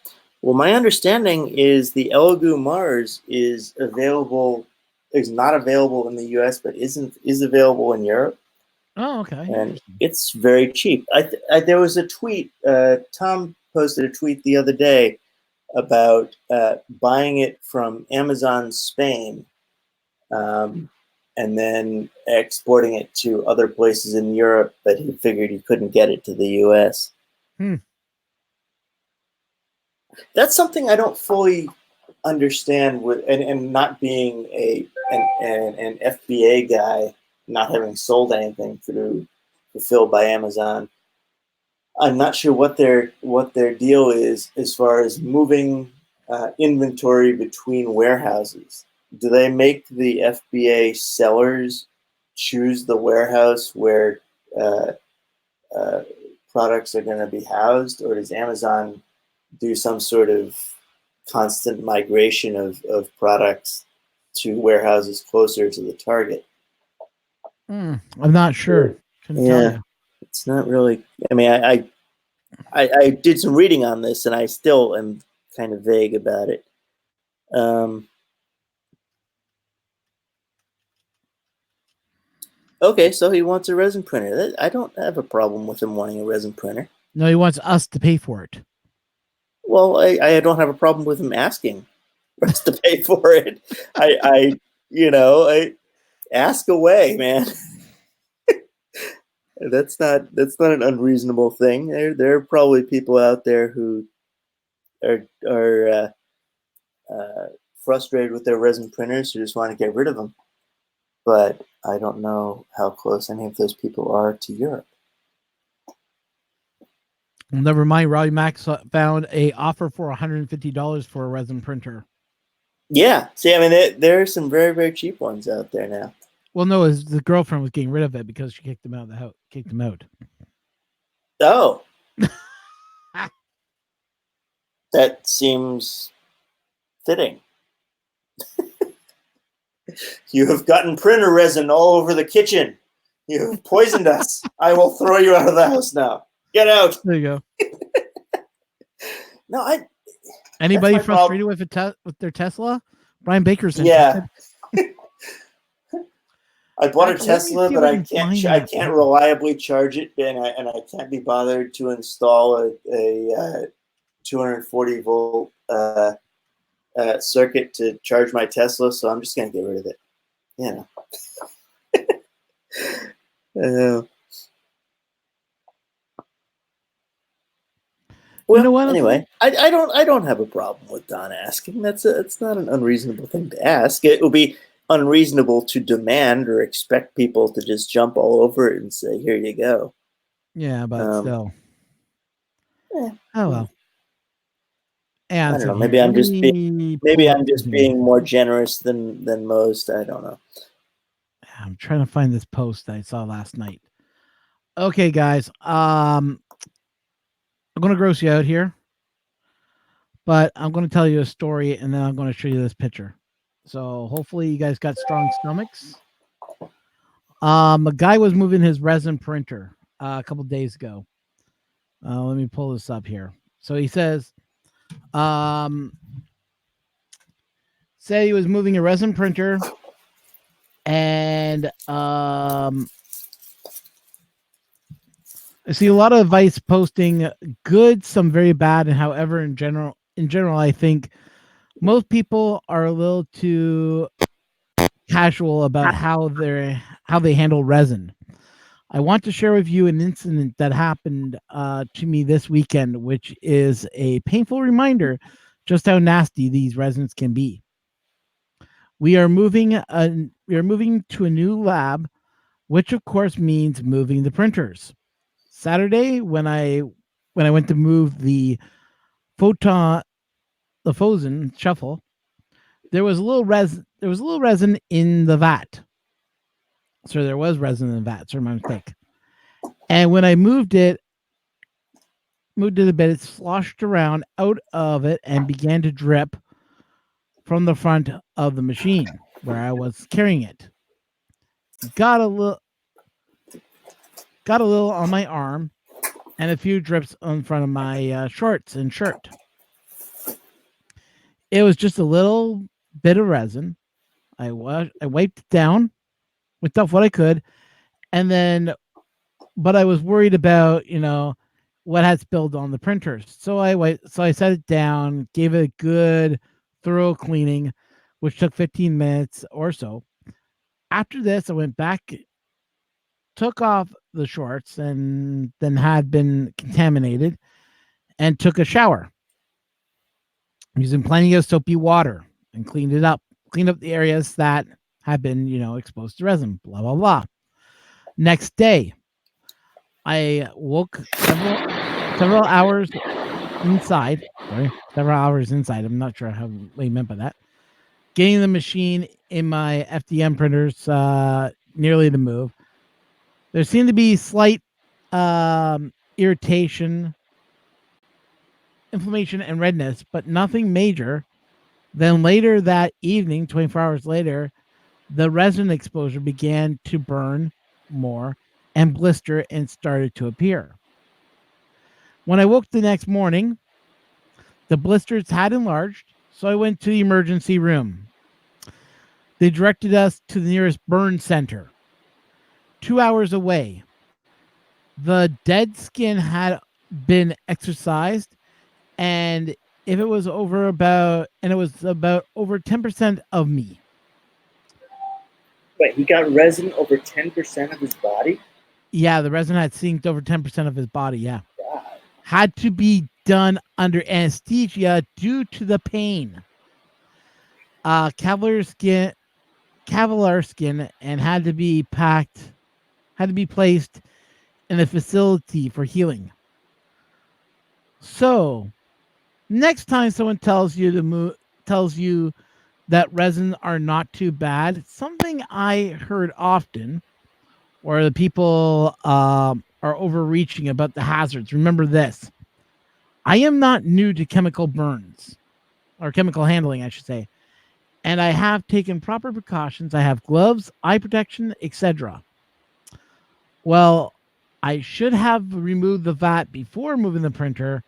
Well, my understanding is the Elegoo Mars is not available in the U.S., but is available in Europe. Oh, okay. And it's very cheap. There was a tweet. Tom posted a tweet the other day about buying it from Amazon Spain, and then exporting it to other places in Europe, but he figured he couldn't get it to the U.S. That's something I don't fully understand and not being an FBA guy, not having sold anything through fulfilled by Amazon. I'm not sure what their deal is as far as moving inventory between warehouses. Do they make the FBA sellers choose the warehouse where products are going to be housed, or does Amazon do some sort of constant migration of products to warehouses closer to the target? I'm not sure. Couldn't tell you. It's not really. I mean, I did some reading on this, and I still am kind of vague about it. Okay, so he wants a resin printer. I don't have a problem with him wanting a resin printer. No, he wants us to pay for it. Well, I don't have a problem with him asking us to pay for it. I ask away, man. That's not an unreasonable thing. There are probably people out there who are frustrated with their resin printers who just want to get rid of them. But I don't know how close any of those people are to Europe. Well, never mind. Robbie Max found a offer for $150 for a resin printer. Yeah. See, I mean, there are some very, very cheap ones out there now. Well, no, the girlfriend was getting rid of it because she kicked him out of the house. Kicked him out. Oh. That seems fitting. You have gotten printer resin all over the kitchen. You have poisoned us. I will throw you out of the house now. Get out. There you go. No, anybody frustrated with their Tesla? Brian Baker's interested. Yeah. I bought a Tesla, but I can't reliably charge it, and I can't be bothered to install a 240 volt circuit to charge my Tesla, so I'm just gonna get rid of it. Well, you know what? Anyway, I don't have a problem with Don asking. It's not an unreasonable thing to ask. It will be unreasonable to demand or expect people to just jump all over it and say, "Here you go." Yeah, but still. Yeah. Oh well. And I don't so know. here, Maybe let I'm just being me maybe pull up I'm just here. being more generous than most. I don't know. I'm trying to find this post I saw last night. Okay, guys. I'm gonna gross you out here, but I'm gonna tell you a story, and then I'm gonna show you this picture. So hopefully you guys got strong stomachs. A guy was moving his resin printer a couple days ago. Let me pull this up here. So he says, say he was moving a resin printer, and I see a lot of advice posting good, some very bad, and however, in general, I think most people are a little too casual about how they handle resin. I want to share with you an incident that happened to me this weekend, which is a painful reminder just how nasty these resins can be. We are moving to a new lab, which of course means moving the printers. Saturday, when I went to move the photon the Fosen shuffle, there was a little resin in the vat. So there was resin in the vat. Sorry, my mistake. And when I moved it a bit, it sloshed around out of it and began to drip from the front of the machine where I was carrying it. Got a little on my arm and a few drips in front of my shorts and shirt. It was just a little bit of resin. I wiped it down with what I could, and then, but I was worried about what had spilled on the printers. So I set it down, gave it a good thorough cleaning, which took 15 minutes or so. After this, I went back, took off the shorts and then had been contaminated, and took a shower using plenty of soapy water and cleaned up the areas that had been, exposed to resin, blah, blah, blah. Next day, I woke several hours inside. Sorry, several hours inside. I'm not sure what you meant by that. Getting the machine in my FDM printers nearly to move. There seemed to be slight irritation, inflammation, and redness, but nothing major. Then later that evening, 24 hours later, the resin exposure began to burn more and blister and started to appear. When I woke the next morning, the blisters had enlarged, so I went to the emergency room. They directed us to the nearest burn center, 2 hours away. The dead skin had been exercised, and it was about over 10% of me. Wait, he got resin over 10% of his body? Yeah, the resin had sinked over 10% of his body. Yeah. God. Had to be done under anesthesia due to the pain. Cavalier skin, and had to be placed in a facility for healing. So, next time someone tells you that resin are not too bad, something I heard often, or the people are overreaching about the hazards. Remember this: I am not new to chemical burns, or chemical handling, I should say, and I have taken proper precautions. I have gloves, eye protection, etc. Well, I should have removed the vat before moving the printer.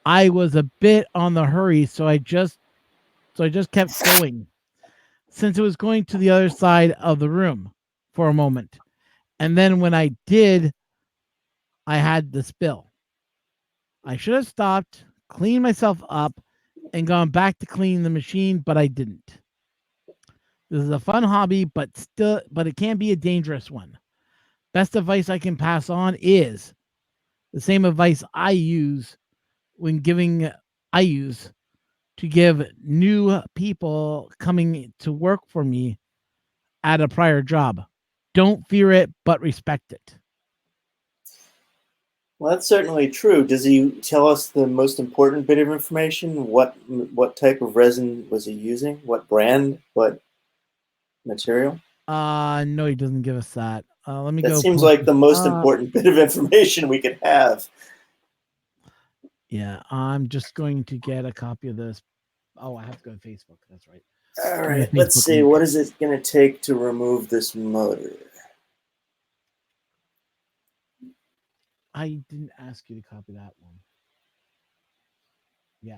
I was a bit on the hurry, so I just kept going, since it was going to the other side of the room for a moment. And then when I did, I had the spill. I should have stopped, cleaned myself up, and gone back to cleaning the machine, but I didn't. This is a fun hobby, but it can be a dangerous one. Best advice I can pass on is the same advice I use to give new people coming to work for me at a prior job. Don't fear it, but respect it. Well, that's certainly true. Does he tell us the most important bit of information? What type of resin was he using? What brand? What material? No, he doesn't give us that. Let me That go. seems Post like the most uh, important bit of information we could have. Yeah, I'm just going to get a copy of this. Oh, I have to go to Facebook. That's right. All Give me a right, let's Facebook see. link. What is it going to take to remove this motor? I didn't ask you to copy that one. Yeah.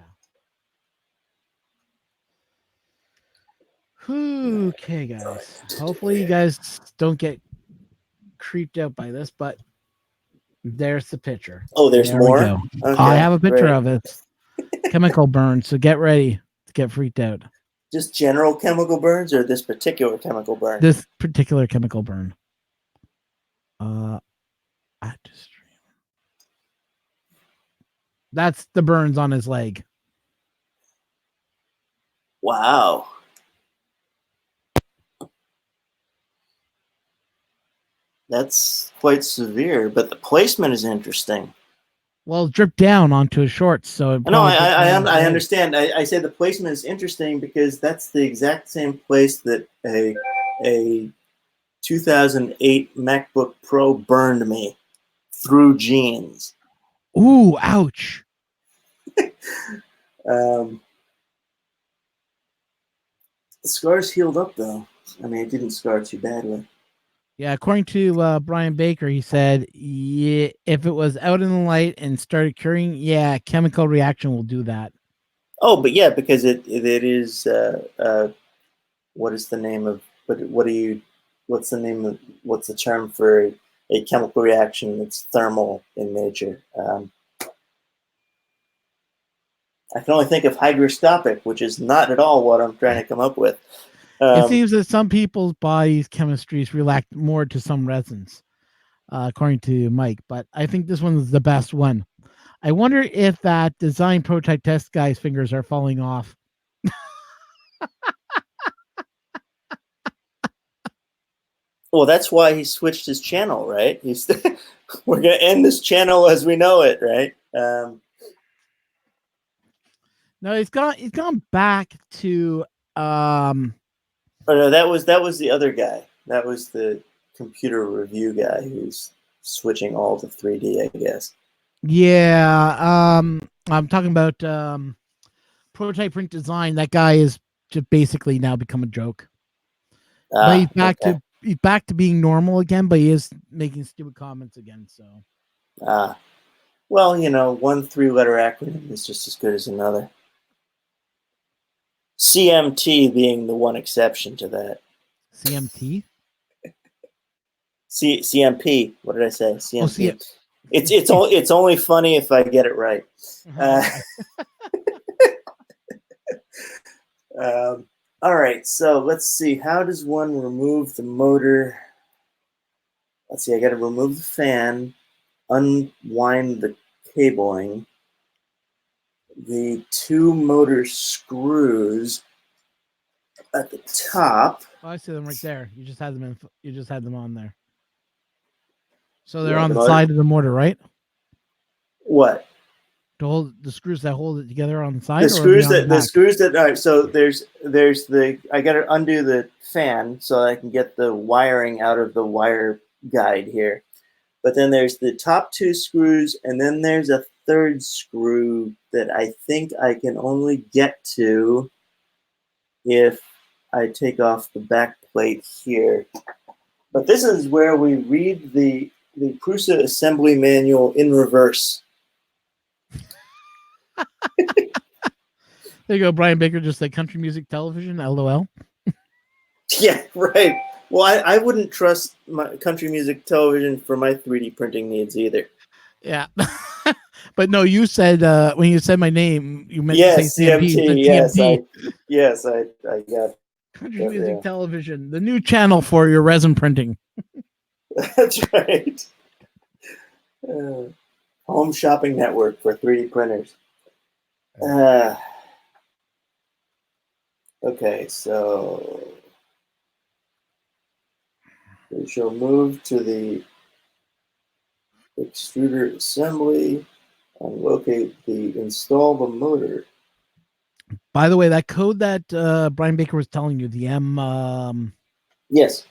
Okay, guys. Hopefully, you guys don't get creeped out by this, but there's the picture. Oh, there's There we more? go. I Okay, have a picture great. of it. Chemical burn. So get ready to get freaked out. Just general chemical burns or this particular chemical burn? This particular chemical burn. Add to stream. That's the burns on his leg. Wow. That's quite severe, but the placement is interesting. Well, it dripped down onto his shorts, so it No, probably dripped down on his I leg. understand. I say the placement is interesting because that's the exact same place that a 2008 MacBook Pro burned me through jeans. Ooh, ouch. The scars healed up though. I mean, it didn't scar too badly. Yeah, according to Brian Baker, he said, yeah, if it was out in the light and started curing, yeah, chemical reaction will do that. Oh, but yeah, because it is what is the name of what's the term for a chemical reaction that's thermal in nature? I can only think of hygroscopic, which is not at all what I'm trying to come up with. It seems that some people's bodies' chemistries react more to some resins, according to Mike, but I think this one's the best one. I wonder if that design prototype test guy's fingers are falling off. Well, that's why he switched his channel, right? We're gonna end this channel as we know it, right? No, he's gone back to Oh no, that was the other guy. That was the computer review guy who's switching all to 3D, I guess. yeah, I'm talking about prototype print design. That guy is just basically now become a joke. But Okay. he's back to being normal again, but he is making stupid comments again, so Well, one three-letter acronym is just as good as another. CMT being the one exception to that. CMT? CMP. What did I say? Oh, CMP. It's only funny if I get it right. Okay. All right, so let's see. How does one remove the motor? Let's see. I got to remove the fan, unwind the cabling, the two motor screws at the top. Oh, I see them right there. You just had them you just had them on there. So they're Yeah, on the the motor. side of the motor, right? What? To hold the screws that hold it together on the side, The or are they screws on the that the back? screws that all right, so there's the I got to undo the fan so I can get the wiring out of the wire guide here. But then there's the top two screws, and then there's a third screw that I think I can only get to if I take off the back plate here. But this is where we read the Prusa assembly manual in reverse. There you go, Brian Baker, just like country music television, LOL. Yeah, right. Well, I wouldn't trust my country music television for my 3D printing needs either. Yeah. But no, you said when you said my name, you meant to say Yes, CMP. You said CMT. CMT. I got Country that, music yeah. television, the new channel for your resin printing. That's right. Home shopping network for 3D printers. Okay, so we shall move to the extruder assembly and locate install the motor. By the way, that code that Brian Baker was telling you, the M, Yes.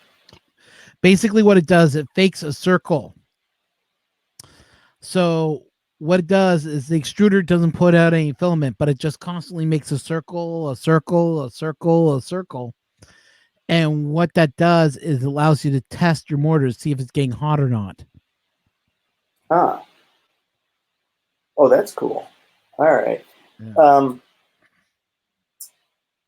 basically what it does, it fakes a circle. So what it does is the extruder doesn't put out any filament, but it just constantly makes a circle, a circle, a circle, a circle. And what that does is allows you to test your mortar to see if it's getting hot or not. Ah. Oh, that's cool. All right. Yeah.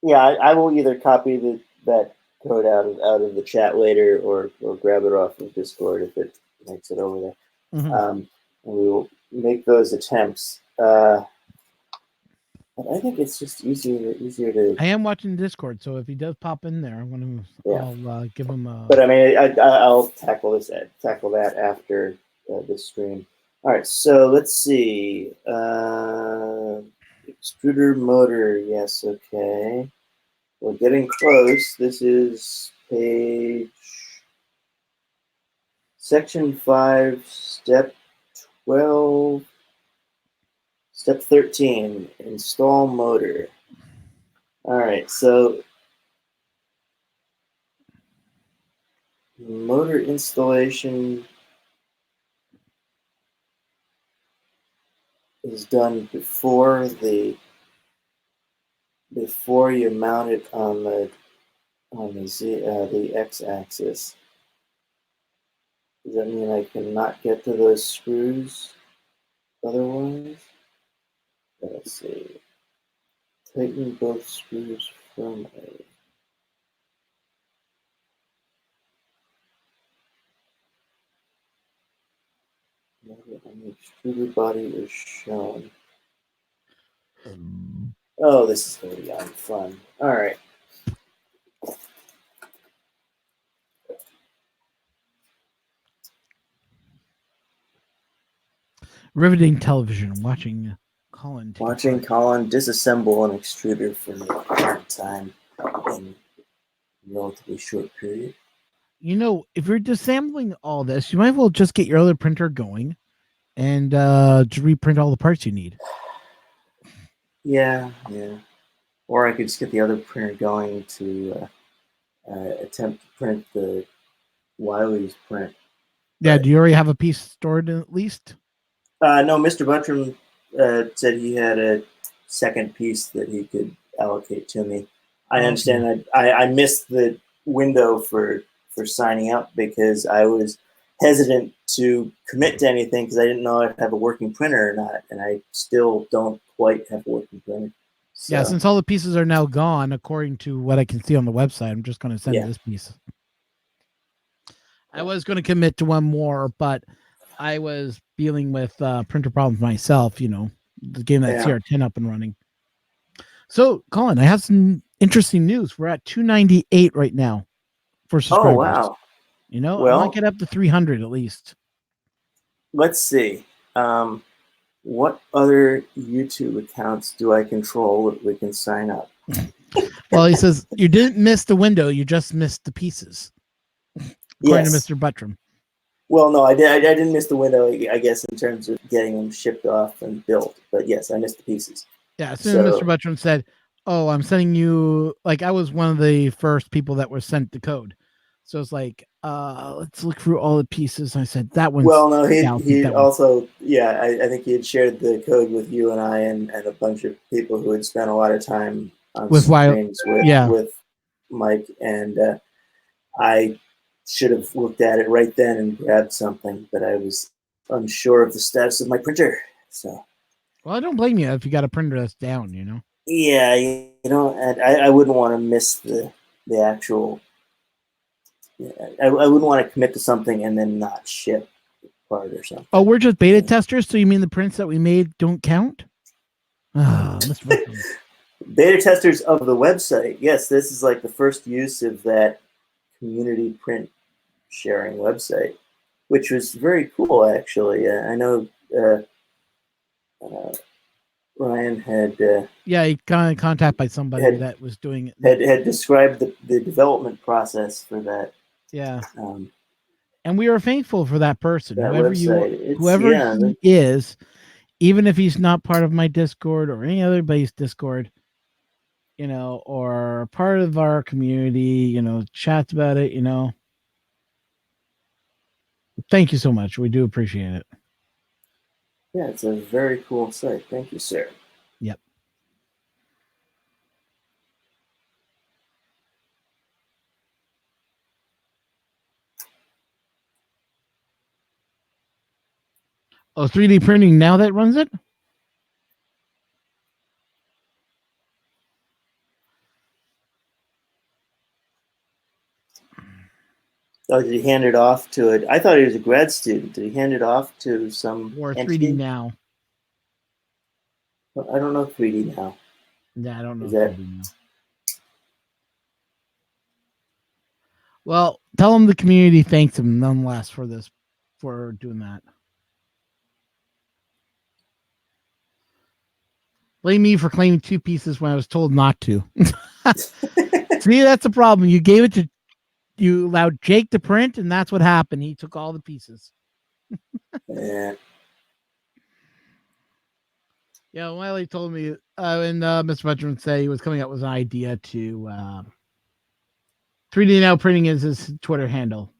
Yeah, I will either copy that code out of the chat later, or grab it off of Discord if it makes it over there. Mhm. And we will make those attempts. But I think it's just easier to. I am watching Discord, so if he does pop in there, I'm gonna I'll give him a. But I mean, I'll tackle that after this stream. All right, so let's see. Extruder motor, yes, okay. We're getting close. This is section 5, step 12, step 13, install motor. All right, so motor installation is done before you mount it on the x-axis. Does that mean I cannot get to those screws otherwise? Let's see. Tighten both screws firmly. And the extruder body is shown. Oh, this is going to be fun. All right. Riveting television, watching Colin. Watching Colin disassemble an extruder for the third time in a relatively short period. You know, if you're disassembling all this, you might as well just get your other printer going and just reprint all the parts you need. Yeah. Or I could just get the other printer going to attempt to print the Wiley's print. Yeah, do you already have a piece stored at least? No, Mr. Buttram said he had a second piece that he could allocate to me. I understand that I missed the window for signing up because I was hesitant to commit to anything because I didn't know I'd have a working printer or not, and I still don't quite have a working printer. So, yeah, since all the pieces are now gone, according to what I can see on the website, I'm just going to send this piece. I was going to commit to one more, but I was dealing with printer problems myself, you know, the game that's CR10 up and running. So, Colin, I have some interesting news. We're at 298 right now for subscribers. Oh, wow. You know, I want to get up to 300 at least. Let's see. What other YouTube accounts do I control that we can sign up? Well, he says, you didn't miss the window, you just missed the pieces. According to Mr. Buttram. Well, no, I didn't miss the window, I guess, in terms of getting them shipped off and built. But yes, I missed the pieces. Yeah, as soon as Mr. Buttram said, oh, I'm sending you, like, I was one of the first people that were sent the code. So it's like, let's look through all the pieces. I said, that one's... Well, no, he also, I think he had shared the code with you and I and a bunch of people who had spent a lot of time on streams with Mike. And I should have looked at it right then and grabbed something, but I was unsure of the status of my printer. So, well, I don't blame you if you got a printer that's down, you know. Yeah, you know, and I wouldn't want to miss the actual. I wouldn't want to commit to something and then not ship the part or something. Oh, we're just beta testers, so you mean the prints that we made don't count? Beta testers of the website. Yes, this is like the first use of that community print sharing website, which was very cool, actually. I know Ryan had... he got contacted by somebody that was doing it. Had described the development process for that. Yeah. And we are thankful for that person, that whoever website. It's whoever he is, even if he's not part of my Discord or any other base Discord, or part of our community, chats about it, Thank you so much. We do appreciate it. Yeah, it's a very cool site. Thank you, sir. Yep. Oh, 3D printing now that runs it? Oh, did he hand it off to it? I thought he was a grad student. Did he hand it off to some Or 3D entity? now? I don't know 3D now. Yeah, I don't know Is that 3D now. Well, tell him the community thanks him nonetheless for doing that. Blame me for claiming 2 pieces when I was told not to. See, that's the problem. You allowed Jake to print, and that's what happened. He took all the pieces. yeah. Yeah, Wiley told me, and Mr. Veteran said he was coming up with an idea to 3D Now Printing is his Twitter handle.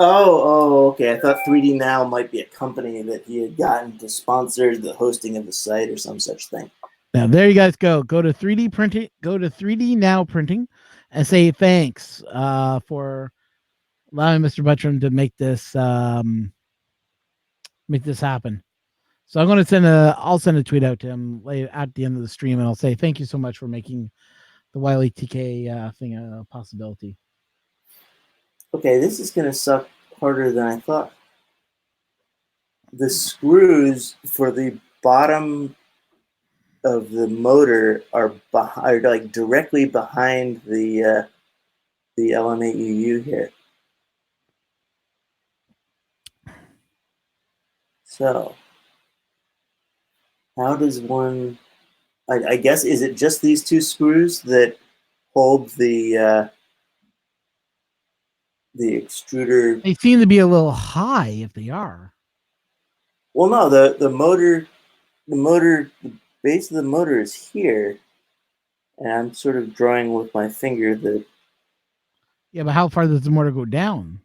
Oh, okay. I thought 3D Now might be a company that he had gotten to sponsor the hosting of the site or some such thing. Now there you guys go. Go to 3D printing. Go to 3D Now Printing, and say thanks for allowing Mr. Veteran to make this happen. So I'm going to I'll send a tweet out to him later at the end of the stream, and I'll say thank you so much for making the Wiley TK thing a possibility. Okay, this is going to suck harder than I thought. The screws for the bottom of the motor are like directly behind the LM8UU here. So, how does one? I guess is it just these 2 screws that hold the extruder? They seem to be a little high if they are. Well, no, the base of the motor is here, and I'm sort of drawing with my finger that. Yeah, but how far does the motor go down?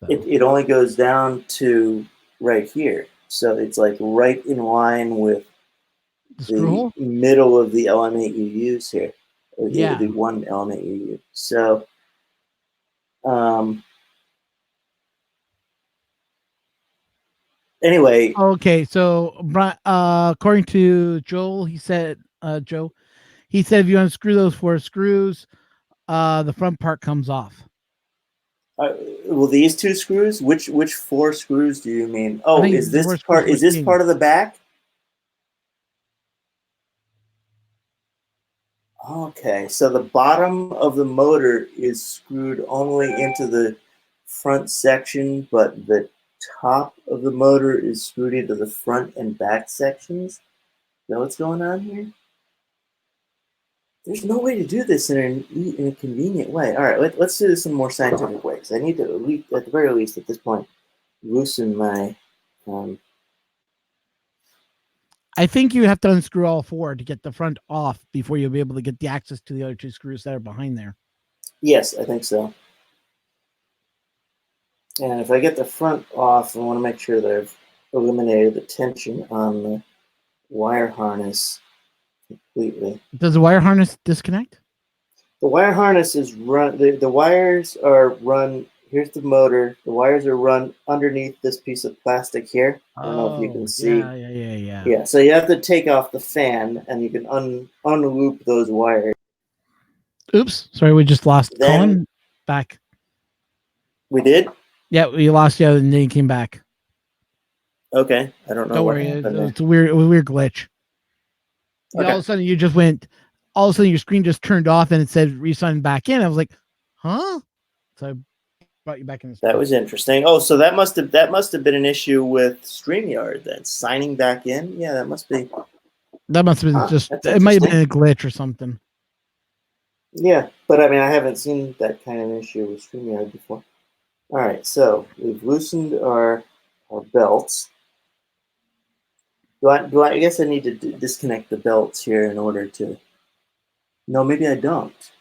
It only goes down to right here, so it's like right in line with the middle of the LM8UUs here, or the one LM8UU. So, anyway. Okay, so according to Joel, he said, he said if you unscrew those 4 screws, the front part comes off. Well, these 2 screws. Which 4 screws do you mean? Oh, is this part? Is this part of the back? Okay, so the bottom of the motor is screwed only into the front section, but the top of the motor is screwed into the front and back sections. You know what's going on here? There's no way to do this in a convenient way. All right, let's do this in a more scientific way, because I need to, at the very least, at this point, loosen my... I think you have to unscrew all 4 to get the front off before you'll be able to get the access to the other 2 screws that are behind there. Yes, I think so. And if I get the front off, I want to make sure that I've eliminated the tension on the wire harness completely. Does the wire harness disconnect? The wire harness is run. The wires are run. Here's the motor. The wires are run underneath this piece of plastic here. I don't know if you can see. Yeah. Yeah. So you have to take off the fan, and you can unloop those wires. Oops, sorry, we just lost Colin. Back. We did? Yeah, we lost you, and then you came back. Okay, I don't know. Don't worry, it was a weird glitch. Okay. All of a sudden, all of a sudden, your screen just turned off, and it said re-sign back in. I was like, huh? So I brought you back in. That was interesting. Oh, so that must have been an issue with StreamYard then, signing back in. Yeah, that must be. That must have been just. It might have been a glitch or something. Yeah, but I mean, I haven't seen that kind of issue with StreamYard before. All right, so we've loosened our belts. I guess I need to disconnect the belts here in order to. No, maybe I don't.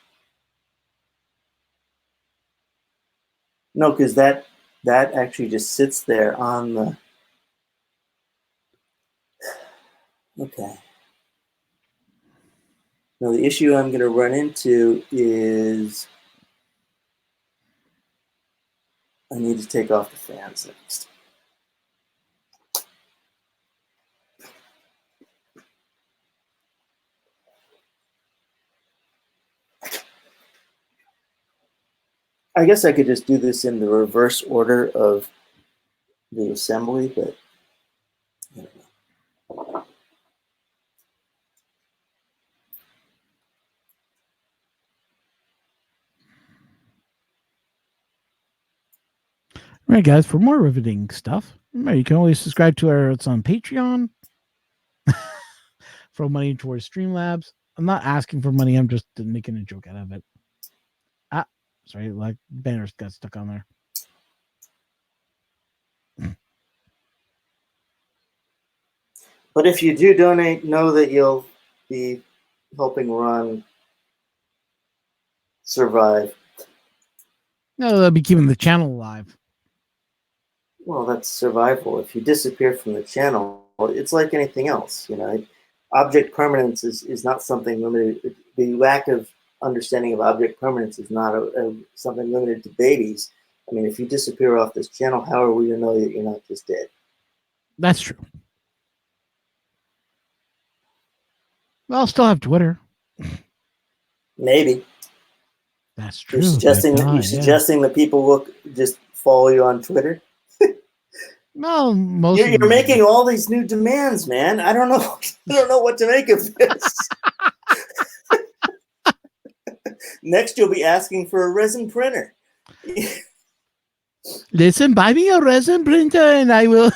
No, because that actually just sits there on the. Okay. Now the issue I'm going to run into is I need to take off the fans next. I guess I could just do this in the reverse order of the assembly, but I don't know. All right, guys, for more riveting stuff, remember, you can always subscribe to our, it's on Patreon. Throw money towards Streamlabs. I'm not asking for money. I'm just making a joke out of it. Ah, sorry, like banners got stuck on there. But if you do donate, know that you'll be helping Ron survive. No, they'll be keeping the channel alive. Well, that's survival. If you disappear from the channel, it's like anything else. You know, object permanence is not something limited. The lack of understanding of object permanence is not something limited to babies. I mean, if you disappear off this channel, how are we to know that you're not just dead? That's true. Well, I'll still have Twitter. Maybe. That's true. You're suggesting that people just follow you on Twitter? Well, most you're making all these new demands, man. I don't know. I don't know what to make of this. Next, you'll be asking for a resin printer. Listen, buy me a resin printer, and I will.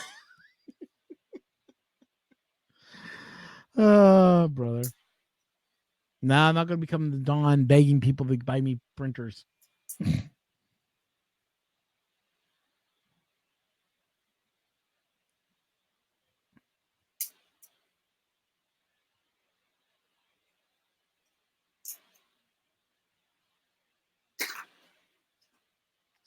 Oh, brother. No, I'm not going to become the Don begging people to buy me printers.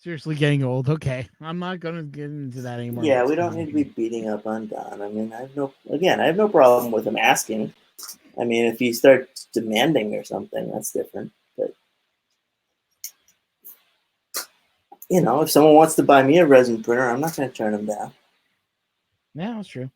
Seriously getting old. Okay. I'm not going to get into that anymore. Yeah, we don't need to be beating up on Don. I mean, I have no problem with him asking. I mean, if he starts demanding or something, that's different. But, you know, if someone wants to buy me a resin printer, I'm not going to turn him down. Yeah, that's true.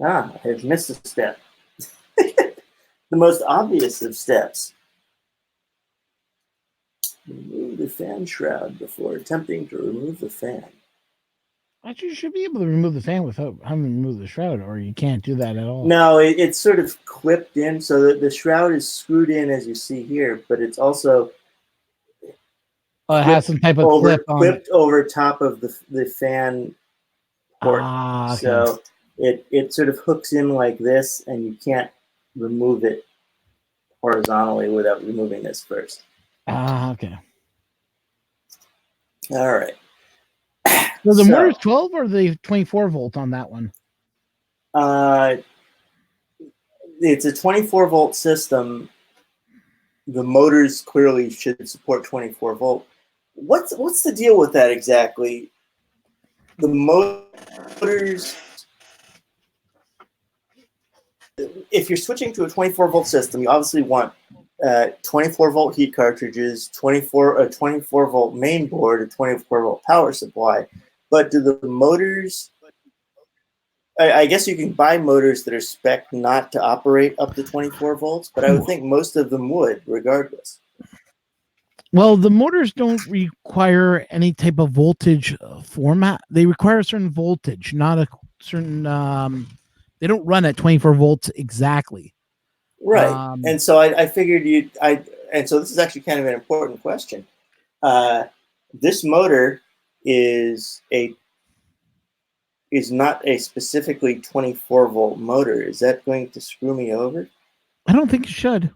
I've missed a step. The most obvious of steps. Remove the fan shroud before attempting to remove the fan. Actually, you should be able to remove the fan without having to remove the shroud, or you can't do that at all. No, it's sort of clipped in, so that the shroud is screwed in, as you see here, but it's also it has some type of clipped over top of the fan port. Okay. So it sort of hooks in like this, and you can't remove it horizontally without removing this first. Okay. All right. So the motor is 12 or the 24 volt on that one? It's a 24 volt system. The motors clearly should support 24 volt. What's the deal with that exactly? The motors, if you're switching to a 24 volt system, you obviously want 24 volt heat cartridges, a 24 volt main board, a 24 volt power supply. But do the motors? I guess you can buy motors that are spec not to operate up to 24 volts, but I would think most of them would, regardless. Well, the motors don't require any type of voltage format. They require a certain voltage, not a certain. They don't run at 24 volts exactly. Right. And so I figured and so this is actually kind of an important question. This motor is not a specifically 24 volt motor. Is that going to screw me over? I don't think it should.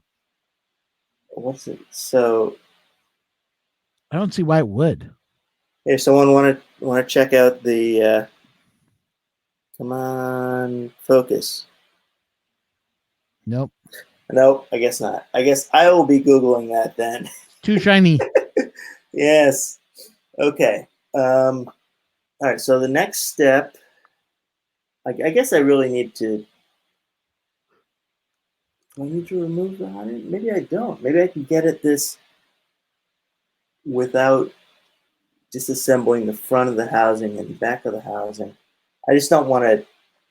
What's it? So I don't see why it would. if someone want to check out the come on, focus. Nope. Nope, I guess not. I guess I will be Googling that then. Too shiny. Yes. Okay. All right. So the next step, I guess I really need to. Do I need to remove the hot end? Maybe I don't. Maybe I can get at this without disassembling the front of the housing and the back of the housing. I just don't want to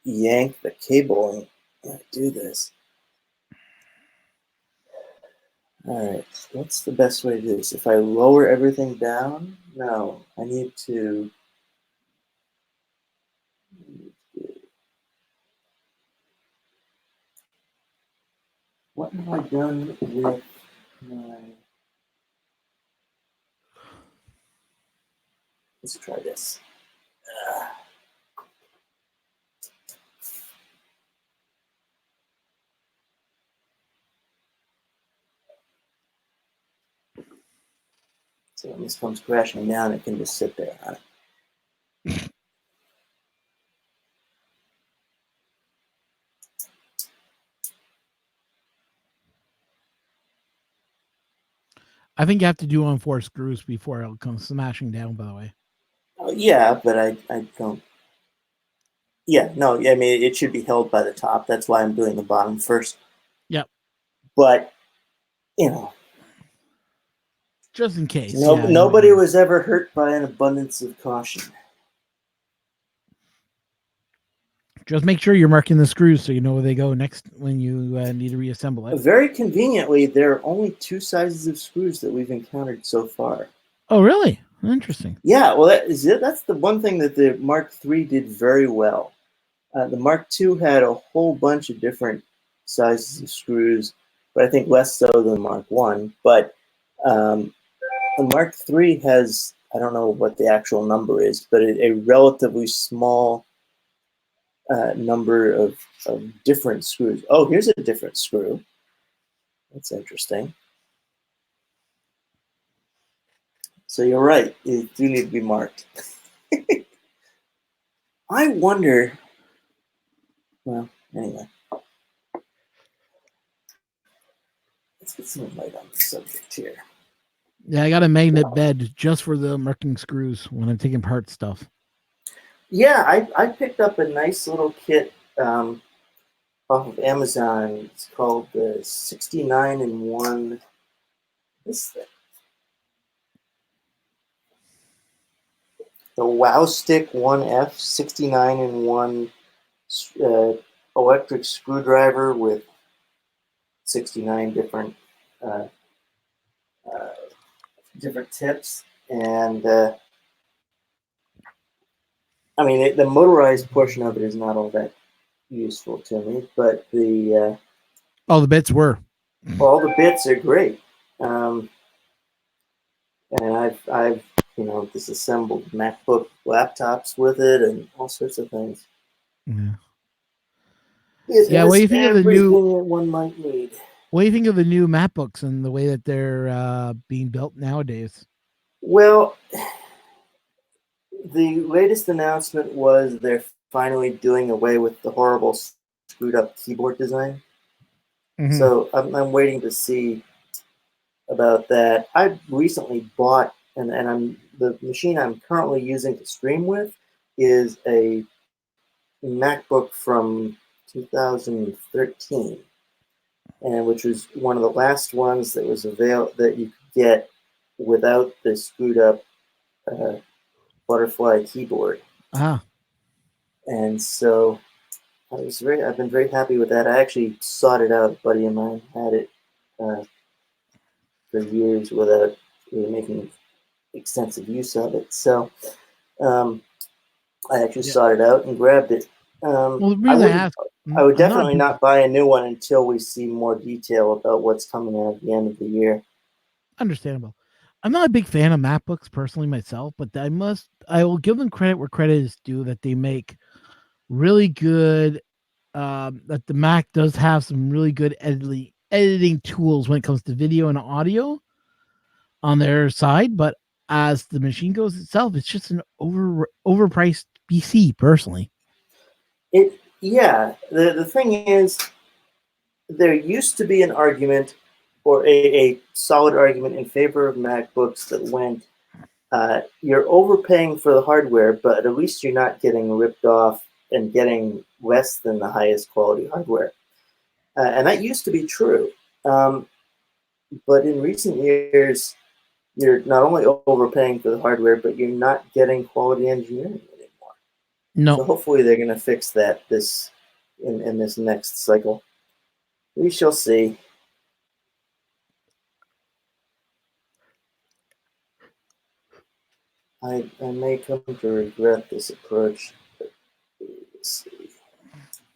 yank the cable and do this. All right, what's the best way to do this? If I lower everything down? No, I need to. What have I done with my. Let's try this. So when this comes crashing down, it can just sit there on it. I think you have to do on 4 screws before it'll come smashing down, by the way. Yeah, but I don't. Yeah, no, I mean, it should be held by the top. That's why I'm doing the bottom first. Yep. But, just in case. Nobody was ever hurt by an abundance of caution. Just make sure you're marking the screws so you know where they go next when you need to reassemble it. Very conveniently, there are only 2 sizes of screws that we've encountered so far. Oh, really? Interesting. Yeah, well, that's the one thing that the Mark III did very well. The Mark II had a whole bunch of different sizes of screws, but I think less so than the Mark I. But the Mark III has, I don't know what the actual number is, but a relatively small number of different screws. Oh, here's a different screw. That's interesting. So you're right. You do need to be marked. I wonder. Well, anyway. Let's get some light on the subject here. Yeah, I got a magnet bed just for the marking screws when I'm taking apart stuff. Yeah, I picked up a nice little kit off of Amazon. It's called the 69-in-1. This thing. The Wow Stick 1F 69-in-1 electric screwdriver with 69 different different tips, and I mean the motorized portion of it is not all that useful to me, but the the bits were. all the bits are great, and I've disassembled MacBook laptops with it and all sorts of things. Yeah. It What do you think of the new that one might need? What do you think of the new MacBooks and the way that they're being built nowadays? Well, the latest announcement was they're finally doing away with the horrible screwed up keyboard design. Mm-hmm. So I'm waiting to see about that. I recently bought, and the machine I'm currently using to stream with is a MacBook from 2013, and which was one of the last ones that was available that you could get without the screwed up butterfly keyboard. Ah, And so I've been very happy with that. I actually sought it out. A buddy of mine had it for years without really making extensive use of it. So I actually yeah. sought it out and grabbed it. Well, the I reason I wouldn't. ask, I would I'm not a definitely big not buy a new one until we see more detail about what's coming out at the end of the year. understandable. I'm not a big fan of MacBooks personally myself, but I will give them credit where credit is due that they make really good. That the Mac does have some really good editing tools when it comes to video and audio on their side, but as the machine goes itself, it's just an overpriced PC personally. The thing is, there used to be an argument or a solid argument in favor of MacBooks that went, you're overpaying for the hardware, but at least you're not getting ripped off and getting less than the highest quality hardware. And that used to be true. But in recent years, you're not only overpaying for the hardware, but you're not getting quality engineering anymore. No, So hopefully they're going to fix that in this next cycle. We shall see. I may come to regret this approach. But we'll see.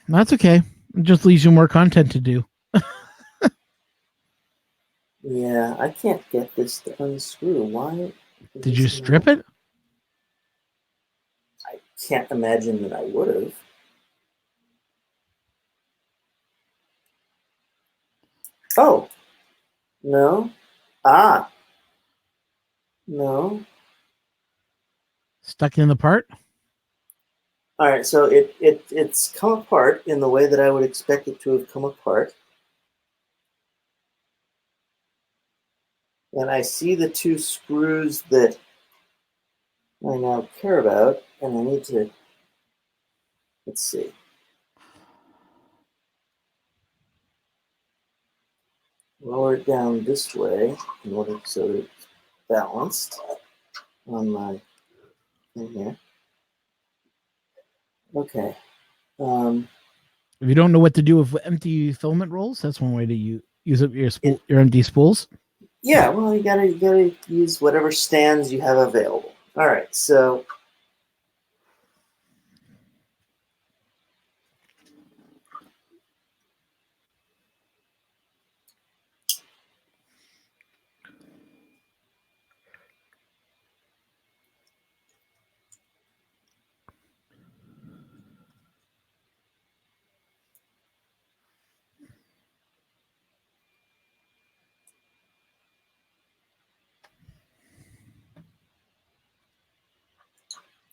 that's okay. It just leaves you more content to do. Yeah, I can't get this to unscrew. Why? Did you strip it? I can't imagine that I would have. Oh, no. Ah, no. Stuck in the part? All right, so it's come apart in the way that I would expect it to have come apart. And I see the two screws that I now care about, and I need to, let's see. Lower it down this way in order so that it's balanced on my thing here. Okay. If you don't know what to do with empty filament rolls, that's one way to use up your empty spools. Yeah, well, you gotta use whatever stands you have available. All right, so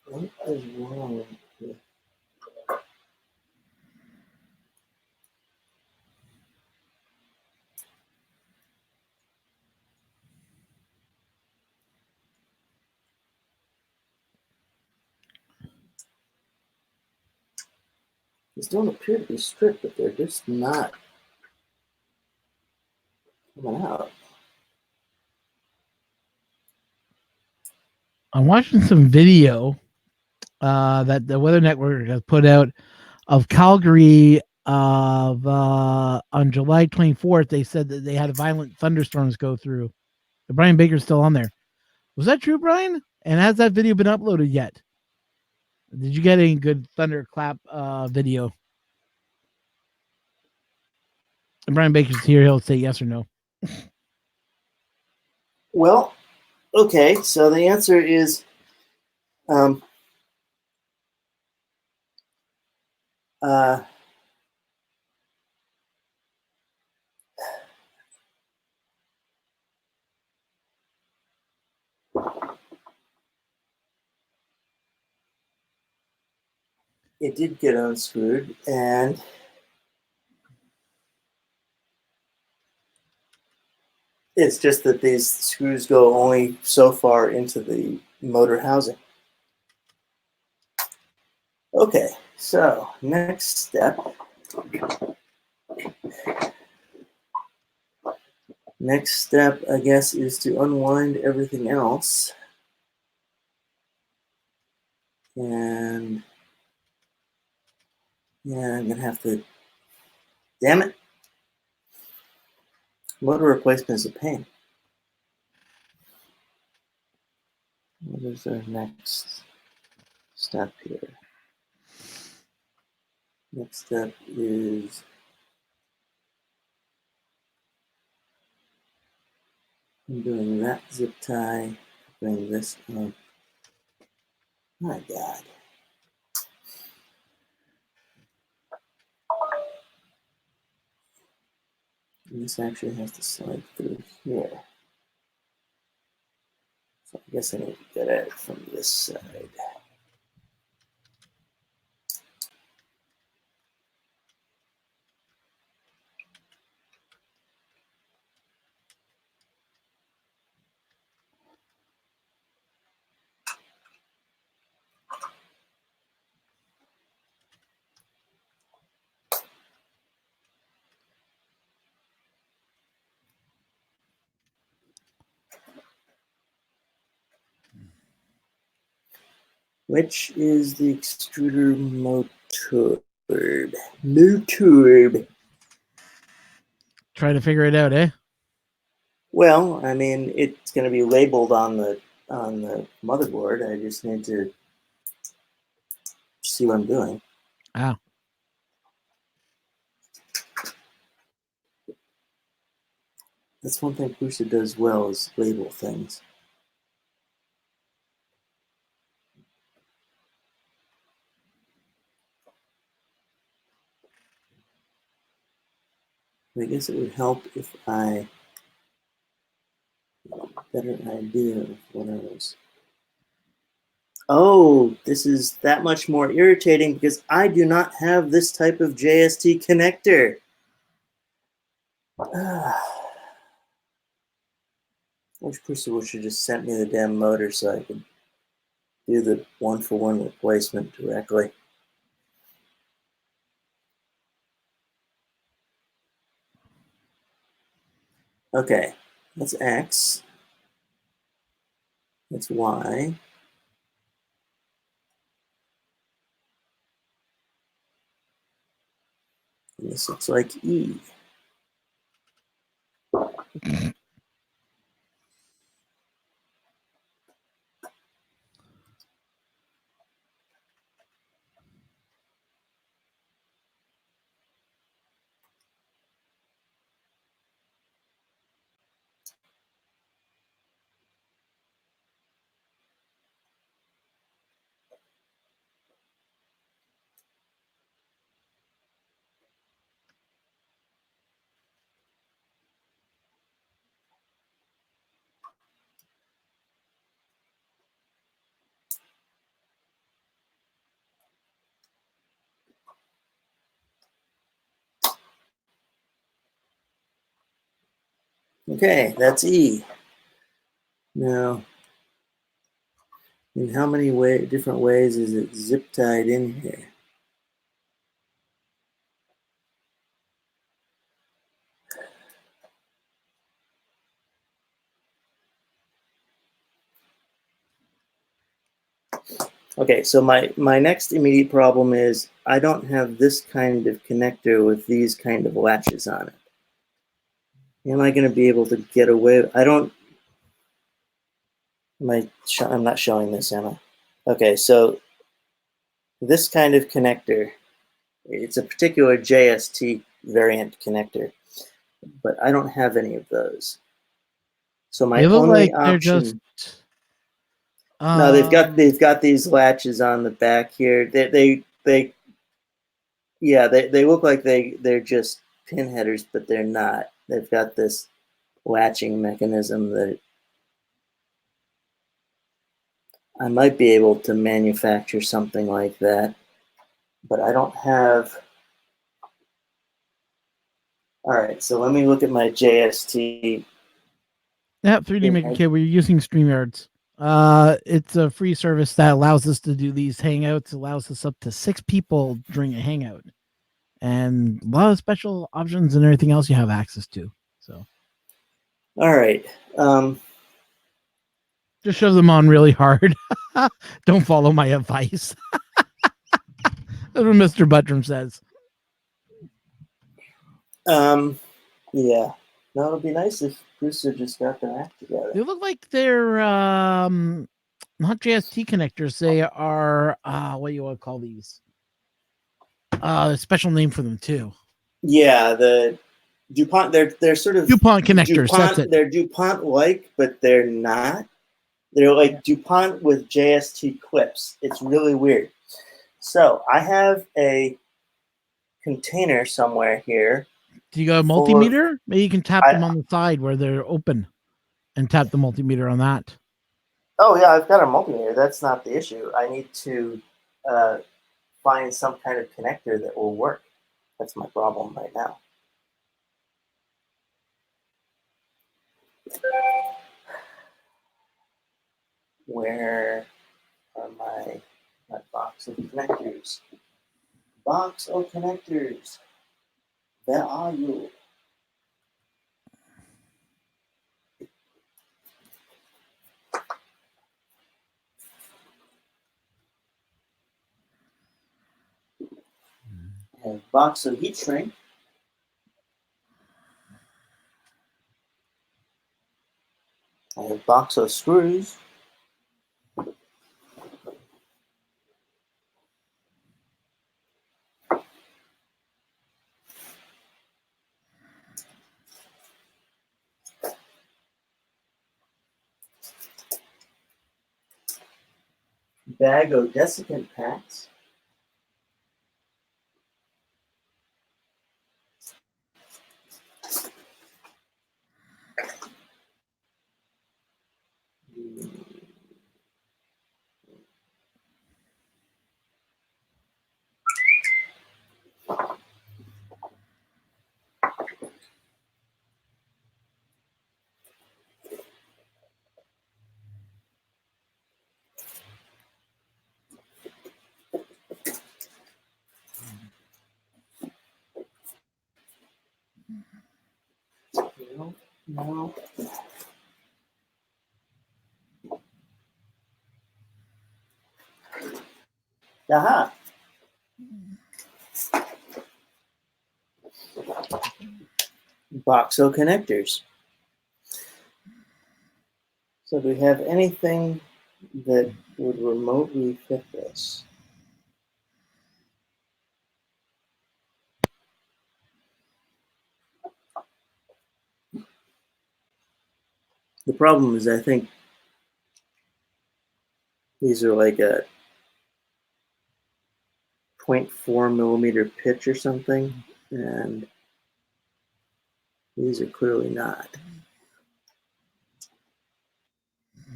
what is wrong here? These don't appear to be stripped, but they're just not coming out. I'm watching some video that the Weather Network has put out of Calgary on July 24th. They said that they had violent thunderstorms go through. The Brian Baker's still on there. Was that true, Brian? And has that video been uploaded yet? Did you get any good thunderclap video? And Brian Baker's here. He'll say yes or no. Well, okay, so the answer is uh, it did get unscrewed, and it's just that these screws go only so far into the motor housing. Okay, so next step. Next step, I guess, is to unwind everything else. And yeah, I'm gonna have to. Damn it! Motor replacement is a pain. What is our next step here? Next step is I'm doing that zip tie. Bring this up. My God. And this actually has to slide through here. So I guess I need to get at it from this side. Which is the extruder motor? Motor. Try to figure it out, eh? Well, I mean, it's going to be labeled on the motherboard. I just need to see what I'm doing. Ah. That's one thing Prusa does well is label things. I guess it would help if I had a better idea of what I was. Oh, this is that much more irritating because I do not have this type of JST connector. I wish Prusa should just sent me the damn motor so I could do the one-for-one replacement directly. Okay, that's X. That's Y. And this looks like E. Okay, that's E. Now, in how many different ways is it zip tied in here? Okay, so my next immediate problem is I don't have this kind of connector with these kind of latches on it. Am I going to be able to get away? I don't. I'm not showing this, am I? Okay, so this kind of connector, it's a particular JST variant connector, but I don't have any of those. So my They look only like they're option. just. No, they've got these latches on the back here. They look like they're just pin headers, but they're not. They've got this latching mechanism that I might be able to manufacture something like that, but I don't have. All right, so let me look at my JST. Yeah, 3D Maker Kit. We're using StreamYards. It's a free service that allows us to do these hangouts. Allows us up to 6 people during a hangout, and a lot of special options and everything else you have access to. So, all right. Just shove them on really hard. Don't follow my advice. That's what Mr. Buttram says. Yeah. No, it'll be nice if Prusa just got their act together. They look like they're not JST connectors. They are what do you want to call these? A special name for them too. Yeah, the DuPont. They're sort of DuPont connectors. That's it. They're DuPont-like, but they're not. They're like DuPont with JST clips. It's really weird. So I have a container somewhere here. Do you got a multimeter? Maybe you can tap them on the side where they're open and tap the multimeter on that. Oh, yeah, I've got a multimeter. That's not the issue. I need to find some kind of connector that will work. That's my problem right now. Where are my box of connectors? Box of connectors. Where are you? I have a box of heat shrink. I have a box of screws. Bag of desiccant packs. No. Aha. Box of connectors. So do we have anything that would remotely fit this? The problem is I think these are like a 0.4 millimeter pitch or something, and these are clearly not.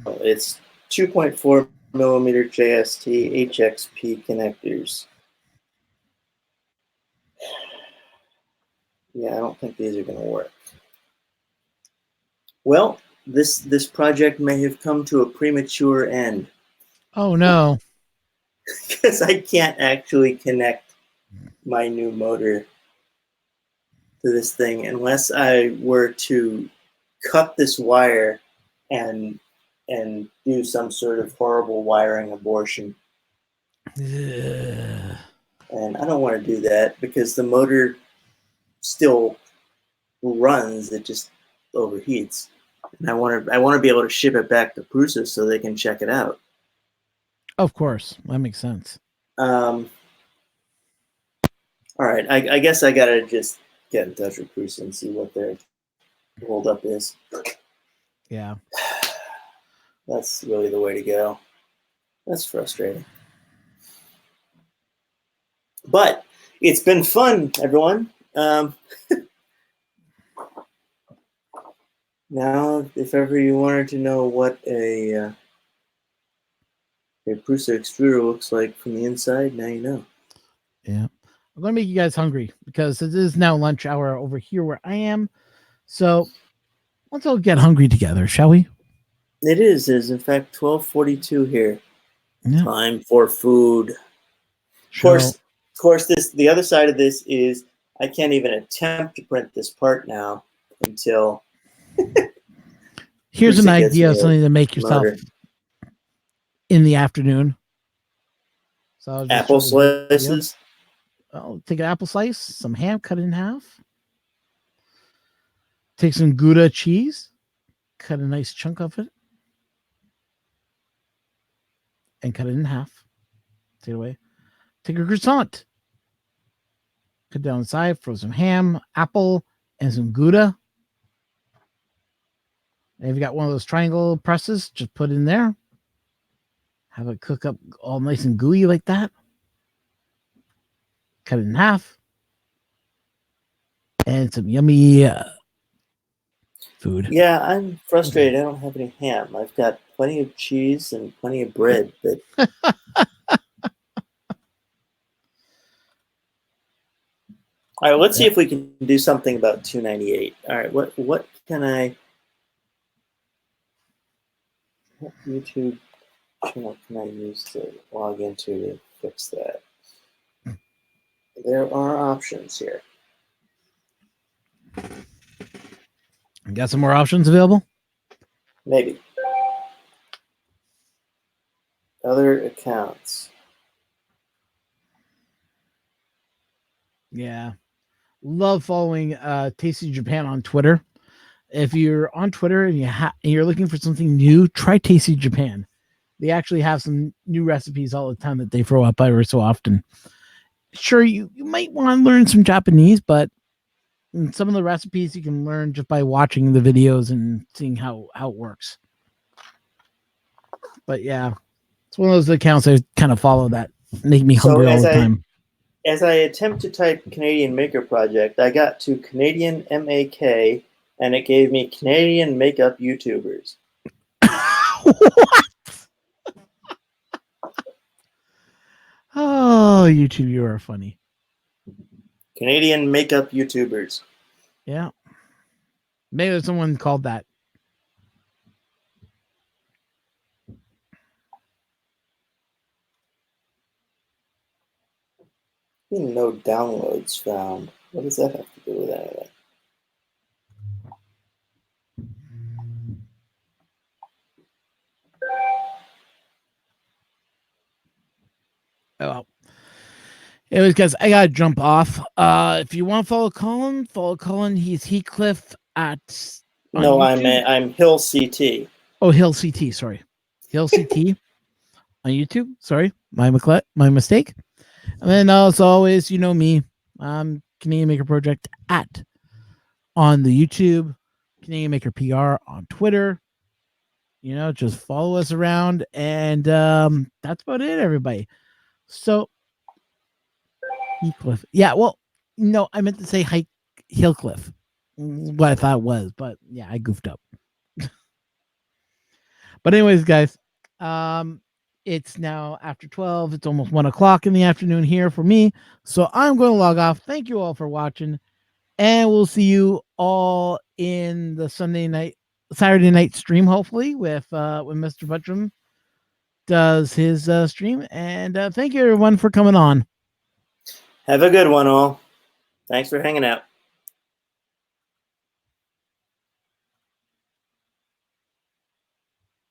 Oh, it's 2.4 millimeter JST HXP connectors. Yeah, I don't think these are going to work. Well, this project may have come to a premature end. Oh no. Because I can't actually connect my new motor to this thing unless I were to cut this wire and do some sort of horrible wiring abortion. Ugh. And I don't want to do that because the motor still runs, it just overheats. And I want to be able to ship it back to Prusa so they can check it out. Of course, that makes sense. All right, I guess I gotta just get in touch with Prusa and see what their holdup is. Yeah. That's really the way to go. That's frustrating. But it's been fun, everyone. Now, if ever you wanted to know what a Prusa extruder looks like from the inside, now you know. Yeah. I'm going to make you guys hungry because it is now lunch hour over here where I am. So let's all get hungry together, shall we? It is in fact 12:42 here. Yeah. Time for food. Of course, the other side of this is I can't even attempt to print this part now until here's an idea of something to make yourself in the afternoon. So I'll just Apple show the video. slices. I'll take an apple slice, some ham, cut it in half. Take some Gouda cheese, cut a nice chunk of it, and cut it in half. Take it away. Take a croissant, cut down the side, throw some ham, apple, and some Gouda. And if you got one of those triangle presses, just put it in there. Have it cook up all nice and gooey like that. Cut it in half. And some yummy food. Yeah, I'm frustrated. I don't have any ham. I've got plenty of cheese and plenty of bread, but all right, let's see if we can do something about 298. All right, what can I? What YouTube channel can I use to log into to fix that? There are options here. Got some more options available? Maybe. Other accounts. Yeah. Love following Tasty Japan on Twitter. If you're on Twitter and you're looking for something new, try Tasty Japan. They actually have some new recipes all the time that they throw up every so often. Sure, you might want to learn some Japanese, but some of the recipes you can learn just by watching the videos and seeing how it works. But yeah, it's one of those accounts I kind of follow that make me hungry all the time. As I attempt to type Canadian Maker Project, I got to Canadian MAK, and it gave me Canadian Makeup YouTubers. What? Oh, YouTube, you are funny. Canadian Makeup YouTubers. Yeah. Maybe there's someone called that. No downloads found. What does that have to do with anything? Oh, well. Anyways, guys, I gotta jump off. If you want to follow Colin. He's Heathcliff at. No, I'm Hill CT. Oh, Hill CT. Sorry, Hill CT on YouTube. Sorry, my mistake. And then, as always, you know me. Canadian Maker Project on the YouTube, Canadian Maker PR on Twitter. You know, just follow us around, and that's about it, everybody. So, Heathcliff. Yeah, well, no, I meant to say Hillcliff. What I thought it was, but yeah, I goofed up. But anyways, guys, it's now after 12. It's almost 1 o'clock in the afternoon here for me. So I'm going to log off. Thank you all for watching. And we'll see you all in the Saturday night stream, hopefully, with when Mr. Buttram does his stream. And thank you, everyone, for coming on. Have a good one, all. Thanks for hanging out.